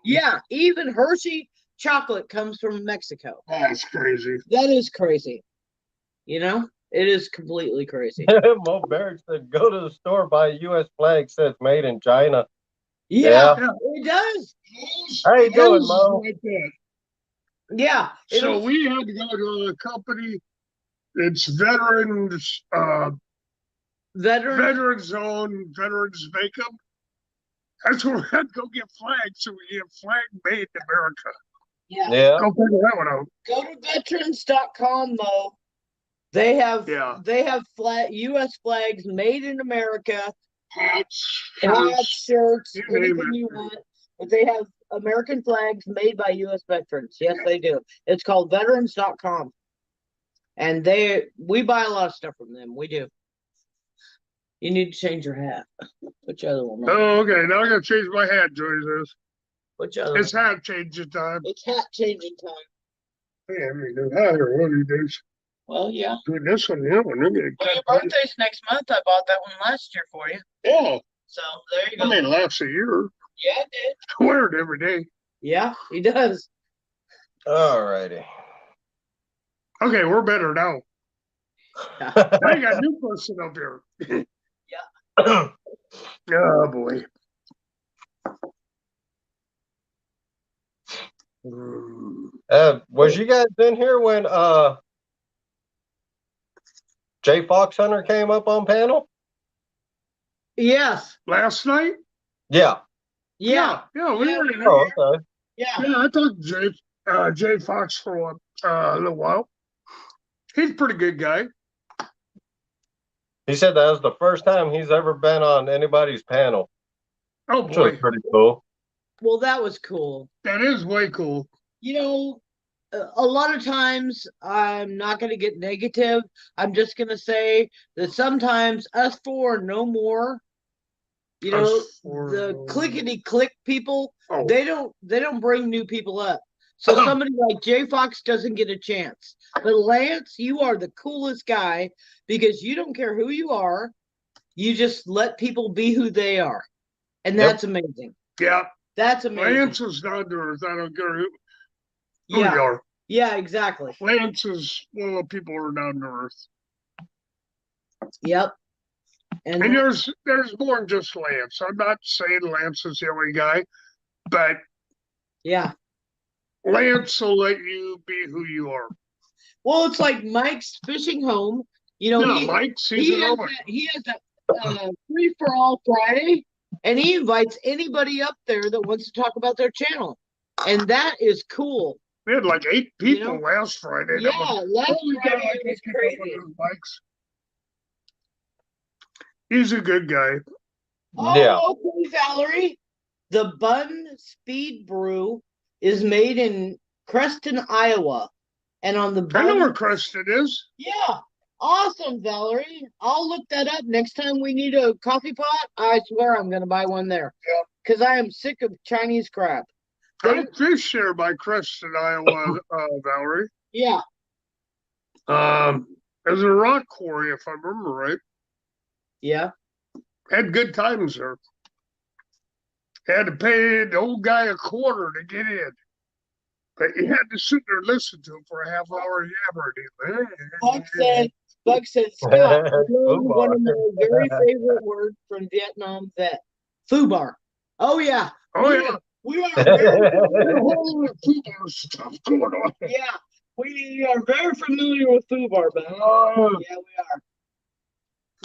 Yeah, even Hershey chocolate comes from Mexico. That's crazy. That is crazy. You know, it is completely crazy. Mo Barrett said, go to the store, buy a U.S. flag, says made in China. Yeah. It does. How you doing, Mo? Like that. Yeah. So we had to go to a company. It's veterans zone, veterans make them. That's where we had to go get flags, so we get flag made in America. Yeah. Go figure that one out. Go to veterans.com though. They have flag U.S. flags made in America. Hats, shirts, anything you want. But they have American flags made by U.S. veterans. Yes, they do. It's called veterans.com. And we buy a lot of stuff from them. We do. You need to change your hat. Which other one? Oh, okay. Now I gotta change my hat, Joyce. Which other It's hat changing time. It's hat changing time. Hey, I mean, do that here one of these days. Well, yeah. Do this one, that one. Well, your birthday's next month. I bought that one last year for you. Yeah. So there you go. I mean, it lasts a year. Yeah, it did. I wear it every day. Yeah, he does. All righty. Okay, we're better now. I got a new person up here. Yeah. Oh boy. Was you guys in here when Jay Fox Hunter came up on panel? Yes. Last night? Yeah. Yeah, we were in there. Oh, okay. Yeah. Yeah, I talked to Jay Fox for a little while. He's a pretty good guy. He said that was the first time he's ever been on anybody's panel. Oh Which was boy. pretty cool. Well, that was cool. That is way cool. You know, a lot of times I'm not going to get negative. I'm just going to say that sometimes us four, no more. You know, the clickety click people, they don't bring new people up. So somebody like Jay Fox doesn't get a chance. But Lance, you are the coolest guy because you don't care who you are. You just let people be who they are. And that's amazing. Yeah. That's amazing. Lance is down to earth. I don't care who you are. Yeah, exactly. Lance is one of the people who are down to earth. Yep. And there's more than just Lance. I'm not saying Lance is the only guy, but yeah. Lance will let you be who you are. Well, it's like Mike's fishing home. You know, Mike's he has that free for all Friday, and he invites anybody up there that wants to talk about their channel, and that is cool. We had like 8 people last Friday. Yeah, last Friday was crazy. Mike's. He's a good guy. Oh, okay, Valerie. The Bun Speed Brew is made in Creston, Iowa. And on the bun, I know where Creston is. Yeah. Awesome, Valerie. I'll look that up next time we need a coffee pot. I swear I'm going to buy one there. Yeah. Because I am sick of Chinese crap. I fish there by Creston, Iowa, Valerie. Yeah. There's a rock quarry, if I remember right. Yeah. Had good times there. Had to pay the old guy a quarter to get in. But you had to sit there and listen to him for a half hour yammering. Buck said, Scott, one of my very favorite words from Vietnam vet. Fubar. Oh, yeah. Oh, yeah. We are very Fubar stuff going on. Yeah. We are very familiar with Fubar, but yeah, we are.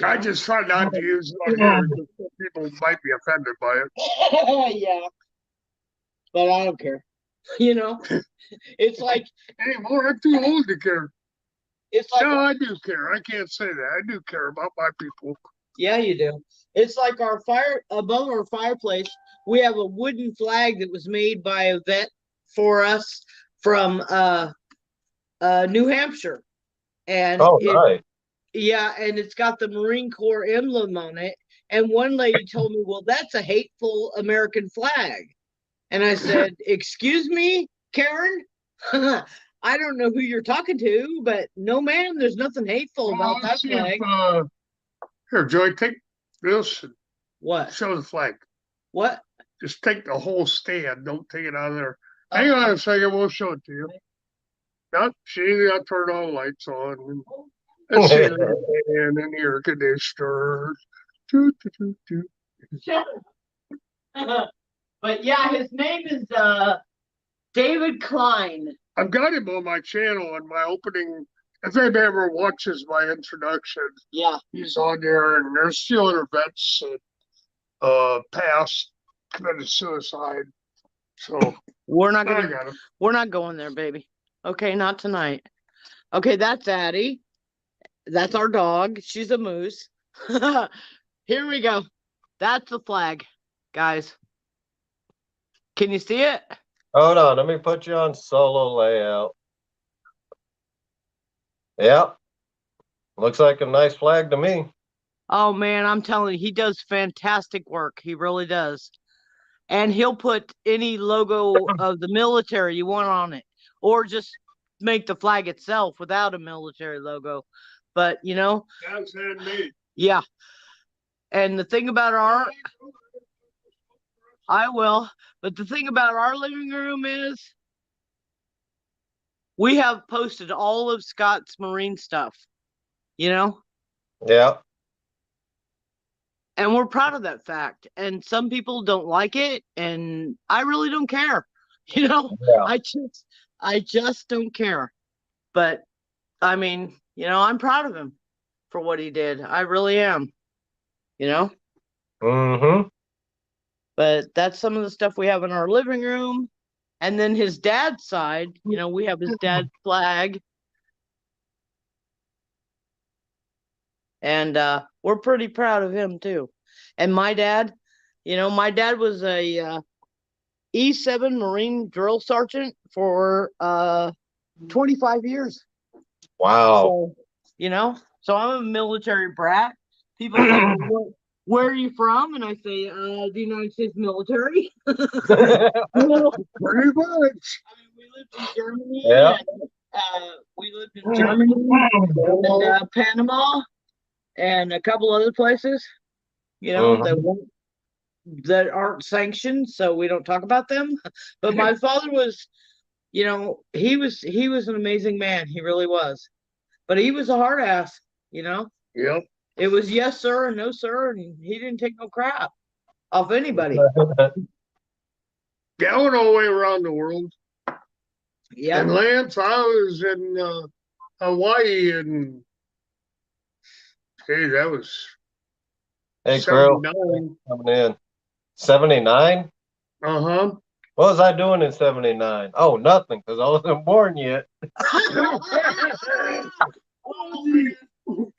I just try not to use it on here because people might be offended by it. Yeah. But I don't care. You know, it's like anymore. I'm too old to care. It's like no, I do care. I can't say that. I do care about my people. Yeah, you do. It's like our fire above our fireplace. We have a wooden flag that was made by a vet for us from New Hampshire, and nice. Yeah, and it's got the Marine Corps emblem on it. And one lady told me, "Well, that's a hateful American flag." And I said, "Excuse me, Karen? I don't know who you're talking to, but no, ma'am, there's nothing hateful about that flag." Here, Joey, take this and what? Show the flag. What? Just take the whole stand. Don't take it out of there. Hang on a second. We'll show it to you. Nope, she got turned all the lights on. Let's see and in the air conditioner. But yeah, his name is David Klein. I've got him on my channel in my opening. If anybody ever watches my introduction, yeah, he's on there, and there's still other vets that passed, committed suicide. So we're not going there, baby. Okay, not tonight. Okay, that's Addie. That's our dog. She's a moose. Here we go. That's the flag, guys. Can you see it? Hold on, let me put you on solo layout. Yep. Looks like a nice flag to me. Oh man, I'm telling you, he does fantastic work. He really does. And he'll put any logo of the military you want on it, or just make the flag itself without a military logo. But you know, that's handmade. Yeah. And the thing about but the thing about our living room is we have posted all of Scott's marine stuff, you know? Yeah. And we're proud of that fact. And some people don't like it, and I really don't care. You know, yeah. I just don't care. But I mean, you know, I'm proud of him for what he did. I really am. You know? Mm-hmm. But that's some of the stuff we have in our living room. And then his dad's side, you know, we have his dad's flag. And we're pretty proud of him too. And my dad, you know, my dad was a E7 Marine drill sergeant for 25 years. Wow. So, you know, so I'm a military brat. People say, where are you from? And I say, the United States military. Pretty much. I mean, we lived in Germany. Yeah. And, we lived in Germany and Panama and a couple other places, you know, that aren't sanctioned, so we don't talk about them. But my father was, you know, he was an amazing man. He really was. But he was a hard ass, you know? Yep. It was yes, sir, and no, sir, and he didn't take no crap off anybody. Yeah, I went all the way around the world. Yeah. And Lance, I was in Hawaii, and hey, that was Hey, Krill, 79. coming in. 79? Uh-huh. What was I doing in 79? Oh, nothing, because I wasn't born yet. Oh,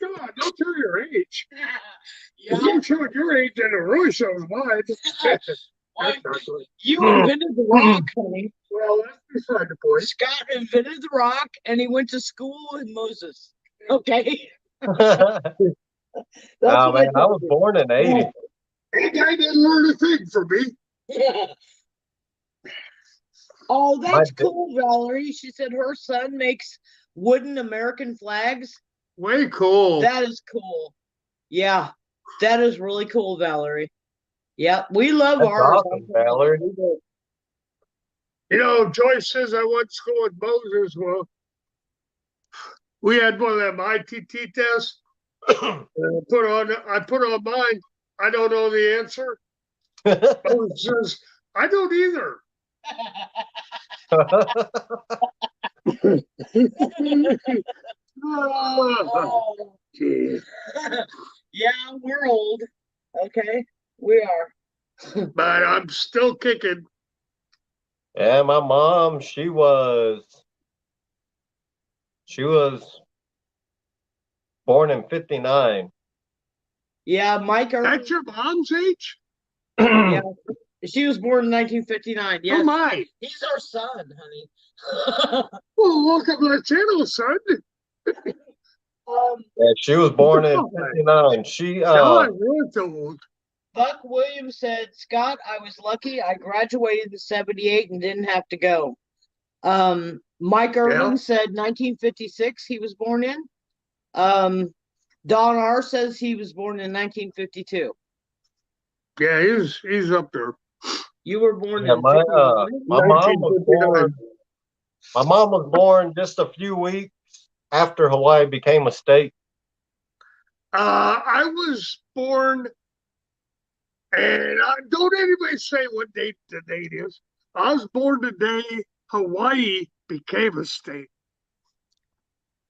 God, don't show your age. Yeah. If you showed your age, then it really shows mine. Well, That's not good. you invented the rock, honey. Well, that's beside the point. Scott invented the rock, and he went to school with Moses. Okay. Oh, man, I was born in 80. That guy didn't learn a thing from me. Yeah. Oh, My that's dad- cool, Valerie. She said her son makes wooden American flags. Way cool. That is cool. Yeah, that is really cool, Valerie. Yeah, we love That's ours. awesome, Valerie. You know, Joyce says I went to school with Moses. Well, we had one of them ITT tests. I put on mine. I don't know the answer. Moses says, I don't either. Oh. Yeah, we're old. Okay, we are. But I'm still kicking. Yeah, my mom, she was born in 59. Yeah, Mike. That's your mom's age? Yeah, she was born in 1959. Yes, Oh my. he's our son, honey. Well, welcome to the channel, son. Yeah, she was born in 59. She Now I'm really old. Buck Williams said, Scott, I was lucky. I graduated in 78 and didn't have to go. Mike Irvin said 1956 he was born in. Don R says he was born in 1952. Yeah, he's up there. You were born Yeah, in my 59? mom was born. My mom was born just a few weeks after Hawaii became a state. I was born, and don't anybody say what date the date is. I was born the day Hawaii became a state.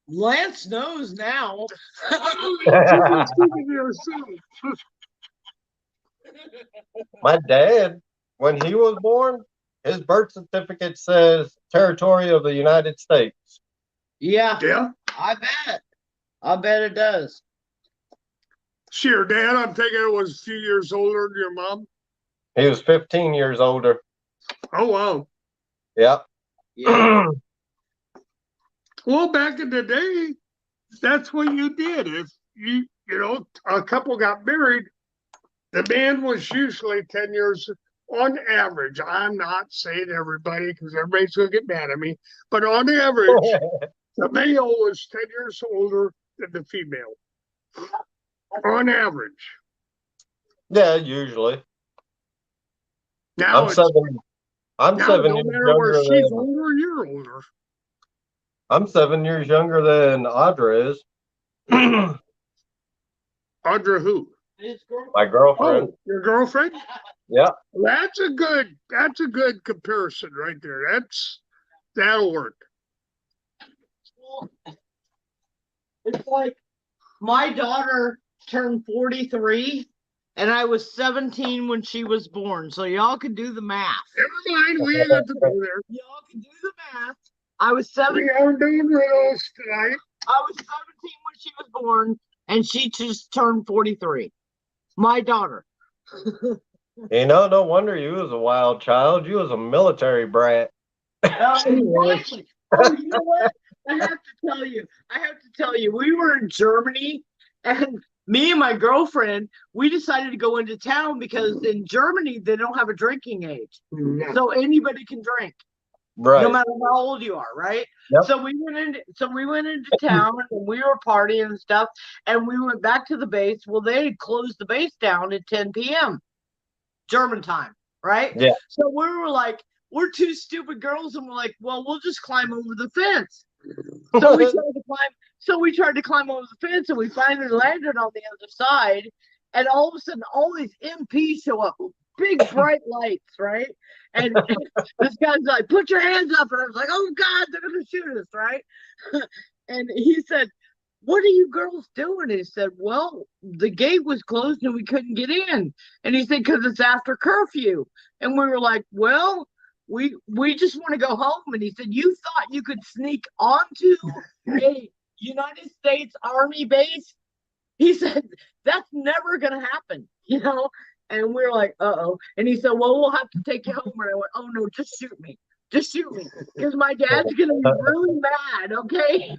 Lance knows now. My dad, when he was born, his birth certificate says territory of the United States. Yeah, Yeah. I bet. I bet it does. Sure, Dad, I'm thinking it was a few years older than your mom. He was 15 years older. Oh, wow. Yep. Yeah. Well, back in the day, that's what you did. If you know, a couple got married, the man was usually 10 years on average. I'm not saying everybody because everybody's going to get mad at me, but on average, the male was 10 years older than the female. On average. Yeah, usually. Now I'm it's, 7 I'm now 7 no years matter where younger she's than older or you're older. I'm 7 years younger than Audra is. Audra who? My girlfriend. Oh, your girlfriend? Yeah. That's a good comparison right there. That'll work. It's like my daughter turned 43 and I was 17 when she was born. So y'all can do the math. Never mind, we ain't got to go there. Y'all can do the math. I was 17. We aren't doing riddles tonight. I was 17 when she was born and she just turned 43. My daughter. You know, no wonder you was a wild child. You was a military brat. Exactly. Oh, you know what? I have to tell you, we were in Germany and me and my girlfriend, we decided to go into town because in Germany, they don't have a drinking age. No. So anybody can drink. Right. No matter how old you are, right? Yep. So we went into town and we were partying and stuff, and we went back to the base. Well, they had closed the base down at 10 p.m. German time, right? Yeah. So we were like, we're two stupid girls, and we're like, well, we'll just climb over the fence. So we tried to climb. So we tried to climb over the fence, and we finally landed on the other side. And all of a sudden, all these MPs show up, big bright lights, right? And this guy's like, "Put your hands up!" And I was like, "Oh God, they're gonna shoot us!" Right? And he said, "What are you girls doing?" He said, "Well, the gate was closed and we couldn't get in." And he said, "Because it's after curfew." And we were like, "Well, we just want to go home." And he said, "You thought you could sneak onto a United States Army base?" He said, "That's never going to happen, you know?" And we were like, "Uh-oh." And he said, "Well, we'll have to take you home." And I went, "Oh, no, just shoot me. Just shoot me. Because my dad's going to be really mad, okay?"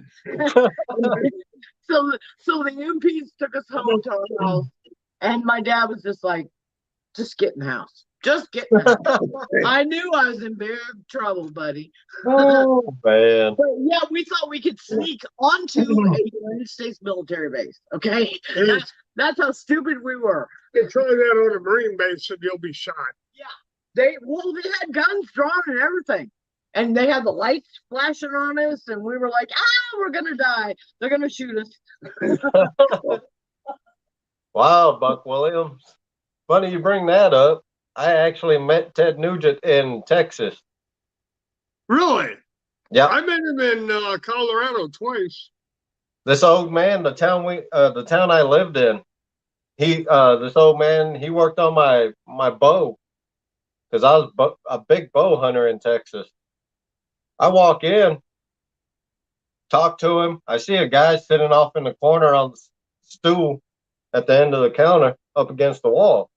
So the MPs took us home to our house. And my dad was just like, "Just get in the house. Just get in the house." I knew I was in big trouble, buddy. Oh, man. But yeah, we thought we could sneak onto a United States military base. Okay, that's how stupid we were. You try that on a Marine base and you'll be shot. Yeah, they had guns drawn and everything, and they had the lights flashing on us, and we were like, we're gonna die. They're gonna shoot us. Wow, Buck Williams. Funny you bring that up. I actually met Ted Nugent in Texas. Really? Yeah. I met him in Colorado twice. This old man, the town I lived in, this old man, he worked on my bow because I was a big bow hunter in Texas. I walk in, talk to him. I see a guy sitting off in the corner on the stool at the end of the counter up against the wall.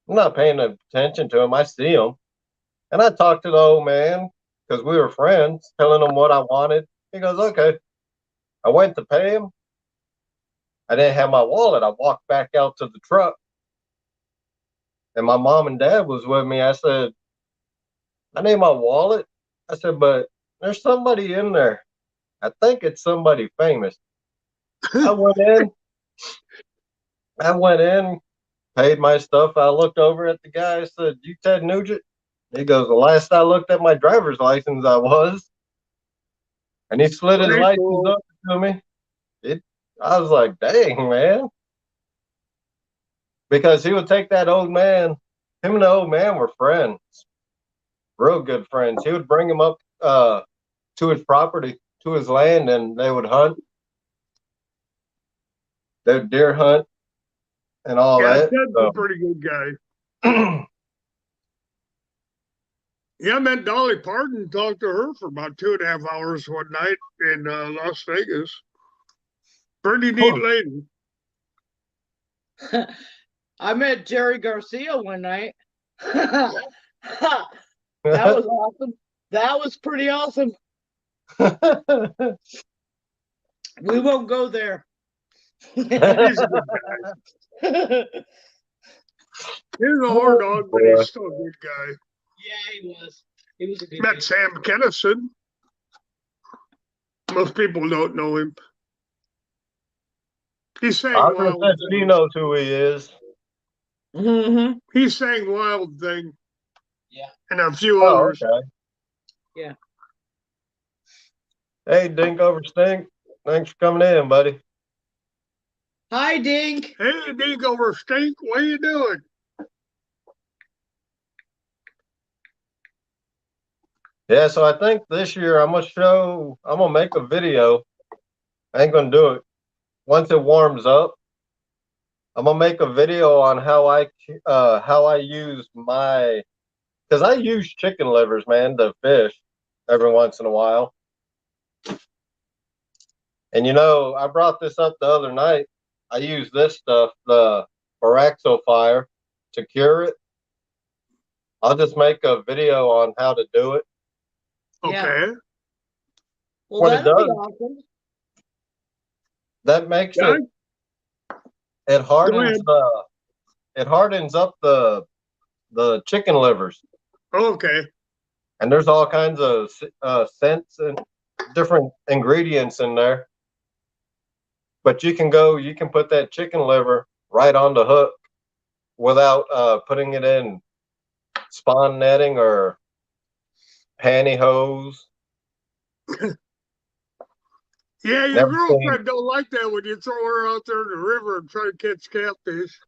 I'm not paying attention to him. I see him. And I talked to the old man because we were friends, telling him what I wanted. He goes, okay. I went to pay him. I didn't have my wallet. I walked back out to the truck. And my mom and dad was with me. I said, I need my wallet. I said, but there's somebody in there. I think it's somebody famous. I went in, paid my stuff. I looked over at the guy. I said, you Ted Nugent? He goes, the last I looked at my driver's license, I was. And he slid his license up to me. I was like, dang, man. Because he would take that old man. Him and the old man were friends. Real good friends. He would bring him up to his property, to his land, and they would hunt. They would deer hunt and all that. Ted's a pretty good guy. Yeah, I met Dolly Parton, talked to her for about 2.5 hours one night in Las Vegas. Pretty neat lady. I met Jerry Garcia one night. That was awesome. That was pretty awesome. We won't go there. He's a good guy. He's a hard dog, but he's still a good guy. Yeah, he was. He was a good Met guy. Sam Kennison. Most people don't know him. He sang Wild Thing. He knows who he is. Mm-hmm. He sang Wild Thing. Yeah. And a few others. Okay. Yeah. Hey, Dink over Stink. Thanks for coming in, buddy. Hi, Dink. Hey, Dink over Stink. What are you doing? Yeah, so I think this year I'm gonna make a video. I ain't gonna do it. Once it warms up, I'm gonna make a video on how I use because I use chicken livers, man, to fish every once in a while. And I brought this up the other night. I use this stuff, the Baraxo fire, to cure it. I'll just make a video on how to do it. Okay. Yeah. Well, What that'd it be does, awesome. that makes Yeah. it hardens up the chicken livers. Okay. And there's all kinds of scents and different ingredients in there. But you can put that chicken liver right on the hook without putting it in spawn netting or pantyhose. Yeah, your Never seen. girlfriend don't like that when you throw her out there in the river and try to catch catfish.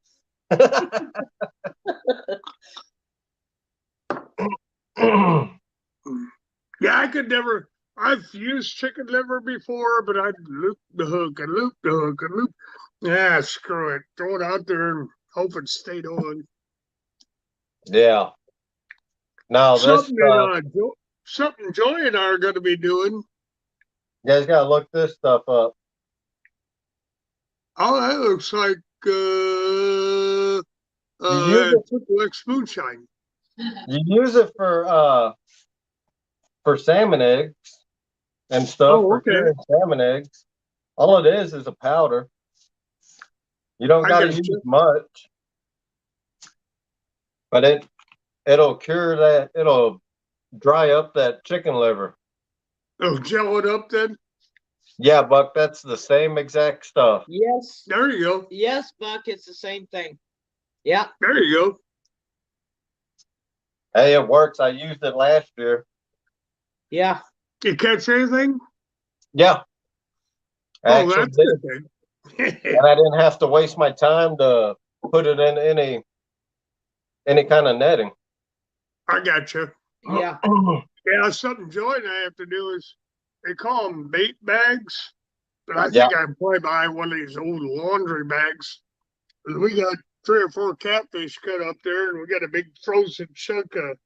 Yeah, I could never. I've used chicken liver before, but I'd loop the hook and loop the hook and loop. Yeah, screw it. Throw it out there and hope it stayed on. Yeah. Now this Something Joy and I are going to be doing. you guys gotta look this stuff up. Oh, that looks like like moonshine. You use it for salmon eggs and stuff for curing salmon eggs. All it is a powder. You don't gotta use much, but it'll cure that. It'll dry up that chicken liver. Oh, gel it up then? Yeah, Buck, that's the same exact stuff. Yes. There you go. Yes, Buck, it's the same thing. Yeah. There you go. Hey, it works. I used it last year. Yeah. You catch anything? Yeah. Oh, that's good thing. And I didn't have to waste my time to put it in any kind of netting. I got you. Yeah. Yeah, something Joy and I have to do is they call them bait bags, but I think I probably buy one of these old laundry bags. We got 3 or 4 catfish cut up there, and we got a big frozen chunk of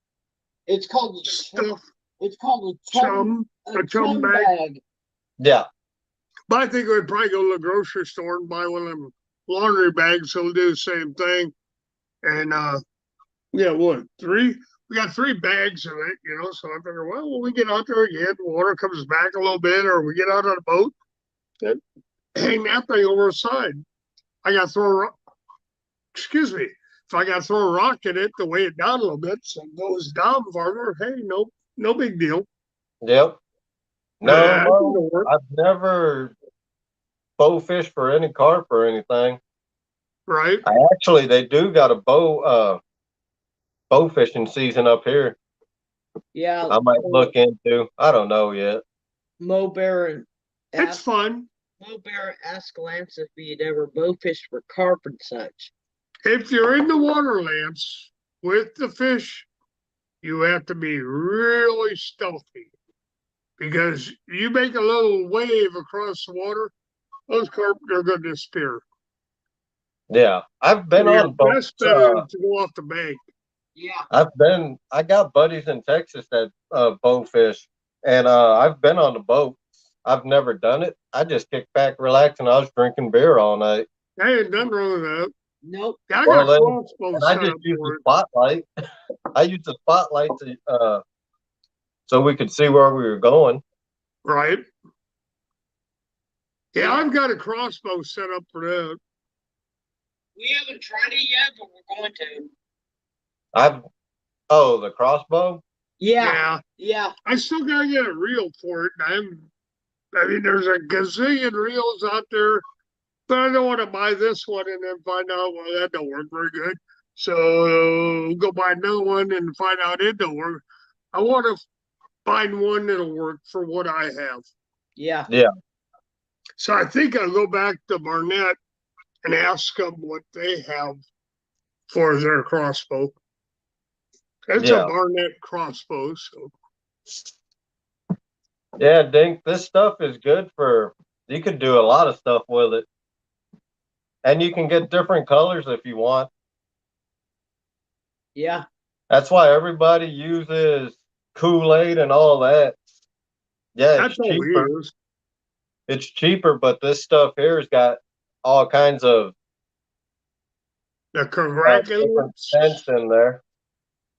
It's called stuff. It's called a chum bag. Yeah. But I think we'd probably go to the grocery store and buy one of them laundry bags, so we'll do the same thing. And yeah, what, 3? We got 3 bags of it, you know, so I figure, well, when we get out there again, water comes back a little bit, or we get out on a boat, then hang that thing over the side. I got to throw a rock. Excuse me. If I got to throw a rock in it to weigh it down a little bit so it goes down farther, hey, no big deal. Yep. No, I've never bow fished for any carp or anything. Right. They do got a bow fishing season up here. Yeah. I might look into. I don't know yet. Mo Bear it's fun. Mo Bear asked Lance if he'd ever bow fished for carp and such. If you're in the water, Lance, with the fish, you have to be really stealthy. Because you make a little wave across the water, those carp are going to disappear. Yeah, I've been on boats. Best bet is to go off the bank. Yeah, I got buddies in Texas that bow fish, and I've been on the boat. I've never done it. I just kicked back, relaxed, and I was drinking beer all night. I ain't done wrong with that. Nope. I got a crossbow I just used the spotlight. I used the spotlight to so we could see where we were going. Right. Yeah, I've got a crossbow set up for that. We haven't tried it yet, but we're going to. The crossbow? Yeah. I still gotta get a reel for it. I mean, there's a gazillion reels out there, but I don't want to buy this one and then find out, well, that don't work very good. So go buy another one and find out it don't work. I want to find one that'll work for what I have. Yeah. So I think I'll go back to Barnett and ask them what they have for their crossbow. It's a Barnett crossbow. So. Yeah, Dink, this stuff is good you could do a lot of stuff with it. And you can get different colors if you want. Yeah. That's why everybody uses Kool-Aid and all that. Yeah, it's cheaper. It's cheaper, but this stuff here has got all kinds of the coagulant scents in there.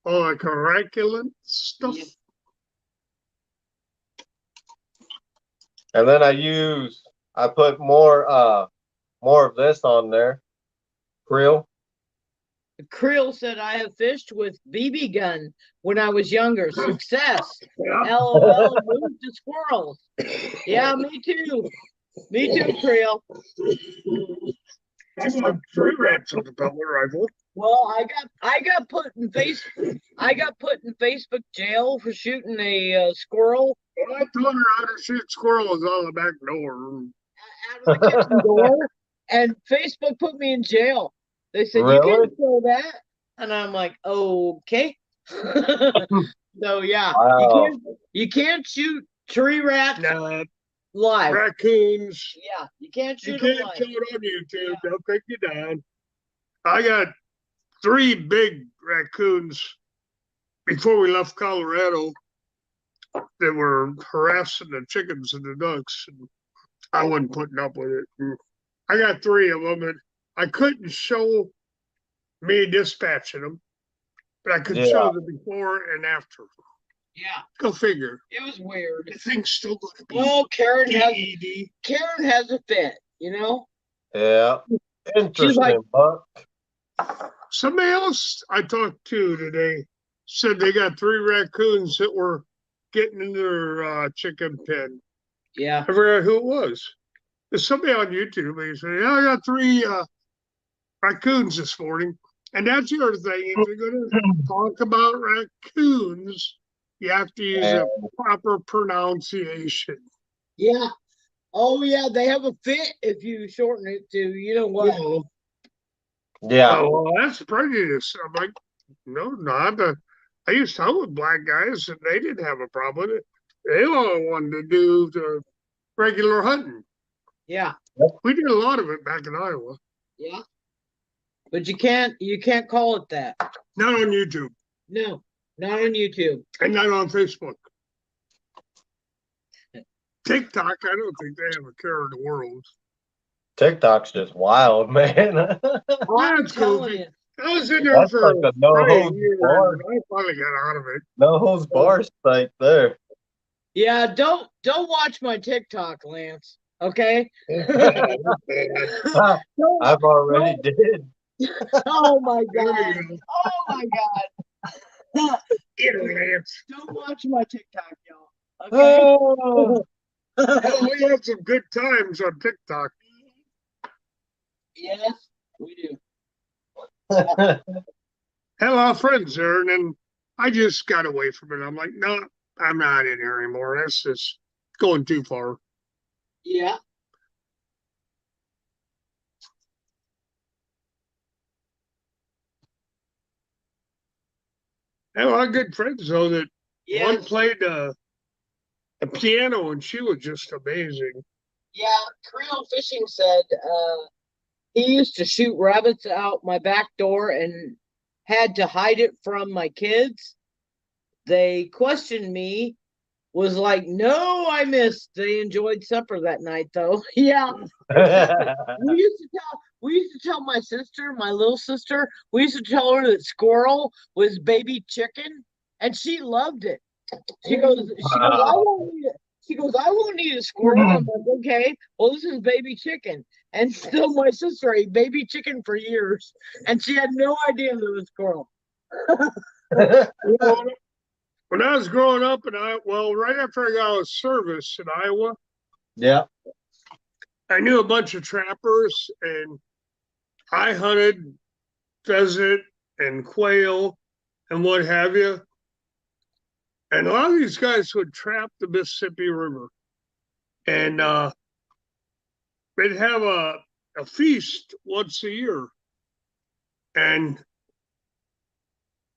Oh, the coagulant stuff. Yeah. And then I put more of this on there. Krill. Krill said, I have fished with BB gun when I was younger. Success. LOL, moved to squirrels. Yeah, me too. Me too, Krill. I got 3 rats on the pellet rifle. Well, I got put in Facebook jail for shooting a squirrel I told her how to shoot squirrels out the back door. Out of the kitchen door, and Facebook put me in jail. They said, you Really? can't show that. And I'm like, okay. So yeah, Wow. you can't shoot tree rats Nah, live. raccoons. Yeah, you can't You shoot them can't live. show it on YouTube. They'll take you down. I got 3 big raccoons before we left Colorado that were harassing the chickens and the ducks. And I wasn't putting up with it. And I got 3 of them, and I couldn't show me dispatching them, but I could Yeah. show the before and after. Yeah, Go figure. it was weird. The thing's still going to be Well, Karen DED. has a fit, you know? Yeah. Interesting, like- Buck. Somebody else I talked to today said they got 3 raccoons that were getting in their chicken pen. Yeah. I forgot who it was. There's somebody on YouTube. He said, "Yeah, I got 3 raccoons this morning." And that's the other thing. If you're going to talk about raccoons, you have to use a proper pronunciation. Yeah. Oh, yeah, they have a fit if you shorten it to, you know what? Well, Yeah. oh, well, that's prejudice. I'm like, no, not. I used to hunt with black guys, and they didn't have a problem with it. They all wanted to do the regular hunting. Yeah. We did a lot of it back in Iowa. Yeah. But you can't call it that. Not on YouTube No, not on YouTube. and not on Facebook. TikTok, I don't think they have a care in the world. TikTok's just wild, man. I'm That's cool. telling you. I was in there That's for like a no probably a holds year, barred, and I finally got out of it. no holds barred site there. Yeah, don't watch my TikTok, Lance. Okay? Ah, Don't- I've already did. oh my There god. we go. Oh my god. Get it, Lance. Don't watch my TikTok, y'all. Okay? Oh. Oh, we had some good times on TikTok. Yes, we do. Had a lot of friends there, and then I just got away from it. I'm like, no, I'm not in here anymore. That's just going too far. Yeah. I had a lot of good friends though that Yeah. one played the piano, and she was just amazing. Yeah. Creole Fishing said he used to shoot rabbits out my back door and had to hide it from my kids. They questioned me, was like, no, I missed. They enjoyed supper that night though. Yeah. We used to tell my sister, my little sister, we used to tell her that squirrel was baby chicken, and she loved it. She goes, I won't eat it. She goes, I won't eat a squirrel. I'm like, okay, well, this is baby chicken. And so my sister ate baby chicken for years, and she had no idea that it was squirrel. You know, when I was growing up, and right after I got out of service in Iowa, Yeah. I knew a bunch of trappers, and I hunted pheasant and quail and what have you. And a lot of these guys would trap the Mississippi River, and they'd have a feast once a year. And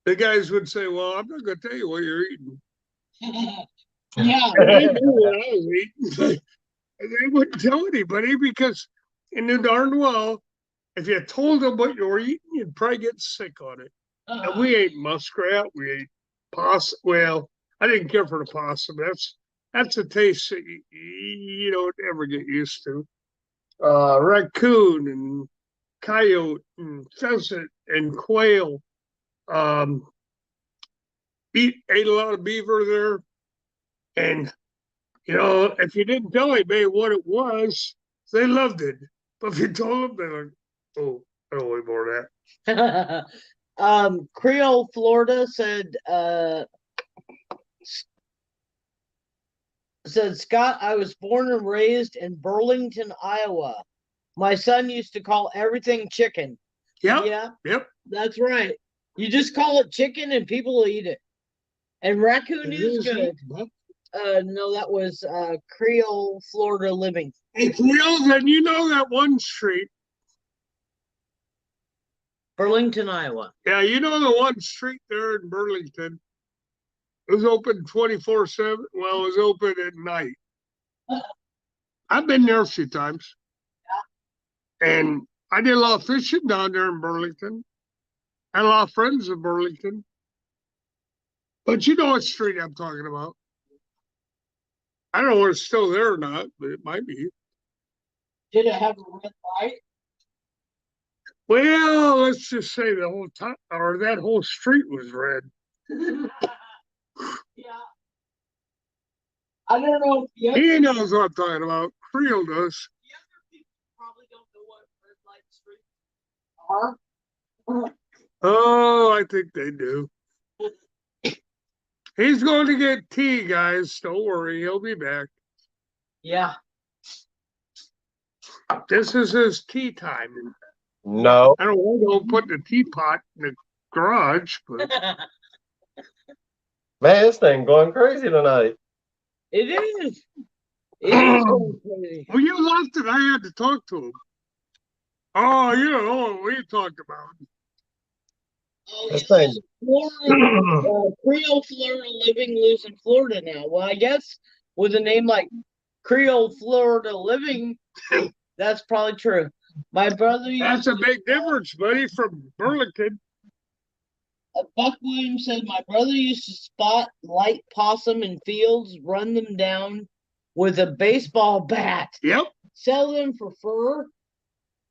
the guys would say, well, I'm not going to tell you what you're eating. Yeah. They knew what I was eating. They wouldn't tell anybody because they knew darn well if you told them what you were eating, you'd probably get sick on it. And we ate muskrat, we ate possum. Well, I didn't care for the possum. That's a taste that you don't ever get used to. Raccoon and coyote and pheasant and quail. Ate a lot of beaver there. And, if you didn't tell anybody what it was, they loved it. But if you told them, they're like, oh, I don't want more of that. Creole Florida said Scott, I was born and raised in Burlington, Iowa. My son used to call everything chicken. Yep. That's right. You just call it chicken and people will eat it. And raccoon is good. No, that was Creole, Florida Living. Hey, Creole, then you know that one street. Burlington, Iowa. Yeah, you know the one street there in Burlington. It was open 24/7. Well, it was open at night. I've been there a few times. And I did a lot of fishing down there in Burlington. Had a lot of friends in Burlington. But you know what street I'm talking about. I don't know if it's still there or not, but it might be. Did it have a red light? Well, let's just say the whole time, or that whole street was red. Yeah. I don't know if the other, He knows what I'm talking about. Creole does. the other people probably don't know what red light streets are. Oh, I think they do. He's going to get tea, guys. Don't worry, he'll be back. Yeah. This is his tea time. No. I don't want to put the teapot in the garage, but Man, this thing going crazy tonight. It is. It is going crazy. well, you left it. I had to talk to him. Oh, you don't know what we talked about. Oh, This yeah, thing. Florida, Creole, Florida Living lives in Florida now. Well, I guess with a name like Creole, Florida Living, that's probably true. My brother That's a big difference, buddy, from Burlington. Buck Williams said, my brother used to spot light possum in fields, run them down with a baseball bat, Yep. sell them for fur.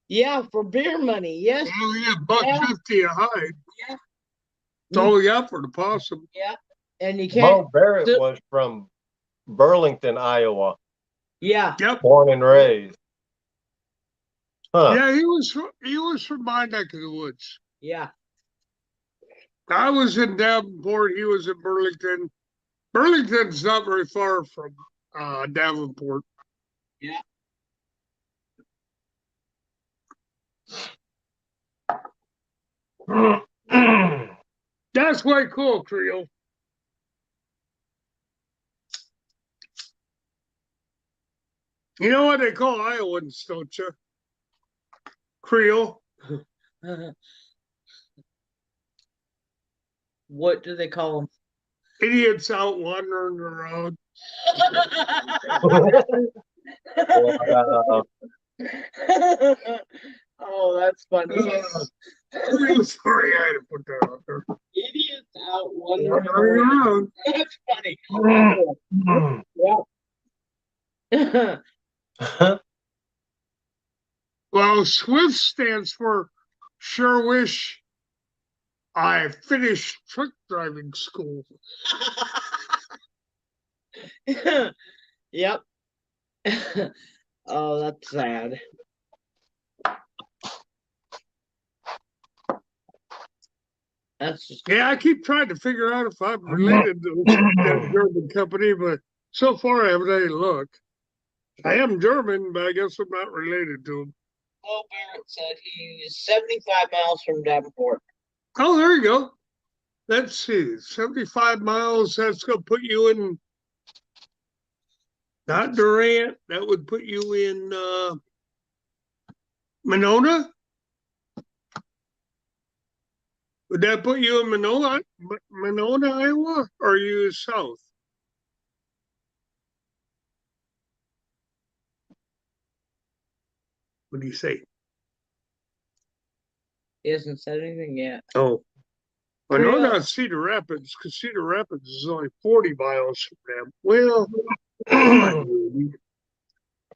Yeah, for beer money. Yes. Well, yeah, $1.50 a hide. Yeah. That's all we got for the possum. Yeah. And you can't. Mo Barrett was from Burlington, Iowa, Yeah. Yep. born and raised. Huh. Yeah, he was from my neck of the woods. Yeah. I was in Davenport. He was in Burlington. Burlington's not very far from Davenport. Yeah. That's way cool, Creole. You know what they call Iowans, don't you? Creole. What do they call them? Idiots out wandering around. Wow. Oh, that's funny. I'm sorry I had to put that out there. Idiots out wandering Wandering around. around. That's funny. Yeah. Well, SWIFT stands for Sure Wish I Finished Truck Driving School. Yep. Oh, that's sad. That's just Yeah, I keep trying to figure out if I'm related to that German company, but so far I haven't had any luck. I am German, but I guess I'm not related to them. Will Barrett said he's 75 miles from Davenport. Oh, there you go. Let's see, 75 miles, that's going to put you in, not Durant, that would put you in Monona? Would that put you in Monona, Iowa, or are you south? What do you say? He hasn't said anything yet. Oh, I know Really? that's Cedar Rapids, because Cedar Rapids is only 40 miles from them. Well,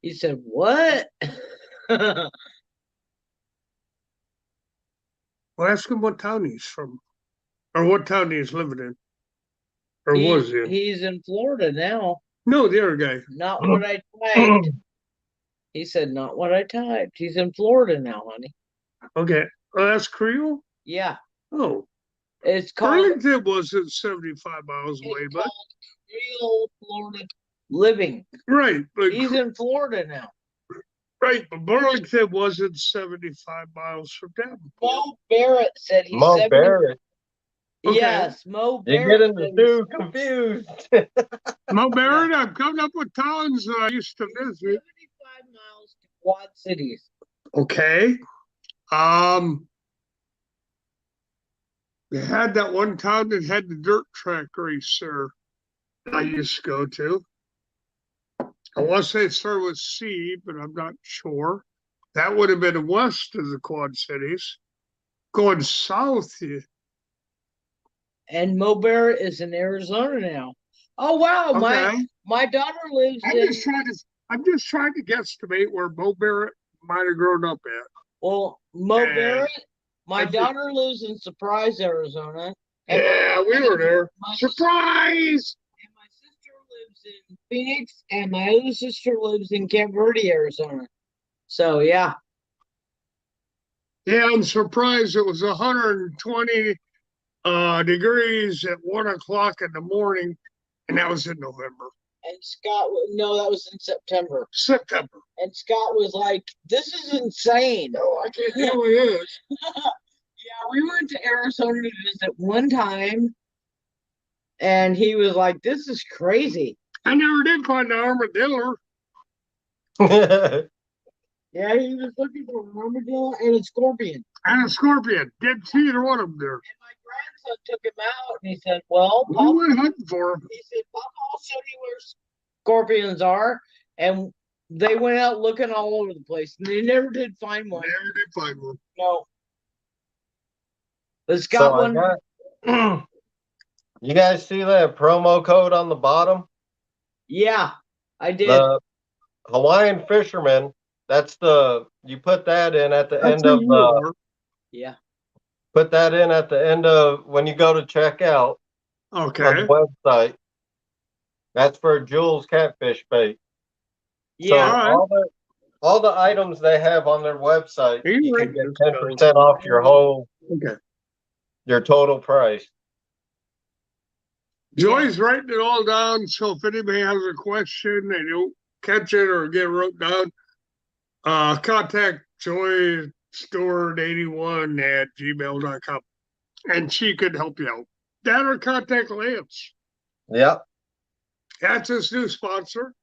He said, what? well, ask him what town he's from, or what town he's living in, or was in. He's in Florida now. No, the other guy. Not what I typed. He said, not what I typed. He's in Florida now, honey. Okay, well, that's Creole. Yeah. Oh, It's called, Burlington wasn't 75 miles away, it's but called Creole, Florida Living. right, but He's in Florida now. right, but Burlington wasn't 75 miles from Davenport. Mo Barrett said he's Mo 70 Barrett. Okay. Yes, Mo You're Barrett. getting the two confused. Mo Barrett, I'm coming up with towns that I used to visit. 75 miles to Quad Cities. Okay. They had that one town that had the dirt track race there I used to go to. I want to say it started with C, but I'm not sure. That would have been west of the Quad Cities. Going south, And Mo Barrett is in Arizona now. Oh wow, okay. my daughter lives I'm in. just trying to guesstimate where Mo Barrett might have grown up at. Well, Mo And Barrett. My I think- daughter lives in Surprise, Arizona. Yeah, we were there. My- Surprise! And my sister lives in Phoenix, and my other sister lives in Camp Verde, Arizona. So yeah. Yeah, I'm surprised it was 120 degrees at 1 o'clock in the morning, and that was in November. And Scott, no, that was in September. September. And Scott was like, "This is insane." No, I can't tell it is. Yeah, we went to Arizona to visit one time, and he was like, "This is crazy." I never did find the armadillo. Yeah, he was looking for an armadillo and a scorpion. And a scorpion. Didn't see either one of them there. And my grandson took him out, and he said, "Well, We Papa," went hunting for them. he said, "Papa, I'll show you where scorpions are." And they went out looking all over the place, and they never did find one. Never did find one. No. But Scott one. You guys see that promo code on the bottom? Yeah, I did. The Hawaiian fisherman. That's you put that in at the That's end of who you the. are. Yeah. Put that in at the end of when you go to check out on Okay. the website. That's for Jules Catfish Bait. Yeah. So Alright. all the items they have on their website, You you right can get there, 10% off Okay. your total price. Joy's writing it all down, so if anybody has a question and you don't catch it or get it wrote down, contact Joy Stewart81@gmail.com and she could help you out. That or contact Lance. Yep. That's his new sponsor,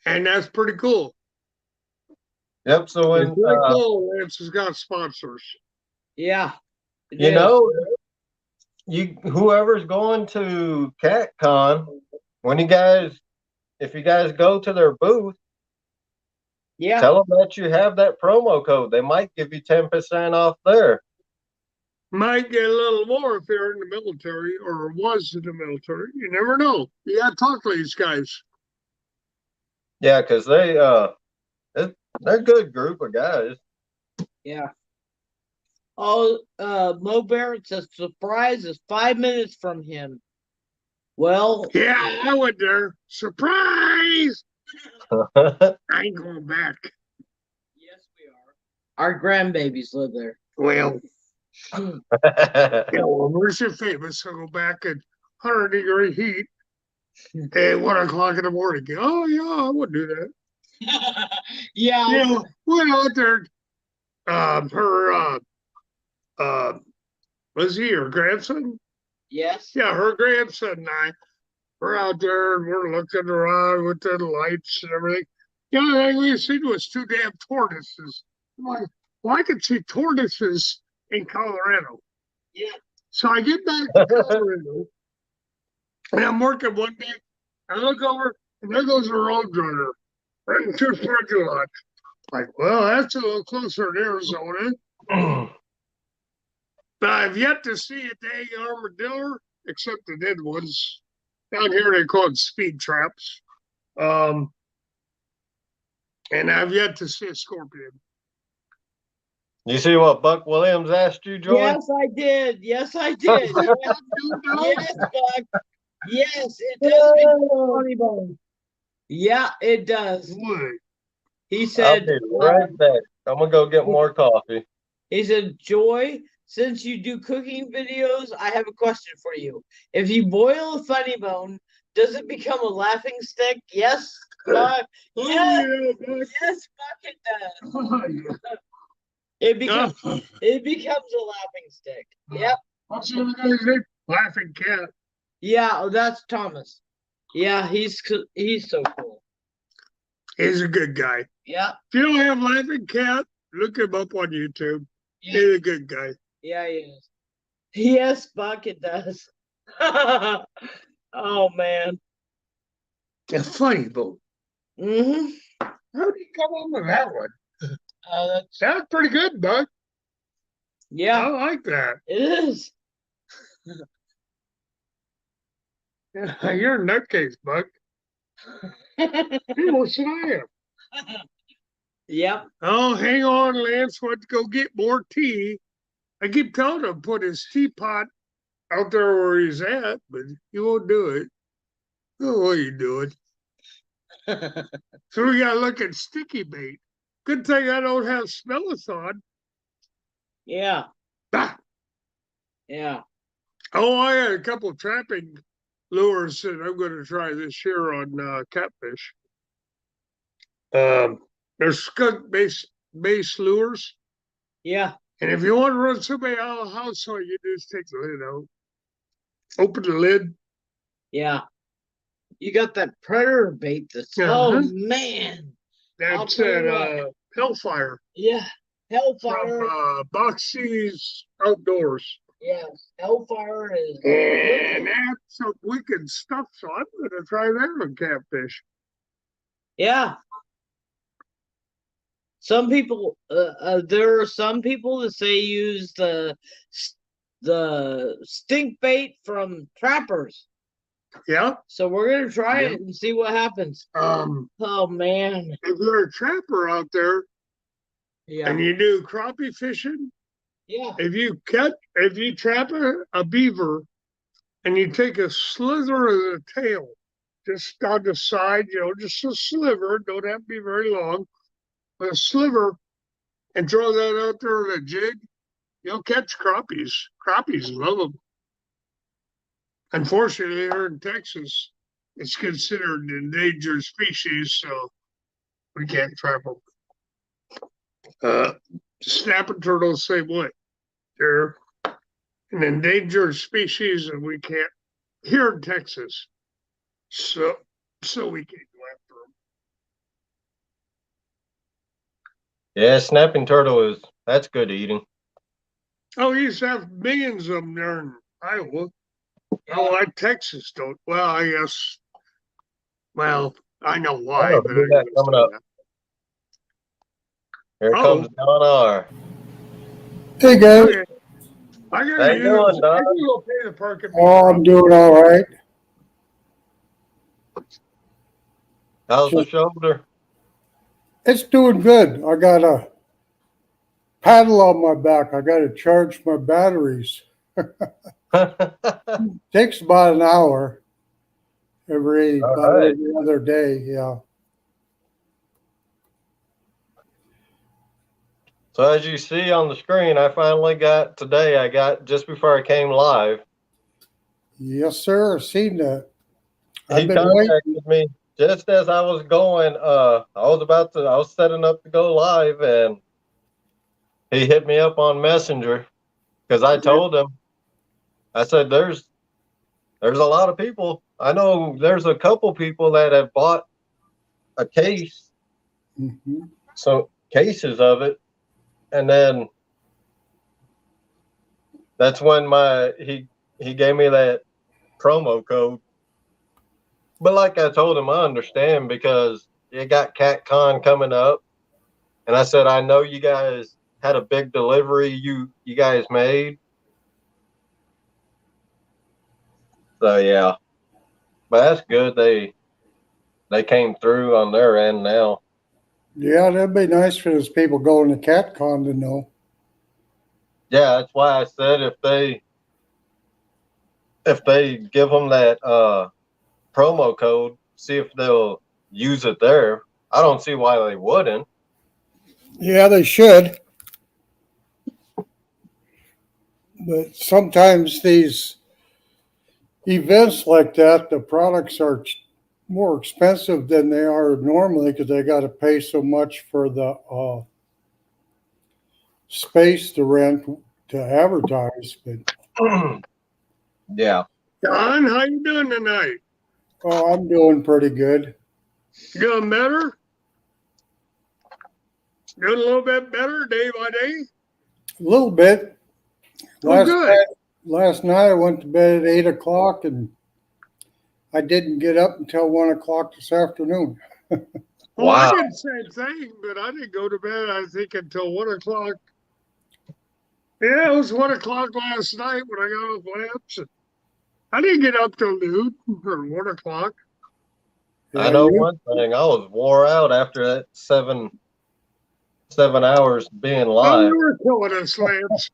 and that's pretty cool. Yep. So It's when pretty cool. Lance has got sponsors. Yeah. It you is. know, whoever's going to CatCon, if you guys go to their booth, Yeah. tell them that you have that promo code. They might give you 10% off there. Might get a little more if you're in the military or was in the military. You never know. You gotta talk to these guys. Yeah, because they're a good group of guys. Yeah. Oh, Mo Barrett says Surprise is 5 minutes from him. Well, Yeah, I went there. Surprise! I ain't going back. yes, we are. Our grandbabies live there. Well, yeah, well, where's your famous? So go back at 100-degree heat at 1 o'clock in the morning. Oh, yeah, I wouldn't do that. Yeah. Yeah, went out there. Was he her grandson? Yes. Yeah, her grandson and I were out there and we're looking around with the lights and everything. The only thing we seen was 2 damn tortoises. I'm like, well, I could see tortoises in Colorado. Yeah. So I get back to Colorado and I'm working one day. I look over and there goes a roadrunner right into the parking lot. Like, well, that's a little closer to Arizona. But I've yet to see a dang armadillo, except the dead ones. Down here they call it speed traps. And I've yet to see a scorpion. You see what Buck Williams asked you, Joy? Yes, I did. Yes, I did. Yes, Buck. Yes, it does make a funny bone. Yeah, it does. Boy, He I'll said, be right back. I'm gonna go get more coffee. he said, Joy, since you do cooking videos, I have a question for you. If you boil a funny bone, does it become a laughing stick? Yes, Buck. Yes, yes, Buck, it does. It becomes a laughing stick. Yep. What's the other guy's name? Laughing Cat. Yeah, oh, that's Thomas. Yeah, he's so cool. He's a good guy. Yeah. If you don't have Laughing Cat, look him up on YouTube. Yeah. He's a good guy. Yeah, he is. Yes, Buck, it does. Oh man. A funny boat. Mm-hmm. How did you come up with that one? That's Sounds pretty good, Buck. yeah, I like that. it is. You're a nutcase, Buck. Hey, what should I have? Yep. Oh, hang on, Lance went to go get more tea. I keep telling him to put his teapot out there where he's at, but he won't do it. Oh, what are you doing? So we gotta look at sticky bait. Good thing I don't have Smellothon. Yeah. Ah. Yeah. Oh, I had a couple of trapping lures that I'm going to try this year on catfish. There's skunk base lures. Yeah. And if you want to run somebody out of the house, all you do is take the lid out. Open the lid. Yeah. You got that predator bait that's oh man. That's at Hellfire. Yeah. Hellfire. From Boxy's Outdoors. Yes. Hellfire is And that's some wicked stuff, so I'm going to try that on catfish. yeah. Some people there are some people that say use the stink bait from trappers. Yeah. So we're gonna try it and see what happens. Oh man. If you're a trapper out there Yeah. and you do crappie fishing, Yeah. if you trap a beaver and you take a slither of the tail, just on the side, just a sliver, don't have to be very long, but a sliver, and throw that out there with a jig, you'll catch crappies. Crappies love them. Unfortunately, here in Texas, it's considered an endangered species, so we can't trap them. Snapping turtles, same way. They're an endangered species, and we can't here in Texas. So we can't go after them. Yeah, snapping turtle that's good eating. Oh, you used to have millions of them there in Iowa. Oh, like Texas don't. Well, I guess. Well, I know why, but We got coming up. Here comes Don R. Hey guys. Okay. I How gotta you doing, Don? pay the parking. Oh, I'm doing all right. How's the shoulder? It's doing good. I got a paddle on my back. I got to charge my batteries. Takes about an hour every other day. Yeah. So as you see on the screen, I got just before I came live. Yes, sir. I've seen that. He contacted me just as I was going. I was setting up to go live, and he hit me up on Messenger because I told him, I said, there's a lot of people. I know there's a couple people that have bought a case, so cases of it. And then that's when he gave me that promo code. But like I told him, I understand because you got CatCon coming up. And I said, I know you guys had a big delivery you guys made. So yeah. But that's good. They came through on their end now. Yeah, that'd be nice for those people going to CatCon to know. Yeah, that's why I said if they give them that promo code, see if they'll use it there. I don't see why they wouldn't. Yeah, they should. But sometimes these events like that, the products are more expensive than they are normally because they got to pay so much for the space to rent to advertise. But Yeah. Don, how you doing tonight? Oh, I'm doing pretty good. Doing better? Doing a little bit better day by day? A little bit. Oh, good. Last night I went to bed at 8 o'clock and I didn't get up until 1 o'clock this afternoon. Well, I Wow. did the same thing, but I didn't go to bed, I think, until 1 o'clock. Yeah, it was 1 o'clock last night when I got off labs. I didn't get up till noon or 1 o'clock. I know you- one thing. I was wore out after that 7 hours being Oh, live. you were killing us, Lance.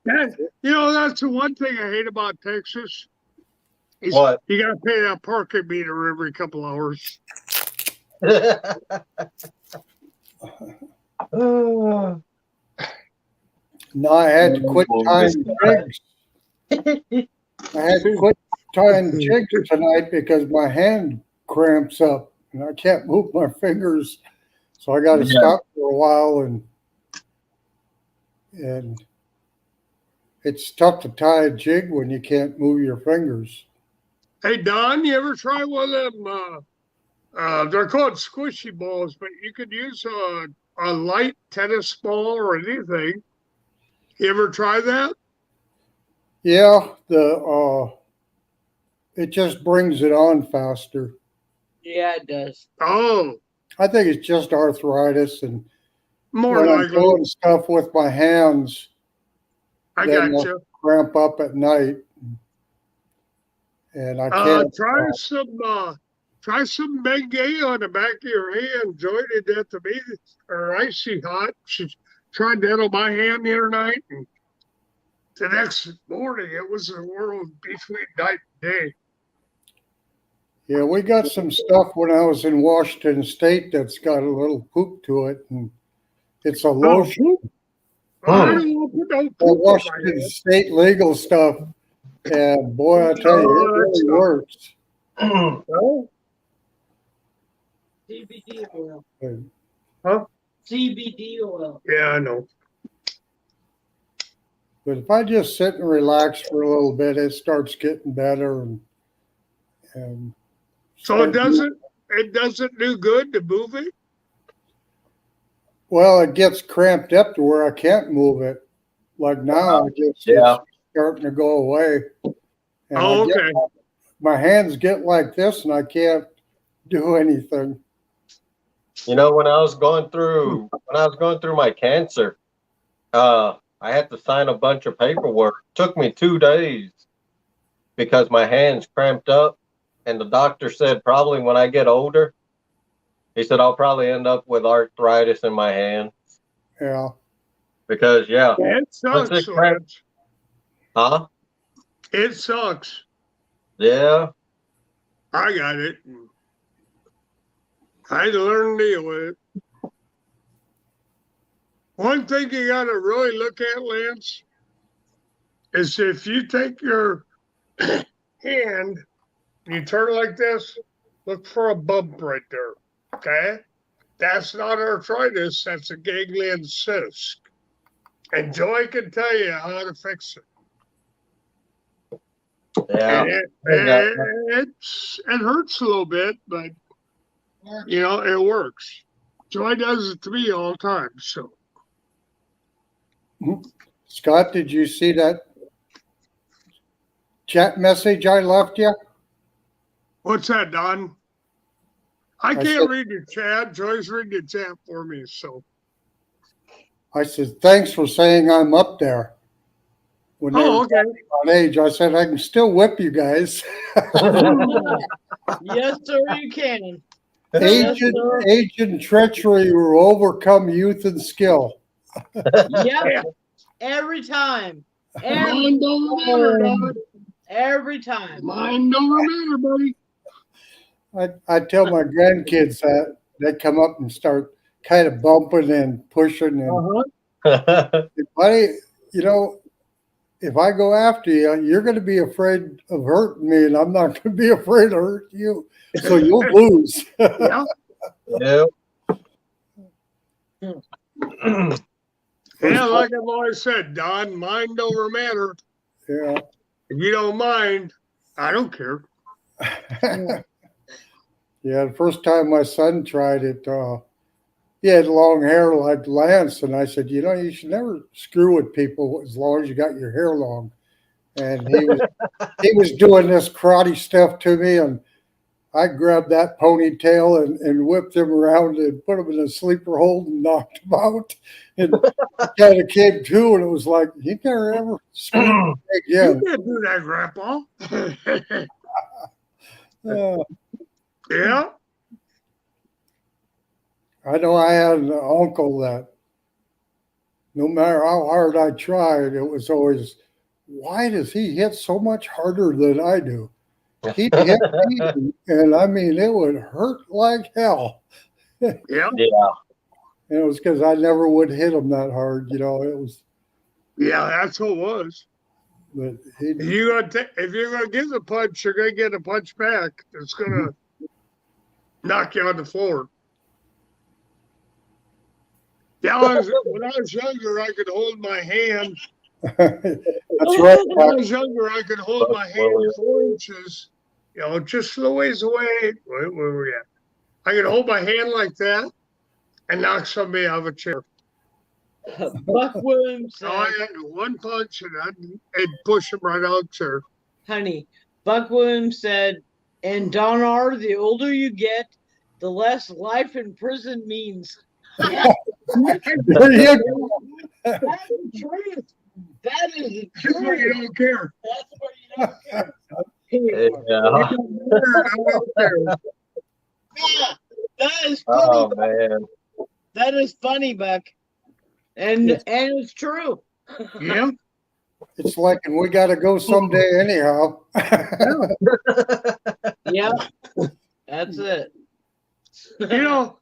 That's the one thing I hate about Texas. Is What? You got to pay that parking meter every couple hours. No, I had to quit tying jigs. I had to quit tying jigs tonight because my hand cramps up and I can't move my fingers. So I got to stop for a while and it's tough to tie a jig when you can't move your fingers. Hey, Don, you ever try one of them? They're called squishy balls, but you could use a light tennis ball or anything. You ever try that? Yeah, it just brings it on faster. Yeah, it does. Oh, I think it's just arthritis and more when I'm likely. doing stuff with my hands, I then got I'll you. cramp up at night. And I can't. Try some Bengay on the back of your hand. Joy did that to me, or icy hot. She tried that on my hand the other night, and the next morning it was a world between night and day. Yeah, we got some stuff when I was in Washington State that's got a little poop to it, and it's a lotion. I don't want to put no poop on my Washington hand. State legal stuff, and boy, I tell you, it really works. Oh, CBD oil. huh? CBD oil. Yeah, I know. But if I just sit and relax for a little bit, it starts getting better. And So it doesn't do good to move it? well, it gets cramped up to where I can't move it. Like now, it's starting to go away. And Okay. My hands get like this, and I can't do anything. You know, when I was going through my cancer, I had to sign a bunch of paperwork. It took me 2 days because my hands cramped up, and the doctor said probably when I get older, he said I'll probably end up with arthritis in my hands. Yeah. Because It sucks, once it cramps, huh? It sucks. Yeah. I got it. I had to learn to deal with it. One thing you got to really look at, Lance, is if you take your hand and you turn it like this, look for a bump right there. Okay? That's not arthritis, that's a ganglion cyst. And Joy can tell you how to fix it. Yeah. It hurts a little bit, but it works. Joy does it to me all the time. So, Scott, did you see that chat message I left you? what's that, Don? I can't said- read your chat. Joy's reading the chat for me. So, I said, thanks for saying I'm up there. When they were okay. on age, I said, I can still whip you guys. Yes, sir, you can. Age and treachery will overcome youth and skill. Yep. Every time. Mind over matter, Don. Every time. Mind over matter, buddy. I tell my grandkids that they come up and start kind of bumping and pushing and buddy, if I go after you, you're going to be afraid of hurting me, and I'm not going to be afraid of hurting you. So you'll lose. Yeah. Yeah. Yeah, like I've always said, Don, mind over matter. Yeah. If you don't mind, I don't care. Yeah, the first time my son tried it, he had long hair like Lance, and I said, you should never screw with people as long as you got your hair long. And he was doing this karate stuff to me, and I grabbed that ponytail and whipped him around and put him in a sleeper hold and knocked him out. And kind of came to, and it was like, he never ever screwed me You again. can't do that, Grandpa. Uh, Yeah. I know I had an uncle that no matter how hard I tried, it was always, why does he hit so much harder than I do? He'd hit me, and I mean, it would hurt like hell. Yeah. Yeah. And it was because I never would hit him that hard, it was, Yeah, that's what it was. but If you're gonna give a punch, you're gonna get a punch back. It's gonna knock you on the floor. Yeah, when I was younger, I could hold my hand. that's right. When I was younger, I could hold my hand 4 inches, just a little ways away. Where were we at? I could hold my hand like that and knock somebody out of a chair. Buck Williams So I said, had one punch and I'd push him right out of the chair. honey, Buck Williams said, and Don R, the older you get, the less life in prison means. There you go. That's the truth. That is the That's why you truth. don't care. That's what you don't care. You don't care. Yeah, that is funny. Oh man. That is funny, Buck. And it's true. Yeah. It's like, and we got to go someday anyhow. Yeah. That's it. Don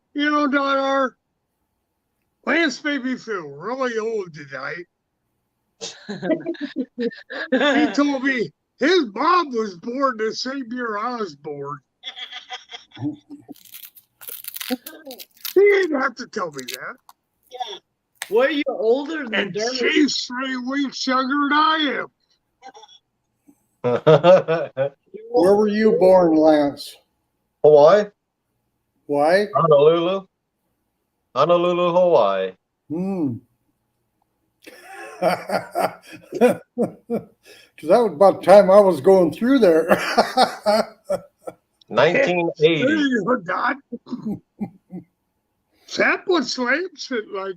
R, Lance made me feel really old tonight. He told me his mom was born the same year I was born. He didn't have to tell me that. Well, you're older than And Dermot. she's 3 weeks younger than I am. Where were you born, Lance? Hawaii, Why? Honolulu, Hawaii. Because that was about the time I was going through there. 1980. There you go, Don. That puts Lance at like,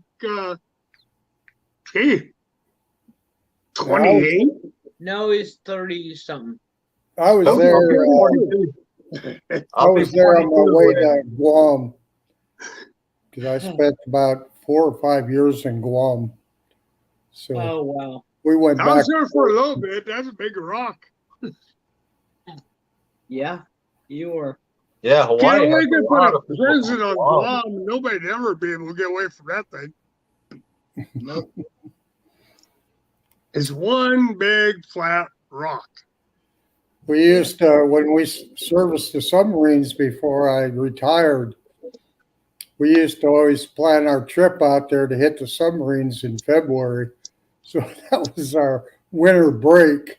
28? No, he's 30 something. I was there. I was there on my way to Guam because I spent about 4 or 5 years in Guam. So Oh, wow. we went I back. was there for a little bit. That's a big rock. Yeah, you were. Yeah, Hawaii. Can't has wait a to put lot a of people prison from on Guam. Guam. Nobody'd ever be able to get away from that thing. Nope. It's one big flat rock. We used to, when we serviced the submarines before I retired, we used to always plan our trip out there to hit the submarines in February. So that was our winter break.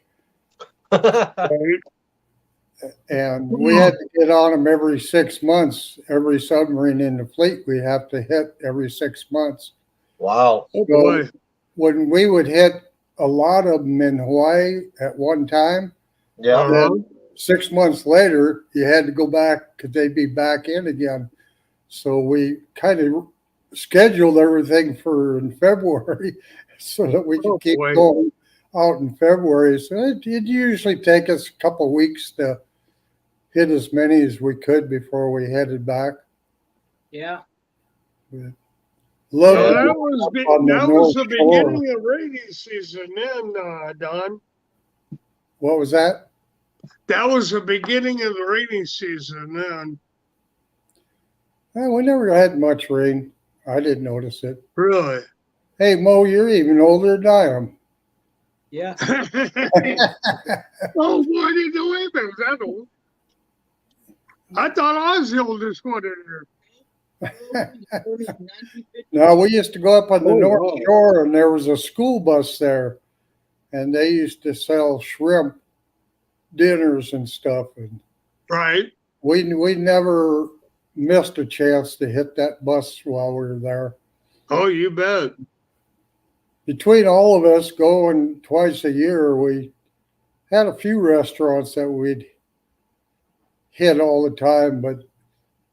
And we had to get on them every 6 months. Every submarine in the fleet we have to hit every 6 months. Wow. Oh So boy. when we would hit a lot of them in Hawaii at one time, Yeah. Uh-huh. then 6 months later, you had to go back because they'd be back in again. So we kind of scheduled everything for in February so that we could keep boy. going out in February. So it usually take us a couple of weeks to hit as many as we could before we headed back. Yeah. Love So it. that was on the that was the North Shore. beginning of rainy season then, Don. What was that? That was the beginning of the rainy season then. Well, we never had much rain. I didn't notice it. Really? Hey, Mo, you're even older than I am. Yeah. Oh boy, I didn't know anybody was that old. I thought I was the oldest one in here. No, we used to go up on the Oh, North wow. Shore, and there was a school bus there, and they used to sell shrimp dinners and stuff. And Right. we never missed a chance to hit that bus while we were there. Oh, you bet. Between all of us going twice a year, we had a few restaurants that we'd hit all the time, but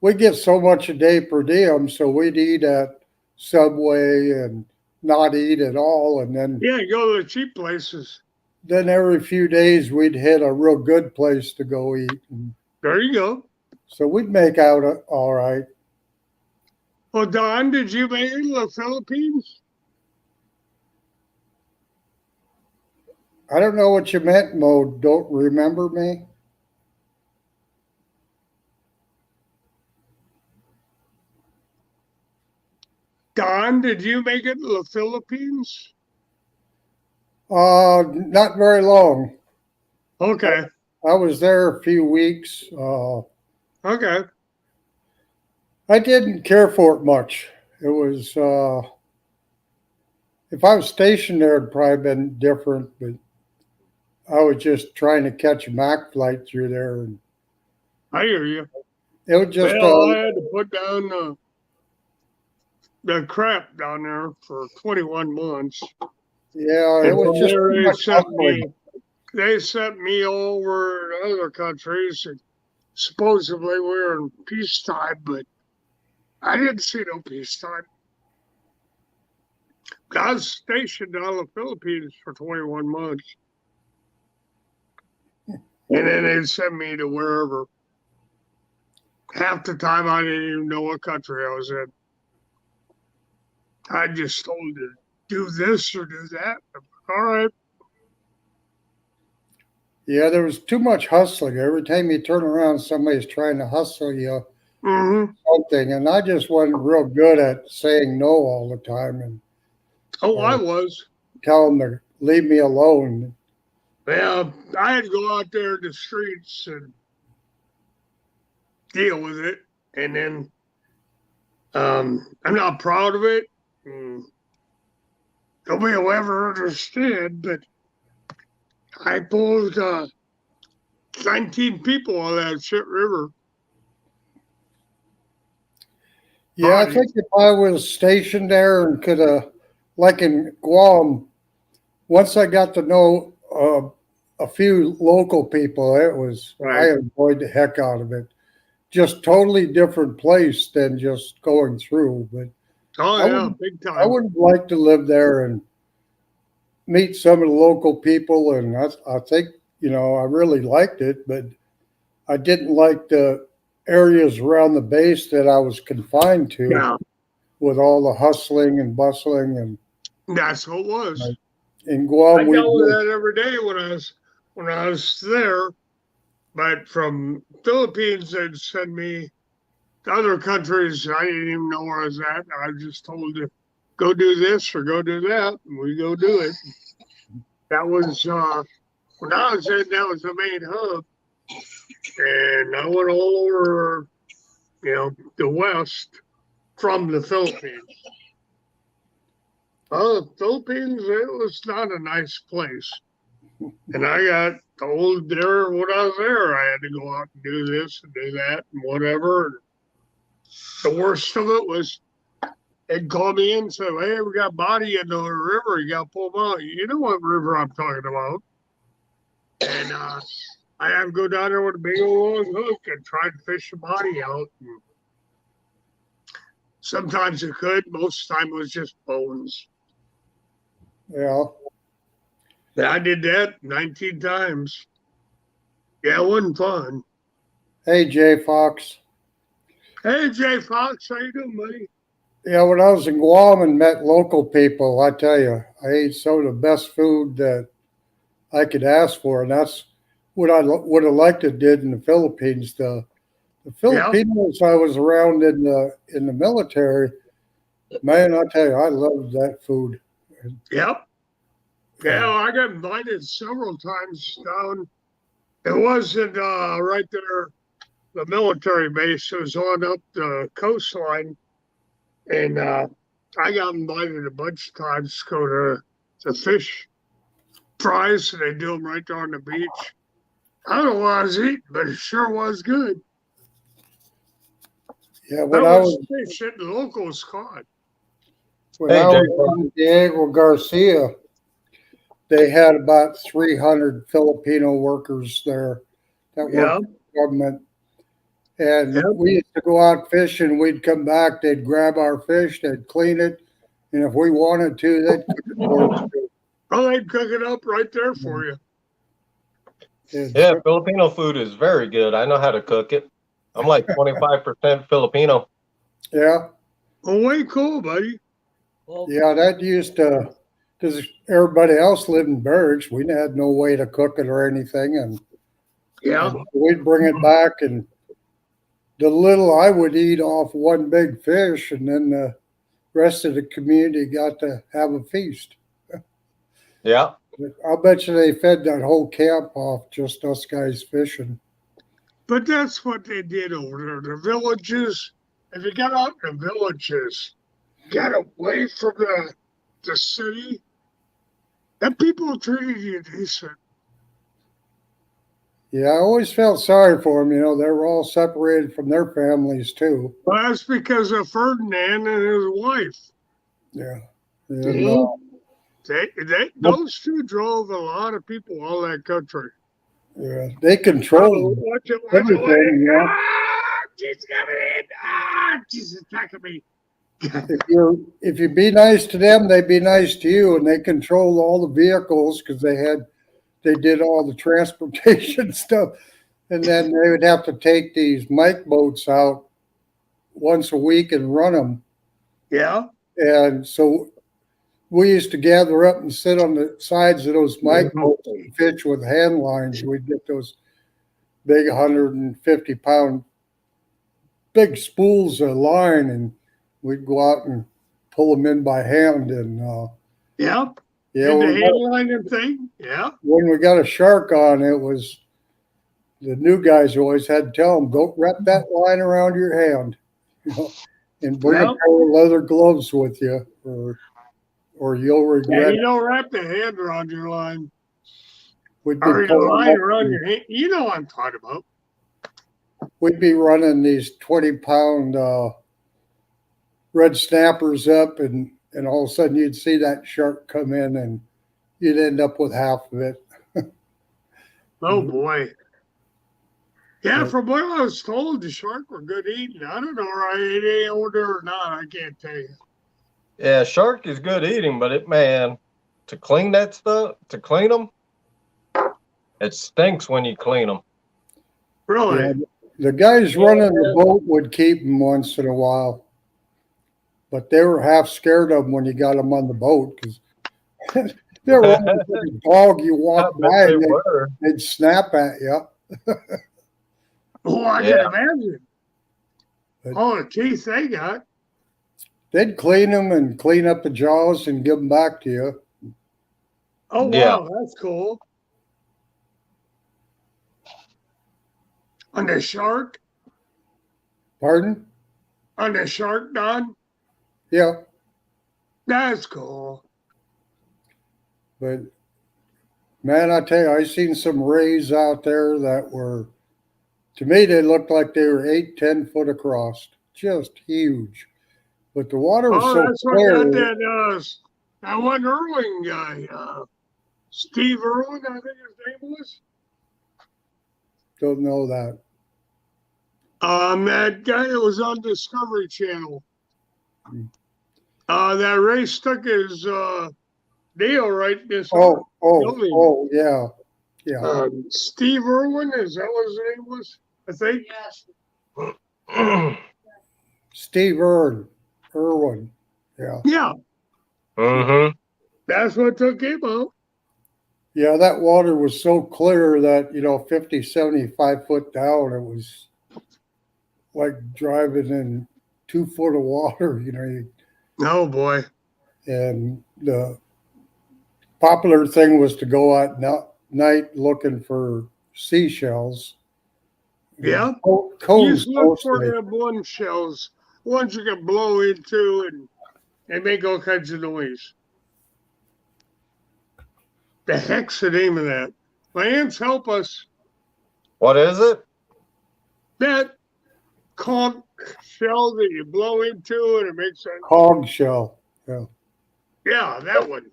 we get so much a day per diem, so we'd eat at Subway and not eat at all, and then Yeah, go to the cheap places. every few days we'd hit a real good place to go eat. And There you go. so we'd make out all right. Well, Don, did you make it to the Philippines? I don't know what you meant, Mo. Don't remember me? Don, did you make it to the Philippines? Not very long. Okay. I was there a few weeks. Okay. I didn't care for it much. It was, if I was stationed there, it'd probably been different, but I was just trying to catch a Mac flight through there. And I hear you. it was just, Well, I had to put down the crap down there for 21 months. yeah, it And was from just there, too much hustling. they sent me over to other countries. And supposedly we were in peacetime, but I didn't see no peacetime. I was stationed out of the Philippines for 21 months. And then they sent me to wherever. Half the time I didn't even know what country I was in. I just told to do this or do that. All right. Yeah, there was too much hustling. Every time you turn around, somebody's trying to hustle you Mm-hmm. something. And I just wasn't real good at saying no all the time and Oh, I was. tell them to leave me alone. Well, I had to go out there in the streets and deal with it. And then I'm not proud of it. Nobody will ever understand, but I pulled 19 people on that shit river. Yeah, I Bodies. think if I was stationed there and could have, like in Guam, once I got to know a few local people, I Right. enjoyed the heck out of it. Just totally different place than just going through. But Oh, I yeah, would- big I time. would like to live there and meet some of the local people, and I think I really liked it, but I didn't like the areas around the base that I was confined to Yeah, with all the hustling and bustling. And that's what it was. in I Guam, we dealt with that every day when I was there. But from Philippines, they'd send me to other countries. I didn't even know where I was at. I was just told to go do this or go do that, and we go do it. That was when I was in. That was the main hub, and I went all over, the West from the Philippines. The Philippines, it was not a nice place. And I got told there when I was there, I had to go out and do this and do that and whatever. The worst of it was they'd call me in and say, "Hey, we got body in the river. You got to pull them out." You know what river I'm talking about. And I had to go down there with a big old long hook and try to fish the body out. And sometimes it could. Most of the time it was just bones. yeah. But I did that 19 times. Yeah, it wasn't fun. Hey, Jay Fox. Hey, Jay Fox, how you doing, buddy? Yeah, when I was in Guam and met local people, I tell you, I ate some of the best food that I could ask for, and that's what I would have liked to did in the Philippines. The Filipinos I was around in the military, man, I tell you, I loved that food. Yep. Yeah, I got invited several times down. It wasn't right there, the military base was on up the coastline, and I got invited a bunch of times to go to the fish fries, and they do them right there on the beach. I don't know what I was eating, but it sure was good. Yeah, That was fish that the locals caught. when Hey, I Jay. was in Diego Garcia, they had about 300 Filipino workers there that Yeah. worked for the government. And Yep. we used to go out fishing. We'd come back. They'd grab our fish. They'd clean it. And if we wanted to, they'd cook it for us too. Oh, they'd cook it up right there for you. Yeah, Filipino food is very good. I know how to cook it. I'm like 25% Filipino. Yeah. Oh, way cool, buddy. Well, Yeah, that used to, because everybody else lived in barracks. We had no way to cook it or anything. And Yeah. we'd bring it back, and the little I would eat off one big fish, and then the rest of the community got to have a feast. Yeah. I'll bet you they fed that whole camp off just us guys fishing. But that's what they did over there. The villages, if you got out in the villages, got away from the city, and people treated you decent. Yeah, I always felt sorry for them. You know, they were all separated from their families too. Well, that's because of Ferdinand and his wife. Yeah. Mhm. Those two drove a lot of people out of that country. Yeah, they control Watch it. everything. Yeah. Ah, she's coming in. Ah, she's attacking me. If you be nice to them, they be nice to you, and they control all the vehicles because they did all the transportation stuff, and then they would have to take these mic boats out once a week and run them. Yeah. And so we used to gather up and sit on the sides of those mic boats and fish with hand lines. We'd get those big 150-pound big spools of line, and we'd go out and pull them in by hand. And Yeah. yeah, And the headlining thing. Yeah. when we got a shark on, it was the new guys always had to tell them, don't wrap that line around your hand, you know, and bring a pair of leather gloves with you, or you'll Yeah, regret you it. don't wrap the hand around your line. We'd be Or the pulling line up around and your hand. You know what I'm talking about. we'd be running these 20-pound red snappers up, and all of a sudden you'd see that shark come in, and you'd end up with half of it. Oh boy. Yeah, from what I was told, the shark were good eating. I don't know if they older or not. I can't tell you. Yeah, shark is good eating, but to clean that stuff, to clean them, it stinks when you clean them. Really? Yeah, the guys running the boat would keep them once in a while, but they were half scared of them when you got them on the boat, because they were almost like a dog. You walk by and they'd snap at you. Oh, I can imagine. All the teeth they got. They'd clean them and clean up the jaws and give them back to you. Oh, wow. Yeah. That's cool. On the shark? Pardon? On the shark, Don? Yeah, That's cool. but man, I tell you, I seen some rays out there that were, to me, they looked like they were 8-10 foot across, just huge. But the water was so That's what clear. that one Irwin guy, Steve Irwin, I think his name was. Don't know that. That guy that was on Discovery Channel. That race took his deal right this. Oh, yeah. Steve Irwin, is that what his name was? I think. yes. Steve Irwin. Yeah. Yeah, Mm-hmm. that's what took him out. Yeah, that water was so clear that, 50, 75 foot down, it was like driving in 2 foot of water, Oh boy. And the popular thing was to go out night looking for seashells. Yeah. Cones You look for mostly. them one shells, ones you can blow into and make all kinds of noise. The heck's the name of that? Lance, help us. What is it? That conch shell that you blow into and it makes that. Cog shell. Yeah. Yeah, that one.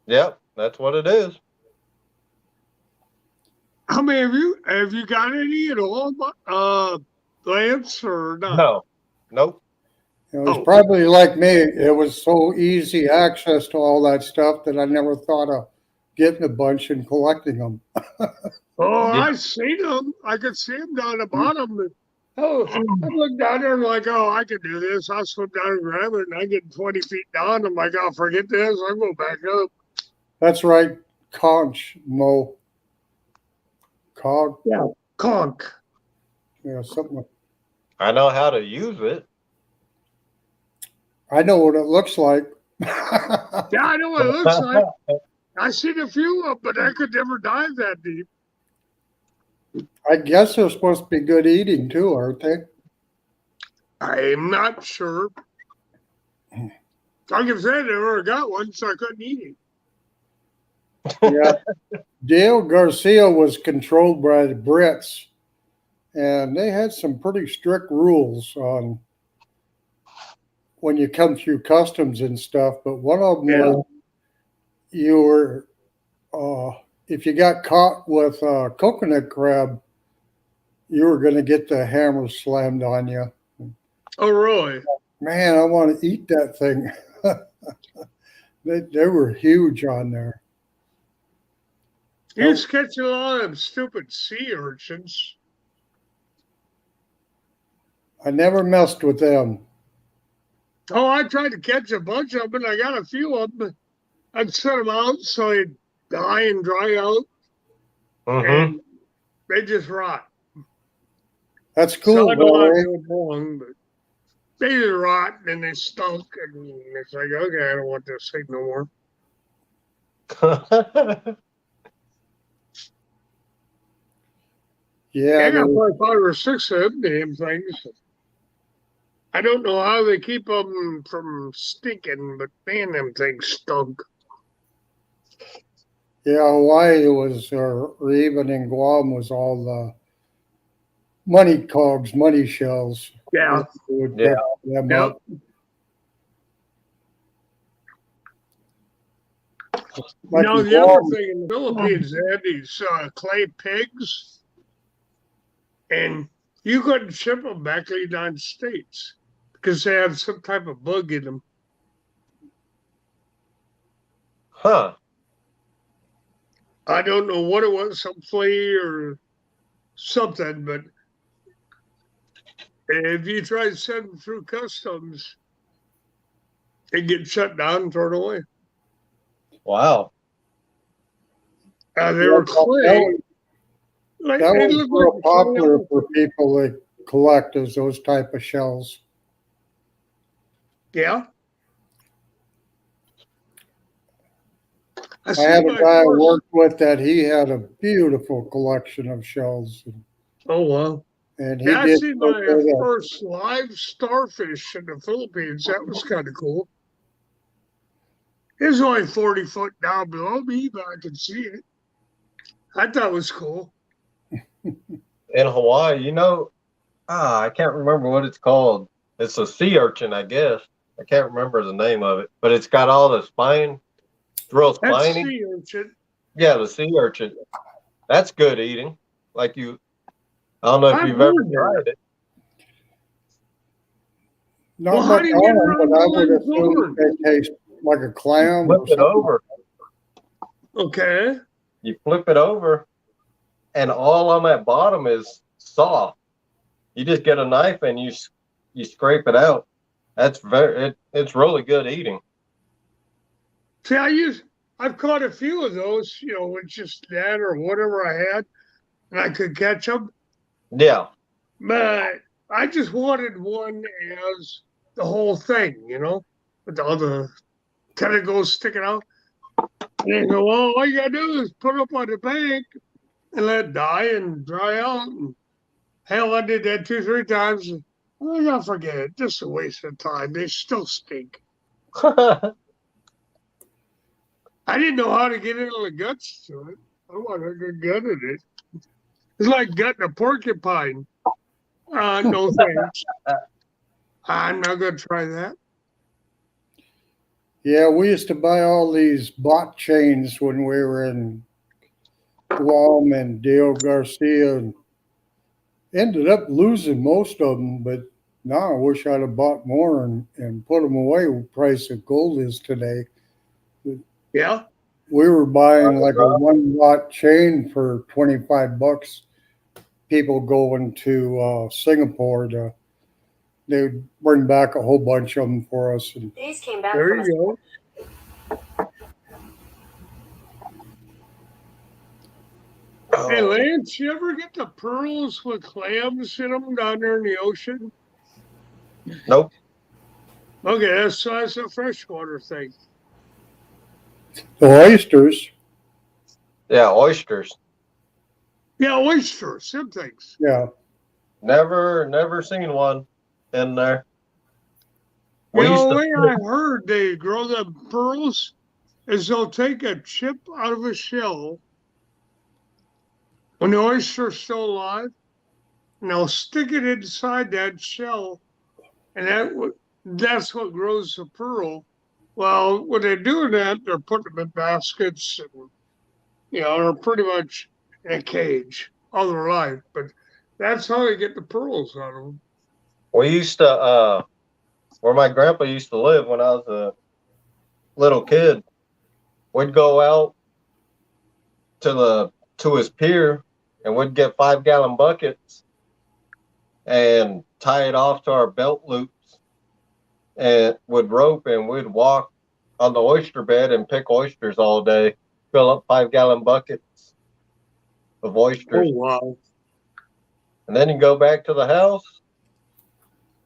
Yep, that's what it is. How many of you have you got any at all, Lance, or not? No, nope. It was probably like me. It was so easy access to all that stuff that I never thought of getting a bunch and collecting them. Oh, Yeah. I seen them. I could see them down the bottom. Oh, I looked down there and like, oh, I can do this. I'll swim down and grab it, and I get 20 feet down. I'm like, oh, forget this. I'll go back up. That's right. Conch, Mo. Cog. Yeah, conch. Yeah, something. I know how to use it. I know what it looks like. Yeah, I know what it looks like. I seen a few of them, but I could never dive that deep. I guess they're supposed to be good eating too, aren't they? I'm not sure. Like I said, I never got one, so I couldn't eat it. Yeah. Dale Garcia was controlled by the Brits, and they had some pretty strict rules on when you come through customs and stuff. But one of them was you were, if you got caught with coconut crab, you were going to get the hammer slammed on you. Oh, really? Man, I want to eat that thing. They were huge on there. You just catch a lot of them stupid sea urchins. I never messed with them. Oh, I tried to catch a bunch of them, and I got a few of them. I'd set them out so they'd die and dry out, and they just rot. That's cool. So I don't want to do it long, but they just rot and they stunk, and it's like, okay, I don't want this thing no more. Yeah, I got probably 5 or 6 of them damn things. I don't know how they keep them from stinking, but man, them things stunk. yeah. Hawaii was, or even in Guam, was all the money cogs, money shells. Yeah. Would Yeah. pick them Yep. up. Like You know, in the other Guam, thing in the Philippines, they had these clay pigs, and you couldn't ship them back to the United States because they had some type of bug in them. Huh. I don't know what it was, some flea or something, but if you try to send them through customs, they get shut down and thrown away. Wow. They were clay. Like, that they was looked real like popular clay. for people that collect those type of shells. Yeah. I had a guy I worked with that he had a beautiful collection of shells. Oh, wow. And he Yeah, I did seen so my good at- first live starfish in the Philippines. That was kind of cool. It was only 40 foot down below me, but I could see it. I thought it was cool. In Hawaii, I can't remember what it's called. It's a sea urchin, I guess. I can't remember the name of it, but it's got all the spine. It's real That's spiny. sea urchin. Yeah, the sea urchin. That's good eating. I don't know if I've you've ever heard that. tried it. Not Well, how much do you get on them, around but I the would lens assume over? they taste like a clam Flip or it something. over. Okay. You flip it over, and all on that bottom is soft. You just get a knife and you scrape it out. That's it's really good eating. See, I've caught a few of those, with just that or whatever I had, and I could catch them. Yeah. But I just wanted one as the whole thing, with all the tentacles sticking out. And they go, well, all you gotta do is put it up on the bank and let it die and dry out. And Hell, I did that 2-3 times. I'm gonna forget it. Just a waste of time. They still stink. I didn't know how to get into the guts to it. I wanted to gut in it. It's like gutting a porcupine. No thanks. I'm not gonna try that. Yeah, we used to buy all these bot chains when we were in Guam and Dale Garcia, and ended up losing most of them. But now I wish I'd have bought more and put them away. What price of gold is today? Yeah. We were buying like a 1 watt chain for $25. People going to Singapore they'd bring back a whole bunch of them for us. And These came back There from a you go. Hey, Lance, you ever get the pearls with clams in them down there in the ocean? Nope. Okay, that's a freshwater thing. the oysters, Yeah, oysters. Yeah, oysters, some things. yeah. Never seen one in there. You We used know, the to way I heard they grow the pearls is they'll take a chip out of a shell when the oyster's still alive, and they'll stick it inside that shell, and that's what grows the pearl. Well, when they're doing that, they're putting them in baskets, and they're pretty much in a cage all their life. But that's how they get the pearls out of them. we used to where my grandpa used to live when I was a little kid. We'd go out to his pier and we'd get 5-gallon buckets and tie it off to our belt loops and with rope, and we'd walk on the oyster bed and pick oysters all day, fill up 5-gallon buckets of oysters. Oh, wow. And then you go back to the house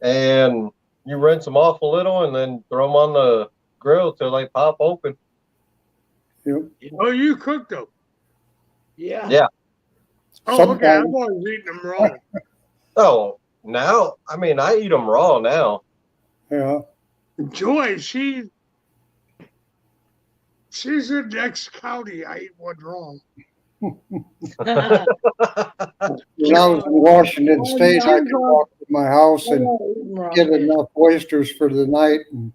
and you rinse them off a little and then throw them on the grill till they pop open. Yep. Oh, you cooked them? Yeah. Yeah. Oh, okay. I've Sometimes. always eaten them raw. Oh, now, I mean, I eat them raw now. Yeah. Joy, she's in next county. I eat one raw. When I was in Washington State, I could walk to my house and get enough oysters for the night and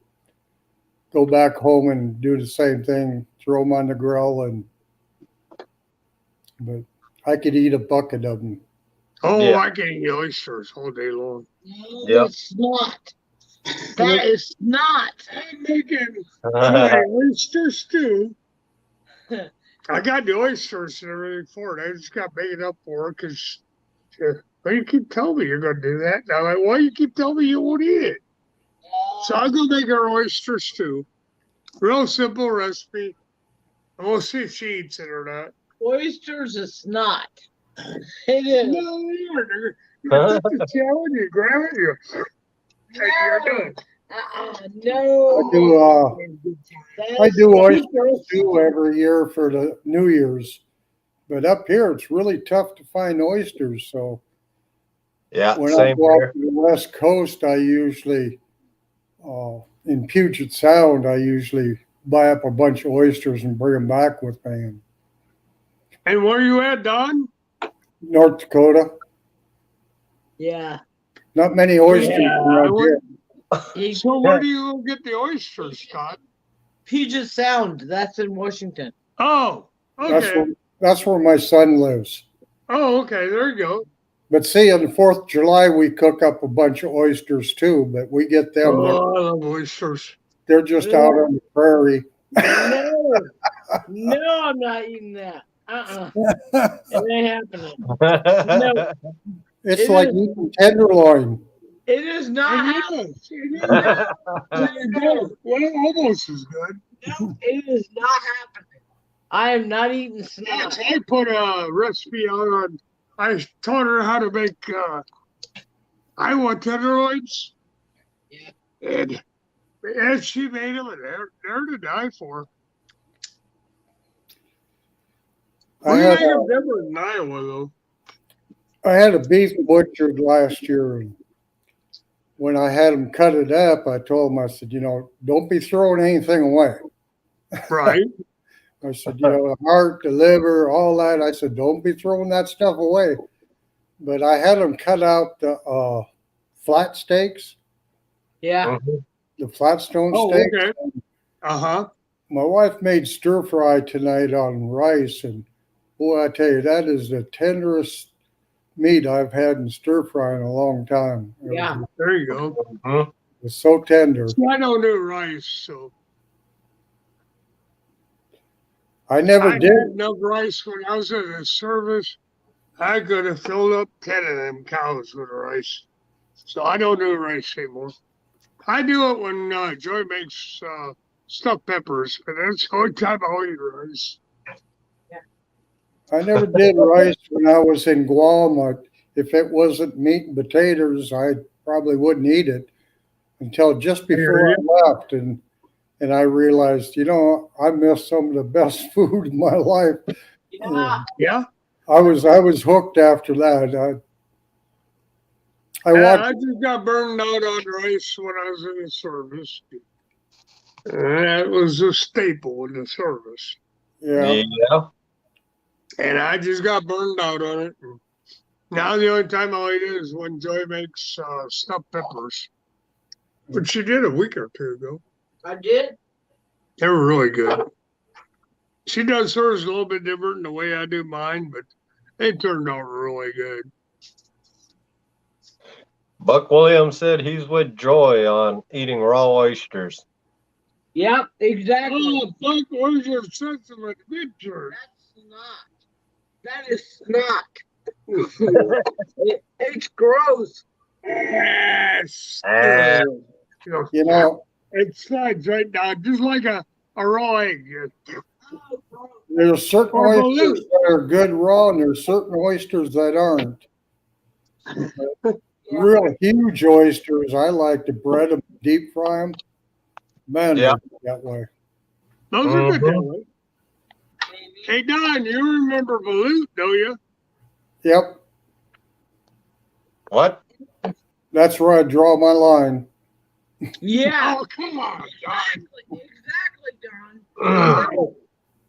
go back home and do the same thing, throw them on the grill, but I could eat a bucket of them. Oh, Yeah. I can eat oysters all day long. No, Yep. it's not. That is not. I'm making my oyster stew. I got the oysters and everything for it. I just got to make it up for it because you keep telling me you're going to do that. And I'm like, why you keep telling me you won't eat it? So I'll go make our oyster stew. Real simple recipe. And we'll see if she eats it or not. Oysters is not. It is. No, you're take the shell and you grab it, and you're done. No. I do oyster stew every year for the New Year's, but up here it's really tough to find oysters. So Yeah, when I same go here. out to the West Coast, I usually in Puget Sound, I usually buy up a bunch of oysters and bring them back with me. And where you at, Don? North Dakota, Yeah. not many oysters Yeah, around here. So where do you get the oysters, Scott? Puget Sound. That's in Washington. Oh, okay. That's where my son lives. Oh, okay. There you go. But see, on the 4th of July, we cook up a bunch of oysters too, but we get them. Oh, I love oysters. They're just out on the prairie. No, I'm not eating that. It ain't happening. No. It's like eating tenderloin. It is not happening. Well, almost as good. No, it is not happening. I am not eating snot. I put a recipe out on. I taught her how to make Iowa tenderloins. Yeah. And she made them, and they're to die for. We make them different in Iowa, though. I had a beef butchered last year, and when I had him cut it up, I told him, I said, don't be throwing anything away. Right. I said, the heart, the liver, all that. I said, don't be throwing that stuff away. But I had him cut out the flat steaks, Yeah. the flatstone Oh, steaks. okay. Uh-huh. My wife made stir fry tonight on rice, and boy, I tell you, that is the tenderest meat I've had in stir fry in a long time. Yeah. There you go. Mhm. It was so tender. I don't do rice, so I never I did. had enough rice when I was in the service. I could have filled up 10 of them cows with rice. So I don't do rice anymore. I do it when Joy makes stuffed peppers, but that's the only time I'll eat rice. I never did rice when I was in Guam. If it wasn't meat and potatoes, I probably wouldn't eat it until just before I left. And I realized, I missed some of the best food in my life. Yeah. I was hooked after that. I just got burned out on rice when I was in the service. That was a staple in the service. Yeah. And I just got burned out on it. Now the only time I'll eat it is when Joy makes stuffed peppers. But she did a week or two ago. I did. They were really good. She does hers a little bit different than the way I do mine, but they turned out really good. Buck Williams said he's with Joy on eating raw oysters. Yep, exactly. Oh, Buck, where's your sense of adventure? That's not. That is not. It's gross. Yes. You it slides right down, just like a raw egg. there's certain oysters that are good raw, and there's certain oysters that aren't. Real huge oysters, I like to bread them, deep fry them. Man, they're good that way. Those are good that way. Hey, Don, you remember Balut, don't you? Yep. What? That's where I draw my line. Yeah. Oh, come on, Don. Exactly, Don.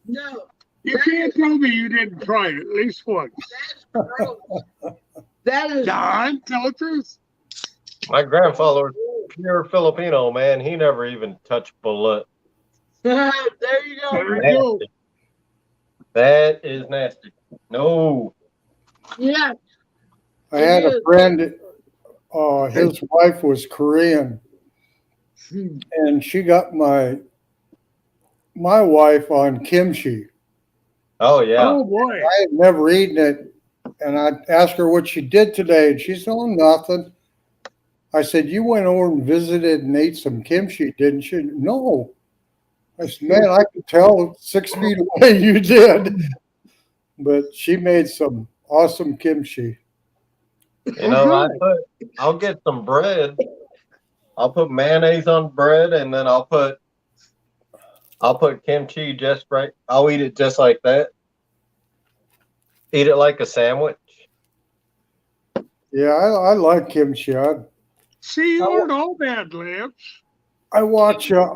No. You can't tell me you didn't try it at least once. That's gross. That is. Don, tell the truth. My grandfather was pure Filipino, man. He never even touched balut. There you go. There you go. That is nasty. No. Yeah. I had a friend, his wife was Korean, and she got my wife on kimchi. Oh, yeah. Oh, boy. I had never eaten it, and I asked her what she did today, and she said, "Oh, nothing." I said, "You went over and visited and ate some kimchi, didn't you?" "No." I said, "Man, I could tell 6 feet away you did." But she made some awesome kimchi. I'll get some bread. I'll put mayonnaise on bread, and then I'll put kimchi just right. I'll eat it just like that. Eat it like a sandwich. Yeah, I like kimchi. See, you aren't all bad, Lance. I watch a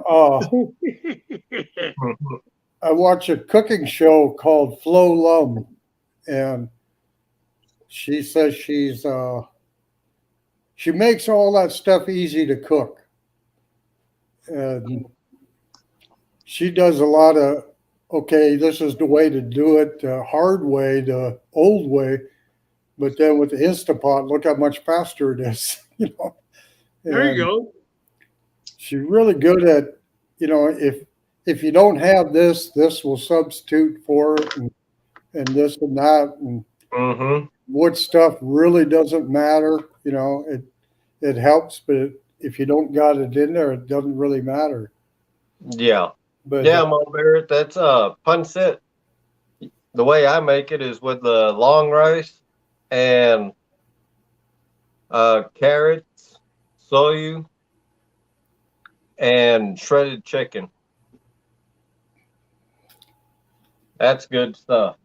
cooking show called Flo Lum, and she says she makes all that stuff easy to cook, and she does a lot of, okay, this is the way to do it, the hard way, the old way, but then with the Instapot, look how much faster it is. There you go. She's really good at, if you don't have this will substitute for it, and this and that, and what stuff really doesn't matter. It helps, but if you don't got it in there, it doesn't really matter. Yeah. But yeah, Mo Barrett, that's pancit. The way I make it is with the long rice and carrots, soyu, and shredded chicken. That's good stuff.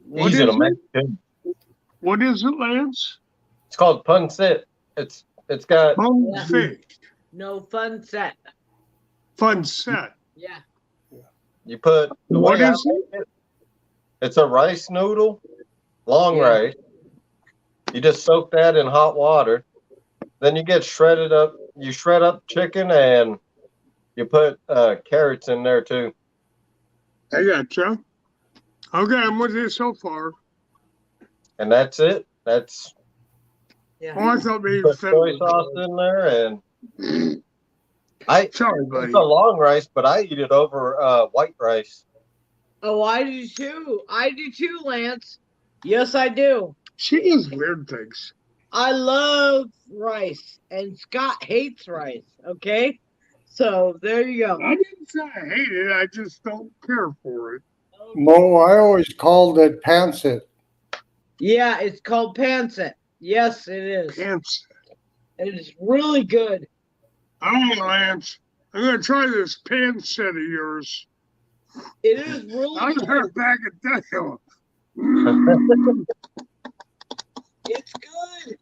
What Easy is to make it? too. What is it, Lance? It's called Punset. It's got Fun Yeah. fish. No fun set. Fun set. Yeah. you put the What way I is it? make it. It's a rice noodle, long Yeah. rice. You just soak that in hot water. Then you get shredded up. You shred up chicken and you put carrots in there too. I gotcha. Okay, I'm with you so far. And that's it. That's Yeah. Oh, I thought maybe put fed soy was sauce good. in there, and Sorry, buddy. it's a long rice, but I eat it over white rice. Oh, I do too. I do too, Lance. Yes, I do. She does weird things. I love rice, and Scott hates rice. Okay, so there you go. I didn't say I hate it. I just don't care for it. Mo, I always called it pancit. Yeah, it's called pancit. Yes, it is. Pants. It is really good. All right, Lance. I'm gonna try this pan set of yours. It is really I'll good. turn back and tell you. It's good.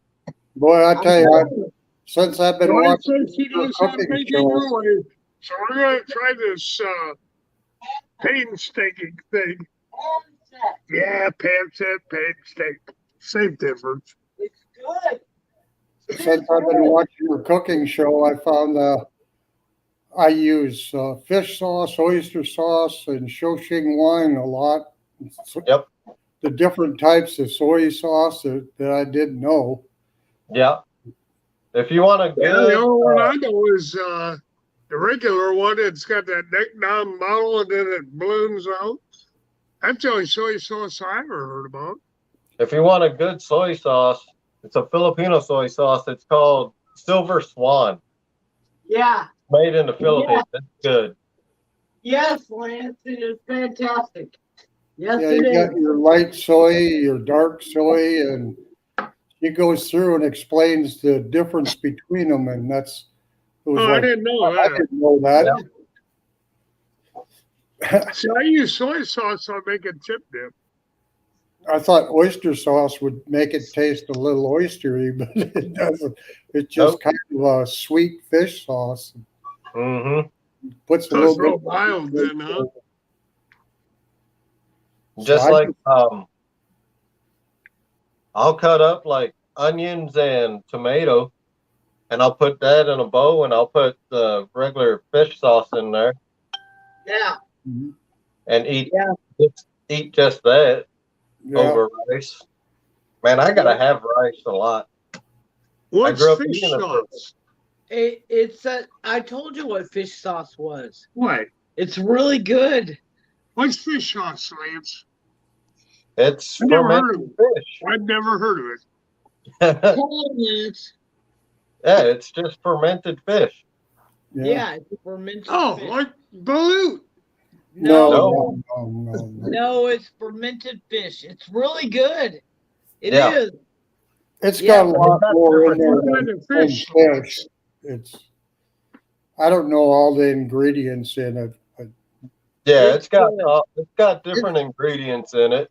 Boy, I tell you, since I've been Well, watching so she your does have cooking bacon shows, early. So we're gonna try this painstaking thing. Pancit. Yeah, painstaking. Same difference. It's good. since I've been watching your cooking show, I found I use fish sauce, oyster sauce, and Shoshing wine a lot. Yep. The different types of soy sauce that I didn't know. Yeah. If you want a Yeah, good, the only one I know is the regular one. It's got that neck down bottle and then it balloons out. That's the only soy sauce I ever heard about. if you want a good soy sauce, it's a Filipino soy sauce. It's called Silver Swan. Yeah. Made in the Philippines. It's good. Yes, Lance. It is fantastic. Yes, Yeah, it you is. got your light soy, your dark soy, and he goes through and explains the difference between them, and it was Oh, I like, didn't know I that. didn't know that. See, I use soy sauce on making chip dip. I thought oyster sauce would make it taste a little oystery, but it doesn't. It's just Nope. kind of a sweet fish sauce. Mm-hmm. Puts a So little it's real bit. mild then, huh? Just So I like I'll cut up like onions and tomato, and I'll put that in a bowl, and I'll put the regular fish sauce in there, Yeah. and eat Yeah. eat just that Yeah. over rice. Man, I gotta have rice a lot. What's grew up fish eating it for- sauce? It's I told you what fish sauce was. What? It's really good. What's fish sauce, Lance? It's I never heard of fermented fish. I've never heard of it. Tell 'em, Lance. Yeah, it's just fermented fish. Yeah, it's a fermented Oh, fish. like balut. No, no. No, it's fermented fish. It's really good. It Yeah. is. It's Yeah, got a lot more in there What kind than of fish? fish. I don't know all the ingredients in it, but Yeah, It's it's got different ingredients in it.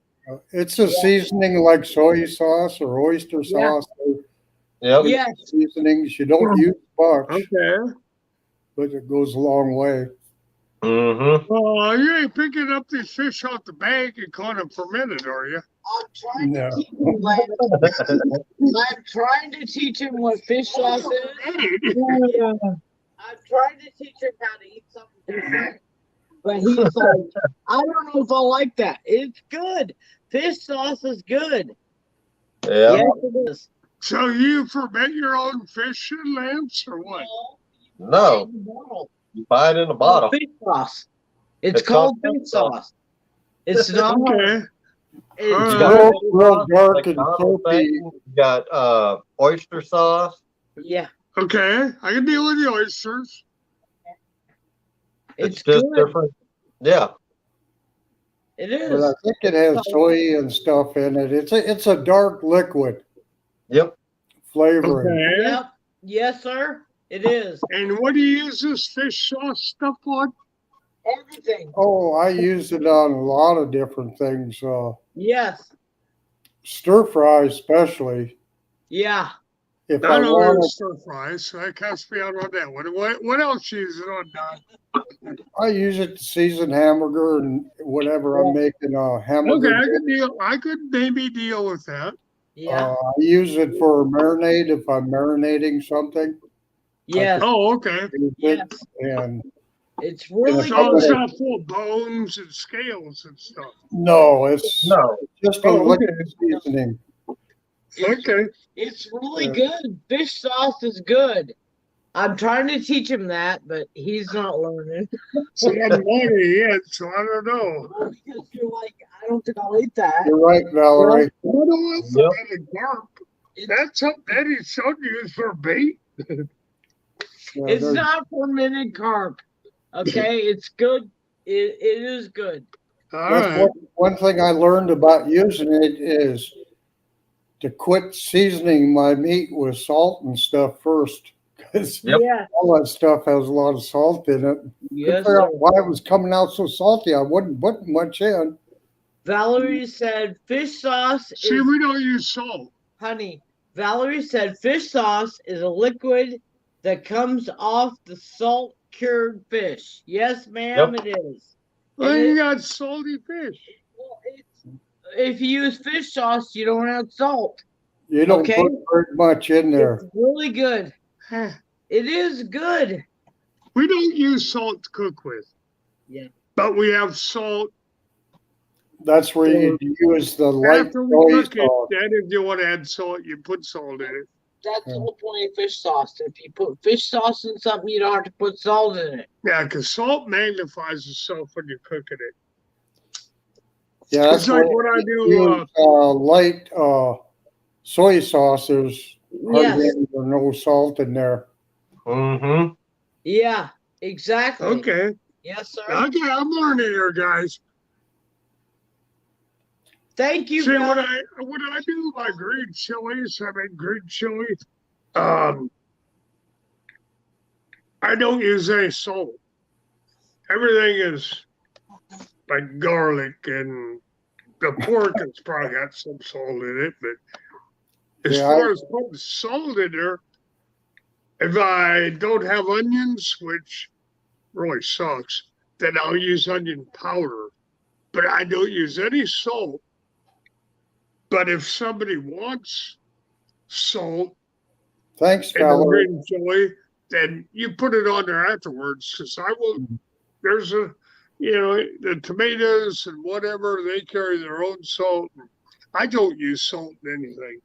it's a seasoning like soy sauce or oyster Yeah. sauce. Yep. Yes. Seasonings you don't use much, Okay. but it goes a long way. Mm-hmm. Well, you ain't picking up these fish off the bank and calling them fermented, are you? I'm trying No. to teach him, Lance. I'm trying to teach him what fish sauce is. I'm trying to teach him how to eat something different. But he's like, I don't know if I like that. It's good. Fish sauce is good. Yeah. Yes, it is. So you ferment your own fish, Lance, or what? No, you buy it in a bottle. Fish sauce. It's It's called called fish sauce. It's not. Okay. It's Alright. good. Real dark Like and Donald soapy. Bacon. You got oyster sauce. Yeah, Okay. I can deal with the oysters. it's just good. different. Yeah. It But I is. think it has soy and stuff in it. It's a dark liquid Yep. flavoring. Okay. Yep. Yes, sir. It is. And what do you use this fish sauce stuff on? Everything. Oh, I use it on a lot of different things. Yes. stir fry especially. Yeah. If I I know want it's stir fry, so I can't speak out on that. What else you use it on, Don? I use it to season hamburger and whatever I'm making a hamburger. Okay, I could maybe deal with that. Yeah. I use it for marinade if I'm marinating something. Yes. Oh, okay. Yes. And It's really So it's good. not full of bones and scales and stuff. no, it's No. just a Oh, okay. liquid seasoning. Okay. It's really Yeah. good. Fish sauce is good. I'm trying to teach him that, but he's not learning. So I'm not yet, so I don't know. Because you're like, I don't think I'll eat that. You're right, Valerie. What else? Yep. Carp. That's something Eddie showed you is for bait. Yeah, It's there's- not fermented carp. Okay, it's good. It is good. All That's right. one thing I learned about using it is to quit seasoning my meat with salt and stuff first. Because Yep. Yeah. all that stuff has a lot of salt in it. Yes. Figure out Sir. why it was coming out so salty. I wouldn't put much in. Valerie said fish sauce See, is we don't use salt. honey. Valerie said fish sauce is a liquid that comes off the salt cured fish. Yes, ma'am, Yep. it is. Well, It you is- got salty fish. well, if you use fish sauce, you don't add salt. You don't Okay. put very much in there. It's really good. It is good. We don't use salt to cook with. Yeah. But we have salt That's where you use the light after soy we cook it. sauce. Then if you want to add salt, you put salt in it. That's the Yeah. whole point of fish sauce. If you put fish sauce in something, you don't have to put salt in it. Yeah, because salt magnifies itself when you're cooking it. Yeah, that's It's like why what I you do. use light soy sauce. There's hardly Yes. any or no salt in there. Mm-hmm. Yeah, exactly. Okay. Yes, sir. Okay, I'm learning here, guys. Thank you. See, when Valerie. I do my green chilies, I make green chili. I don't use any salt. Everything is like garlic, and the pork has probably got some salt in it. But as Yeah, far as putting salt in there, if I don't have onions, which really sucks, then I'll use onion powder. But I don't use any salt. But if somebody wants salt Thanks, in the Valerie. green chili, then you put it on there afterwards. Because I will. There's the tomatoes and whatever, they carry their own salt. I don't use salt in anything.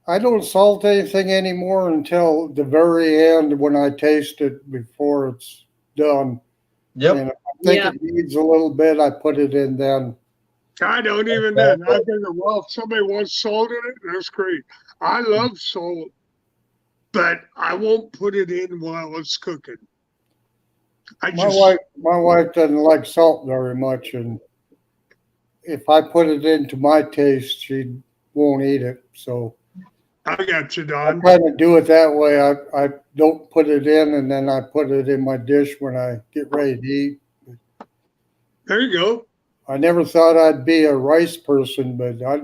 I don't salt anything anymore until the very end when I taste it before it's done. Yep. And if I think Yeah. it needs a little bit, I put it in then. I don't even then. I think, well, if somebody wants salt in it, that's great. I love salt, but I won't put it in while it's cooking. My wife doesn't like salt very much, and if I put it into my taste, she won't eat it. So I got you, I Don. kind of do it that way. I don't put it in, and then I put it in my dish when I get ready to eat. There you go. I never thought I'd be a rice person, but I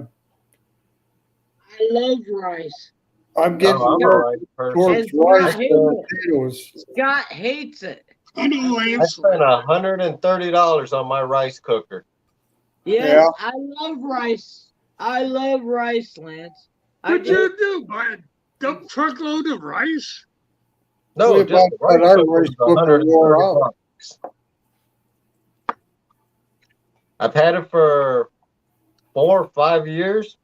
love rice. I'm getting Oh, I'm more a rice person. towards And Scott rice hates than it. potatoes. Scott hates it. I know, I Lance. spent $130 on my rice cooker. Yes, Yeah. I love rice. I love rice, Lance. I What'd do. you do? Buy a dump truckload of rice? No, We just bought the rice our cooker rice was cooker wore out. $130. I've had it for 4 or 5 years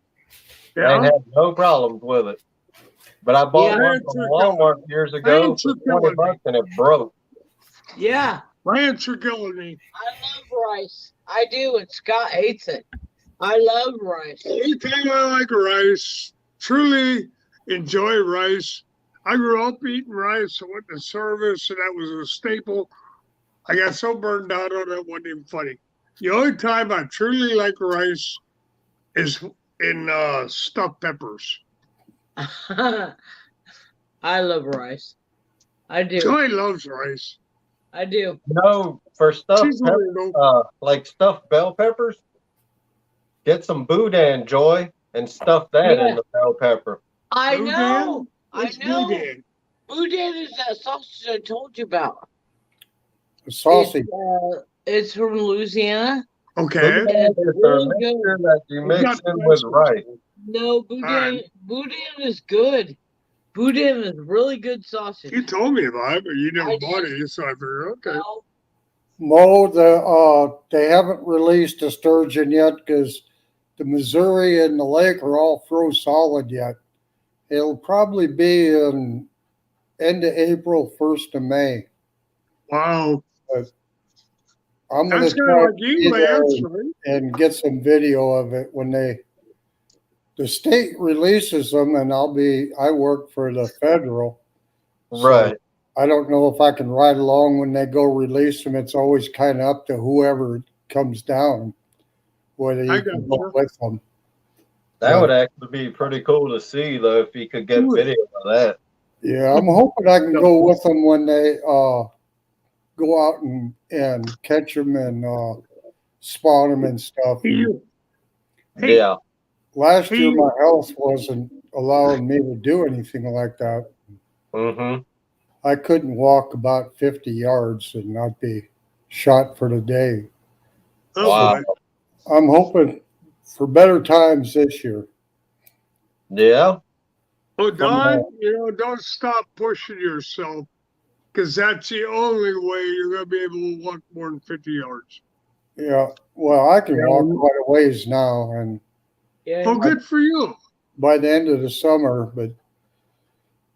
and Yeah. had no problems with it. But I bought Yeah. one from Walmart years ago Lance, for you're killing me. $20 and it broke. Yeah, Lance, you're killing me. I love rice. I do, and Scott hates it. I love rice. The only time I like rice, truly enjoy rice. I grew up eating rice. I went to service, and that was a staple. I got so burned out on it, it wasn't even funny. The only time I truly like rice is in stuffed peppers. I love rice. I do. Joy loves rice. I do. For stuffed She's peppers, one of those. like stuffed bell peppers, get some boudin, Joy. and stuff that Yeah. in the bell pepper. I Boudin? know. What's I know. boudin? Boudin is that sausage I told you about. Sausage. It's from Louisiana. Okay. And it's It's a really mixture good. that you It's mix got in with vegetables. rice. No, Boudin. Boudin is good. Boudin is really good sausage. You told me about it, but you never I bought did. it, so I figured, okay. No. Mo, they haven't released a sturgeon yet because the Missouri and the lake are all froze solid yet. It'll probably be in end of April, 1st of May. Wow. I'm going That's to kind try of like you, Lance, right? and get some video of it when the state releases them, and I work for the federal. So Right. I don't know if I can ride along when they go release them. It's always kind of up to whoever comes down, whether I you can got go you. with them. That would actually be pretty cool to see, though, if you could get video of that. Yeah, I'm hoping I can go with them when they go out and catch them and spawn them and stuff. You- Hey. Yeah. Last year, Hey. my health wasn't allowing me to do anything like that. Mm-hmm. I couldn't walk about 50 yards and not be shot for the day. Oh, Wow. boy. I'm hoping for better times this year. Yeah. Oh, Don, don't stop pushing yourself because that's the only way you're going to be able to walk more than 50 yards. Yeah, well, I can Yeah. walk quite a ways now, and Yeah. Oh, good for you. by the end of the summer, but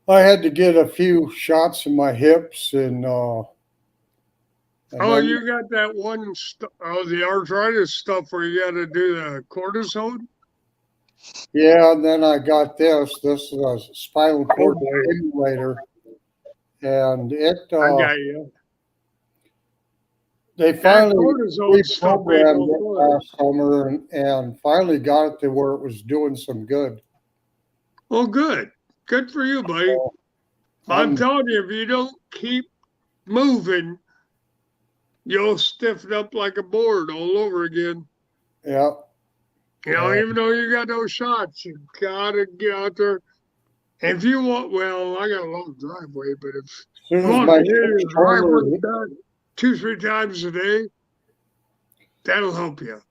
I had to get a few shots in my hips and Oh, then- you got that one, the arthritis stuff where you got to do the cortisone? yeah, and then I got this. This is a spinal cord boy. stimulator, and it I got you. they That finally cortisone stuff ain't reprogrammed no it fun. last summer and finally got it to where it was doing some good. Oh, good. Good for you, buddy. So, I'm telling you, if you don't keep moving, you'll stiffen up like a board all over again. yeah, You know, Yeah. even though you got no shots, you gotta get out there. If you want, well, I got a long driveway, but if as soon you as want my to hit your driveway shoulder, back 2-3 times a day, that'll help you. as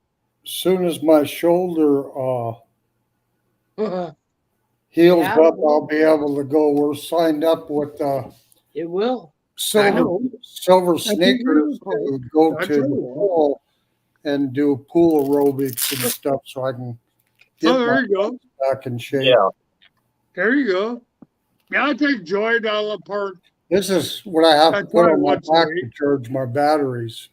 soon as my shoulder heals Yeah. up, I'll be able to go. We're signed up with It will. I silver know. sneakers to go I to the tell you. pool and do pool aerobics and stuff, so I can get Oh, there my you go. back in shape. Yeah. There you go. Yeah, I take joy down the park. This is what I have I to put try on my once a back to week. charge my batteries.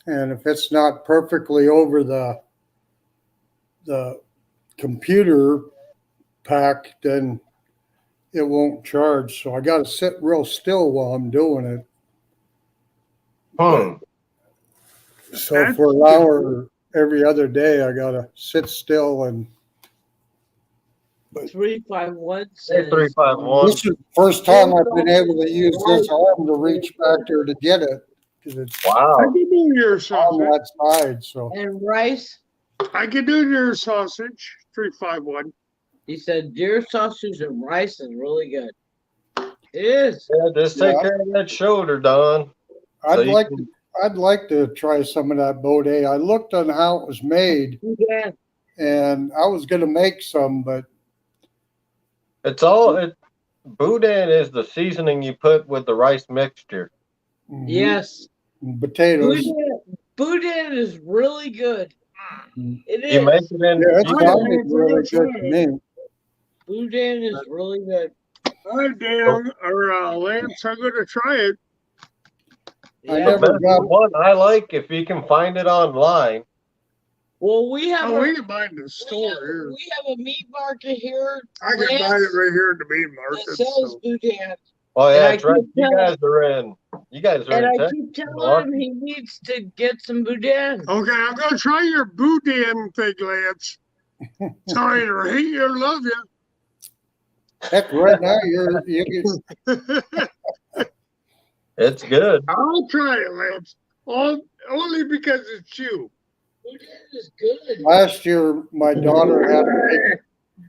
And if it's not perfectly over the computer pack, then it won't charge. So I got to sit real still while I'm doing it. Hmm. So That's for an hour every other day, I got to sit still. And 351 Say says 351. this is the first time I've been able to use this arm to reach back there to get it because it's I Wow. can do your on sausage. that side. So and rice. I can do your sausage. 351. He said deer sausage and rice is really good. It is. Yeah, just take Yeah. care of that shoulder, Don. So I'd you like can- I'd like to try some of that Baudet. I looked on how it was made, Yeah. and I was going to make some, but It's all boudin is the seasoning you put with the rice mixture. Yes. potatoes. Boudin is really good. Mm. It is. You make it in. Yeah, it you I- sounded really good to me. Boudin is really good. All right, Dan or Lance, I'm going to try it. I Yeah. the never best got- one I like if you can find it online. Well, we have Oh, a, we can buy it in the store here. we have a meat market here I can buy it right here in the meat market. that sells So. boudin. Oh And yeah, I that's right. keep You telling- guys are in. You guys are And in I Texas. keep telling him he needs to get some boudin. Okay, I'm going to try your boudin thing, Lance. Sorry to hate you or love you. Heck, right now you It's good. I'll try it, Lance. Only because it's you. It is good. Last year, my daughter had a big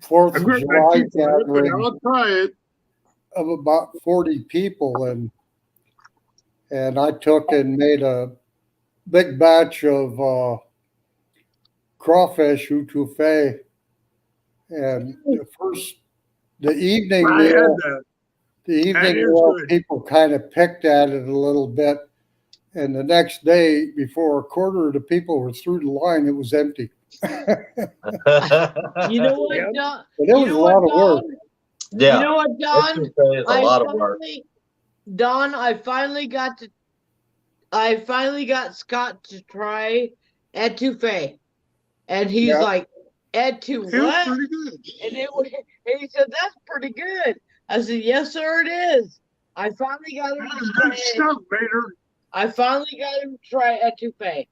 4th I of quit my July teeth on it, but gathering I'll try it. of about 40 people, and I took and made a big batch of crawfish etouffee, and the evening I had meal, that. the evening is meal, good. people kind of picked at it a little bit, and the next day, before a quarter of the people were through the line, it was empty. You know what, Yep. Don? But it You was a know lot what, of work. Don? Yeah. You know what, Let's Don? just say it's a lot of work. Don, I finally got Scott to try etouffee, and he's Yeah. like, "Etu It was what?" pretty good. And he said, "That's pretty good." I said, "Yes, sir, it is." I finally got him That to was try good it. stuff, Mater. I finally got him to try etouffee,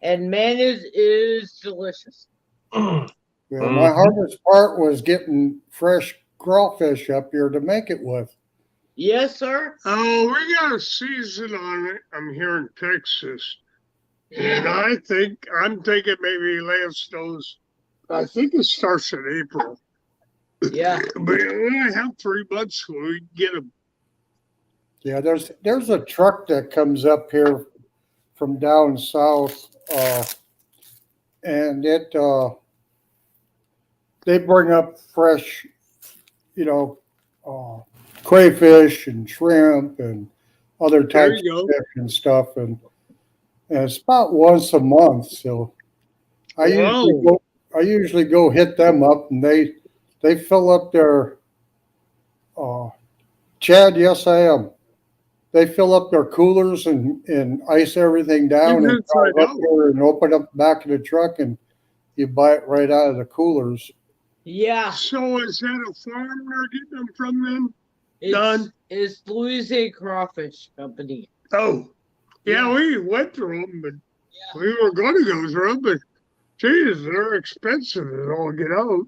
and man, it is delicious. Yeah, my hardest part was getting fresh crawfish up here to make it with. Yes, sir. Oh, we got a season on it. I'm here in Texas. And I'm thinking maybe Lance knows. I think it starts in April. Yeah. But we only have 3 months so we can get them. Yeah, there's a truck that comes up here from down south, and they bring up fresh, crayfish and shrimp and other There types you of go. fish and stuff, and it's about once a month. So I usually go hit them up, and they fill up their Chad. Yes, I am. They fill up their coolers and ice everything down and drive up there and open up the back of the truck, and you buy it right out of the coolers. Yeah. So is that a farm they're getting them from then? It's Louisiana Crawfish Company. Oh, yeah, we went through them, but we were going to go through them, but geez, they're expensive as all get out.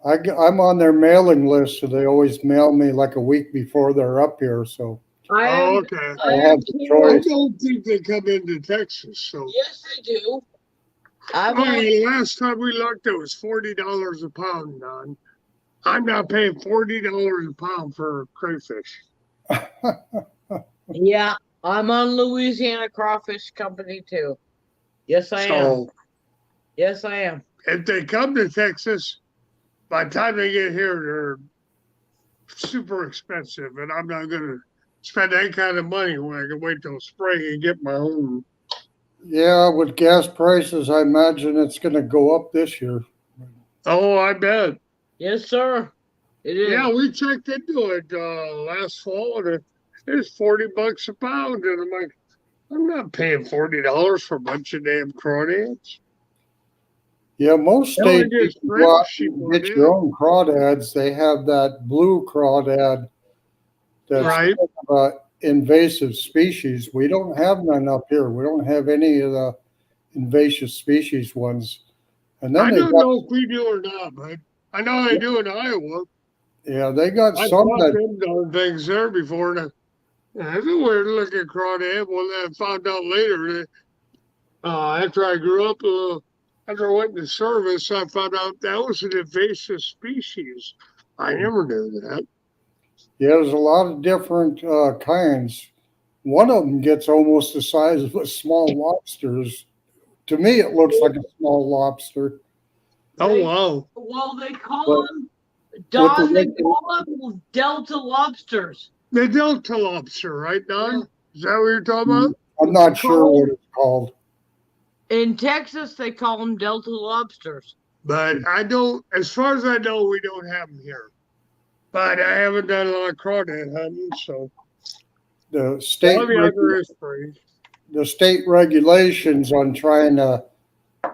I'm on their mailing list, so they always mail me like a week before they're up here. So Okay. I have the I choice. don't think they come into Texas. So Yes, they do. last time we looked, it was $40 a pound, Don. I'm not paying $40 a pound for crayfish. Yeah, I'm on Louisiana Crawfish Company too. Yes, I am. Yes, I am. If they come to Texas, by the time they get here, they're super expensive, and I'm not going to spend that kind of money when I can wait till spring and get my own. Yeah, with gas prices, I imagine it's going to go up this year. Oh, I bet. Yes, sir. It is. Yeah, we checked into it last fall, and it's $40 a pound, and I'm like, I'm not paying $40 for a bunch of damn crawdads. Yeah, most states you can go out and get your own crawdads. They have that blue crawdad that's right. kind of an invasive species. We don't have none up here. We don't have any of the invasive species ones. And then I don't know if we do or not, but I know they do in Iowa. Yeah, they got I some caught them darn things there before. That's a weird looking crawdad. Well, then I found out later that after I grew up, after I went into service, I found out that was an invasive species. I never knew that. Yeah, there's a lot of different kinds. One of them gets almost the size of a small lobster's. To me, it looks like a small lobster. Oh, wow. Well, they call them, Don, they call them Delta lobsters. The Delta lobster, right, Don? Is that what you're talking about? I'm not sure what it's called. In Texas, they call them Delta lobsters. But I don't, as far as I know, we don't have them here. But I haven't done a lot of crawdad hunting, so. The state regulations on trying to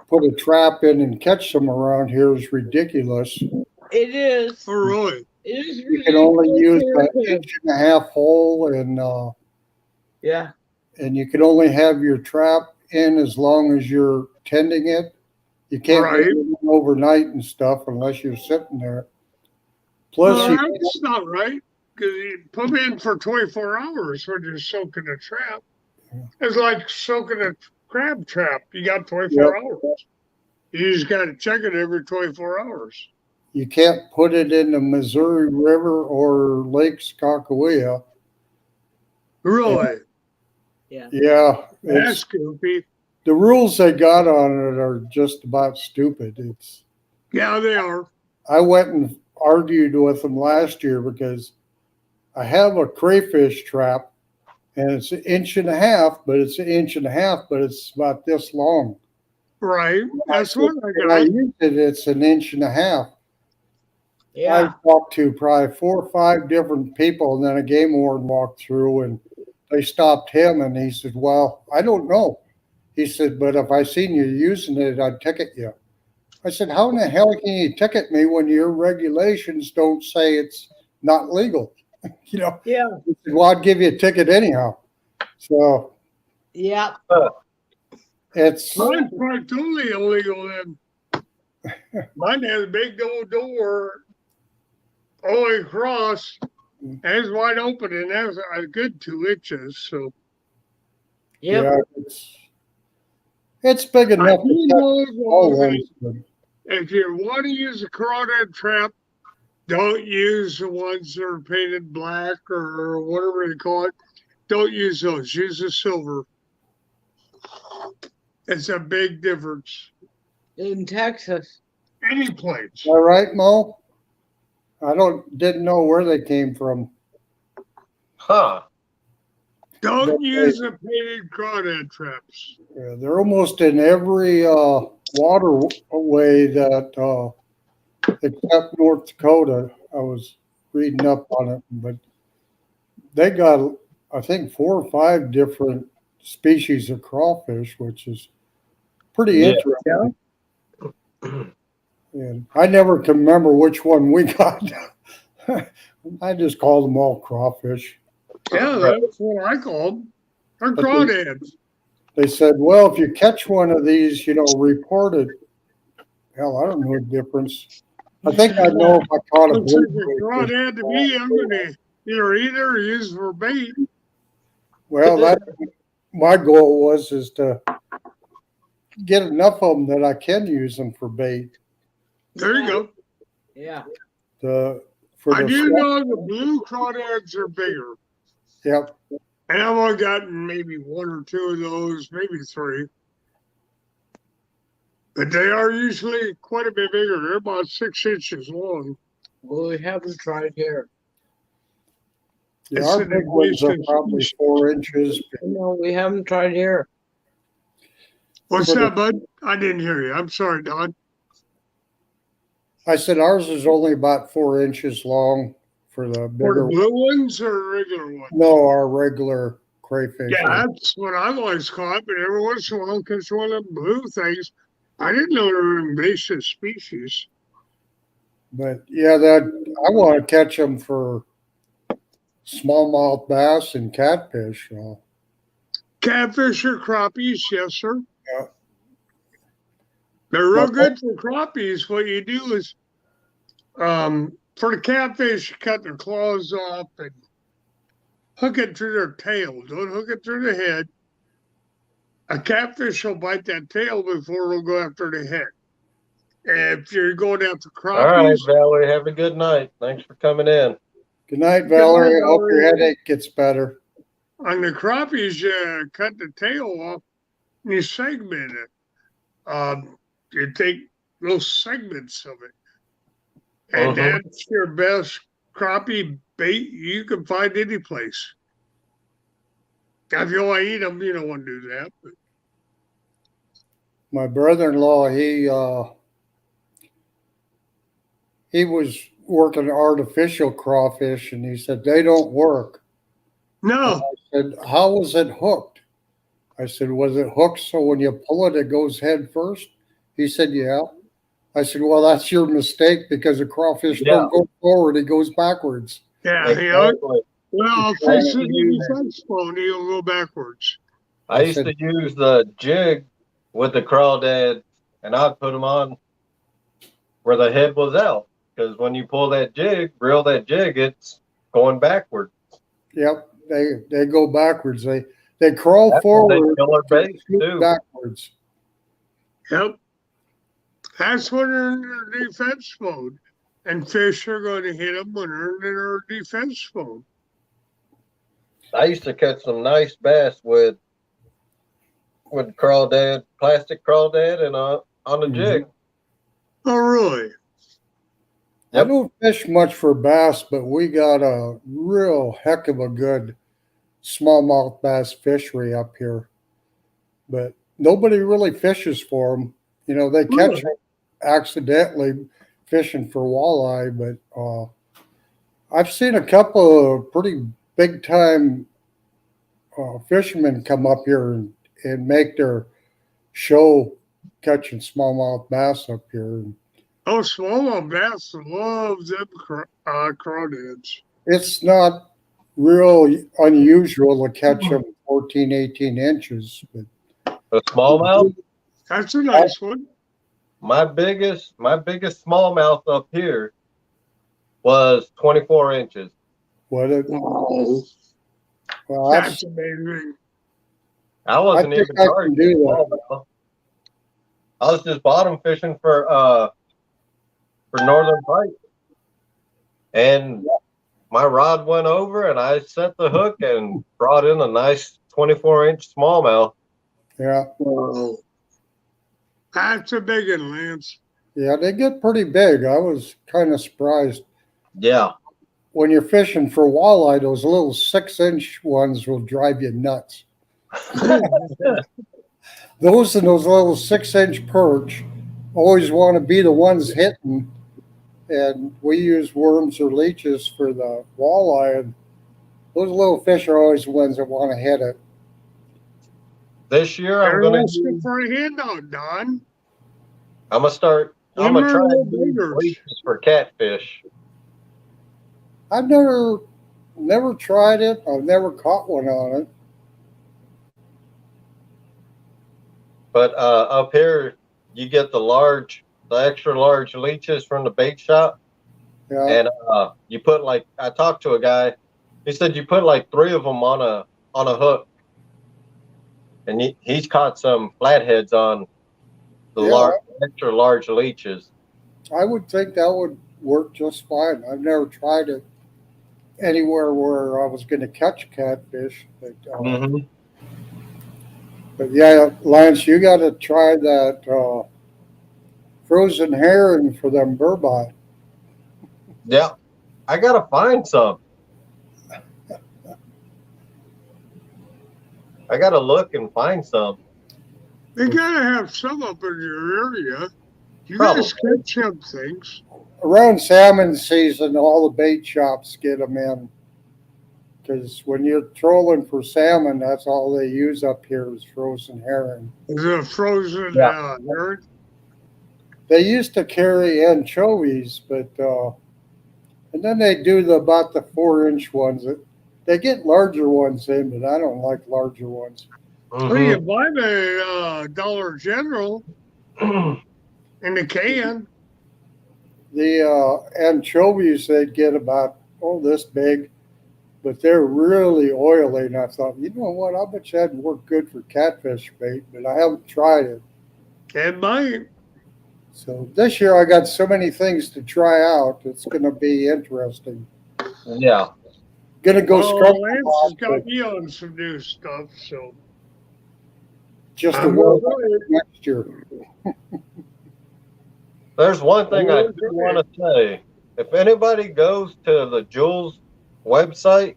put a trap in and catch them around here is ridiculous. It is. Oh, really? It is ridiculous. You can only use an 1.5 hole, and yeah. And you can only have your trap in as long as you're tending it. You can't leave it overnight and stuff unless you're sitting there. Plus, that's not right, because you put them in for 24 hours when you're soaking a trap. Yeah. It's like soaking crab trap. You got 24 Yep. hours. You just got to check it every 24 hours. You can't put it in the Missouri River or Lake Skakawea. Really? Yeah, That's goofy. the rules they got on it are just about stupid. Yeah, they are. I went and argued with them last year because I have a crayfish trap and it's 1.5 inches, but it's about this long. Right. That's I what said, I when I got. used it, it's 1.5 inches. Yeah. I talked to probably 4 or 5 different people, and then a game warden walked through, and they stopped him, and he said, "Well, I don't know." He said, "But if I seen you using it, I'd ticket you." I said, "How in the hell can you ticket me when your regulations don't say it's not legal?" You know. Yeah. He said, "Well, I'd give you a ticket anyhow." So Yeah. it's Mine's probably totally illegal then. Mine has a big old door all the way across, and it's wide open, and that's a good 2 inches. So Yep. yeah, it's big I enough do to know catch all though, ones. But if you want to use a crawdad trap, don't use the ones that are painted black or whatever they call it. Don't use those. Use the silver. It's a big difference. In Texas. Any place. all right, Mo. I didn't know where they came from. Huh. Don't use the painted crawdad traps. Yeah, they're almost in every waterway that except North Dakota. I was reading up on it, but they got I think 4 or 5 different species of crawfish, which is pretty Yeah. interesting. And I never can remember which one we got. I just called them all crawfish. Yeah, that's what I call them. They're crawdads. They said, well, if you catch one of these, report it. Hell, I don't know the difference. I think I know if I caught a Looks like a blue crawdad to me. I'm going to either eat it or use it for bait. Well, my goal is to get enough of them that I can use them for bait. There you go. Yeah. I do know the blue crawdads are bigger. Yep. And I've only gotten maybe 1 or 2 of those, maybe 3. But they are usually quite a bit bigger. They're about 6 inches long. Well, we haven't tried here. Yeah, It's our an big ones are invasive probably species. 4 inches. No, we haven't tried here. What's For the- that, bud? I didn't hear you. I'm sorry, Don. I said ours is only about 4 inches long for the For the bigger. blue ones or regular ones? No, our regular crayfish. Yeah, that's what I've always caught. But every once in a while, catch one of them blue things. I didn't know they were invasive species. But yeah, I want to catch them for smallmouth bass and catfish. Catfish or crappies, yes, sir. Yeah. They're real good for crappies. What you do is, for the catfish, you cut their claws off and hook it through their tail. Don't hook it through the head. A catfish will bite that tail before it'll go after the head. And if you're going after All right, crappies, Valerie. Have a good night. Thanks for coming in. Good night, Valerie. I hope your Valerie. headache gets better. on the crappies, you cut the tail off and you segment it. You take little segments of it. And that's your best crappie bait you can find any place. If you want to eat them, you don't want to do that. But My brother-in-law, he was working artificial crawfish, and he said they don't work. no, I said, how was it hooked? I said, was it hooked so when you pull it, it goes head first? He said, yeah. I said, well, that's your mistake because the crawfish don't go forward, it goes backwards. yeah, Exactly. well, fish that use explode, he'll go backwards. I used to use the jig with the crawdad, and I'd put them on where the head was out. Because when you pull that jig, reel that jig, it's going backward. Yep, they go backwards. They crawl That's when they forward, kill our they bait, shoot too. backwards. Yep. That's when they're in their defense mode. And fish are going to hit them when they're in their defense mode. I used to catch some nice bass with crawdad, plastic crawdad, and on a jig. Oh, really? I don't fish much for bass, but we got a real heck of a good smallmouth bass fishery up here. But nobody really fishes for them. You know, they catch them accidentally fishing for walleye, but I've seen a couple of pretty big time fishermen come up here and make their show catching smallmouth bass up here. Oh, smallmouth bass loves them crawdads. It's not real unusual to catch them 14, 18 inches. But a smallmouth? That's a nice one. My biggest smallmouth up here was 24 inches. What it? Wow. Well, That's amazing. I wasn't I think even I can targeting do that. smallmouth. I was just bottom fishing for northern pike, and my rod went over, and I set the hook and brought in a nice 24-inch smallmouth. Yeah. Wow. That's a big one, Lance. Yeah, they get pretty big. I was kind of surprised. Yeah. When you're fishing for walleye, those little 6-inch ones will drive you nuts. Those little 6-inch perch always want to be the ones hitting, and we use worms or leeches for the walleye, and those little fish are always the ones that want to hit it. This year I'm gonna for a handout, Don. I'm gonna try and do leeches for catfish. I've never tried it. I've never caught one on it. But up here, you get the extra large leeches from the bait shop. Yeah. And you put I talked to a guy. He said you put 3 of them on a hook, and he's caught some flatheads on the extra large leeches. I would think that would work just fine. I've never tried it anywhere where I was going to catch catfish, but yeah, Lance, you got to try that frozen herring for them burbot. Yeah, I gotta find some. I gotta look and find some. You gotta have some up in your area. You Probably. guys catch some things. Around salmon season, all the bait shops get them in. Because when you're trolling for salmon, that's all they use up here is frozen herring. Is it a frozen herring? They used to carry anchovies, but and then they do about the 4-inch ones. They get larger ones in, but I don't like larger ones. Well, you buy the Dollar General in the can. The anchovies they'd get about this big, but they're really oily. And I thought, you know what? I bet you that'd work good for catfish bait, but I haven't tried it. It might. So this year I got so many things to try out. It's going to be interesting. Yeah. Going to go scrub. Lance has got me on some new stuff, so. Just a work next year. There's one thing I do want to say. If anybody goes to the Jules website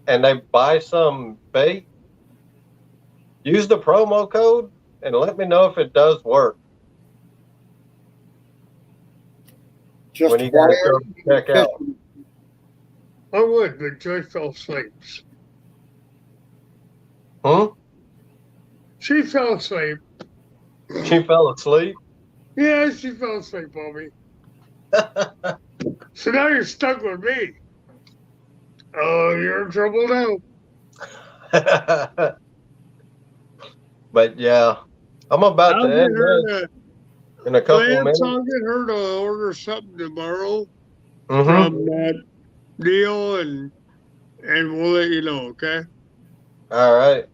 and they buy some bait, use the promo code and let me know if it does work. Just when you guys go check out. I would, but Joy fell asleep. She fell asleep. She fell asleep? Yeah, she fell asleep on me. So now you're stuck with me. Oh, you're in trouble now. But yeah, I'm about to end this in a couple of minutes. I'll get her to order something tomorrow from that deal, and we'll let you know, okay? All right.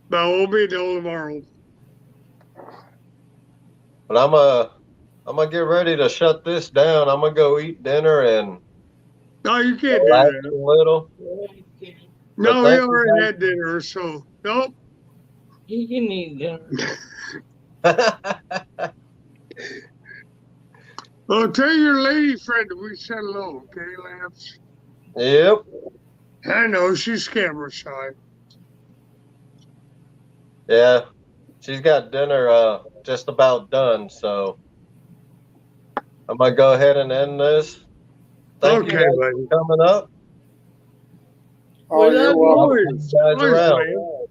But we'll be till tomorrow. But I'm gonna get ready to shut this down. I'm gonna go eat dinner and No, you can't do relax that. a little. But No, we thank you already had dinner, so nope. You can eat dinner. guys. Well, tell your lady friend that we said hello, okay, Lance? Yep. I know she's camera shy. Yeah. She's got dinner just about done, so I'm gonna go ahead and end this. Thank you Okay, guys buddy. for coming up. Oh, We you're love you. welcome. Always, You guys always, around. Lance.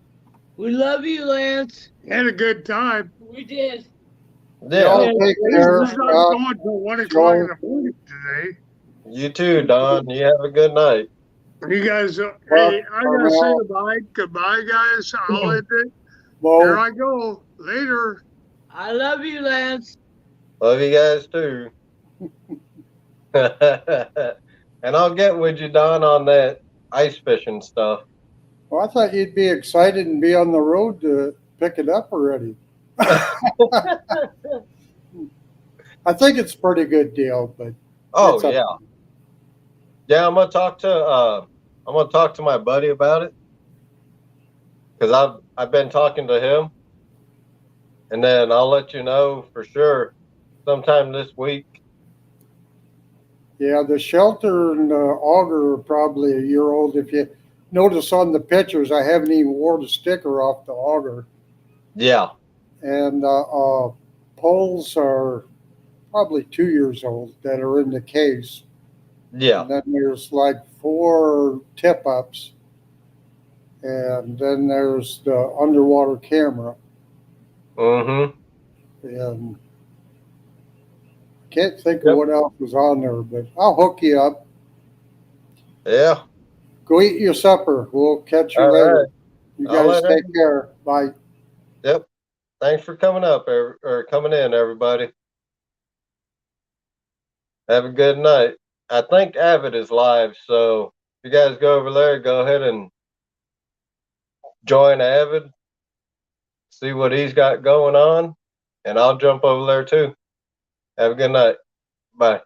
We love you, Lance. Had a good time. We did. Yeah. Y'all take At least care. it's not going till 1 o'clock in the morning today. You too, Don. You have a good night. You guys, hey, Well, I gotta say Carmel. goodbye. Goodbye, guys. I'll end it. Here Well, I go. Later. I love you, Lance. Love you guys too. And I'll get with you, Don, on that ice fishing stuff. I thought you'd be excited and be on the road to pick it up already. I think it's a pretty good deal, but Oh it's up- yeah. Yeah, I'm gonna talk to my buddy about it. Because I've been talking to him. And then I'll let you know for sure sometime this week. Yeah, the shelter and the auger are probably a year old. If you notice on the pictures, I haven't even wore the sticker off the auger. Yeah. And poles are probably 2 years old that are in the case. Yeah. And then there's like 4 tip ups. And then there's the underwater camera. Mm-hmm. And can't think Yep. of what else was on there, but I'll hook you up. Yeah. Go eat your supper. We'll catch you All later. right. You I'll guys let take care. Bye. Yep. Thanks for coming up or coming in, everybody. Have a good night. I think Avid is live, so if you guys go over there, go ahead and join Avid, see what he's got going on, and I'll jump over there too. Have a good night. Bye.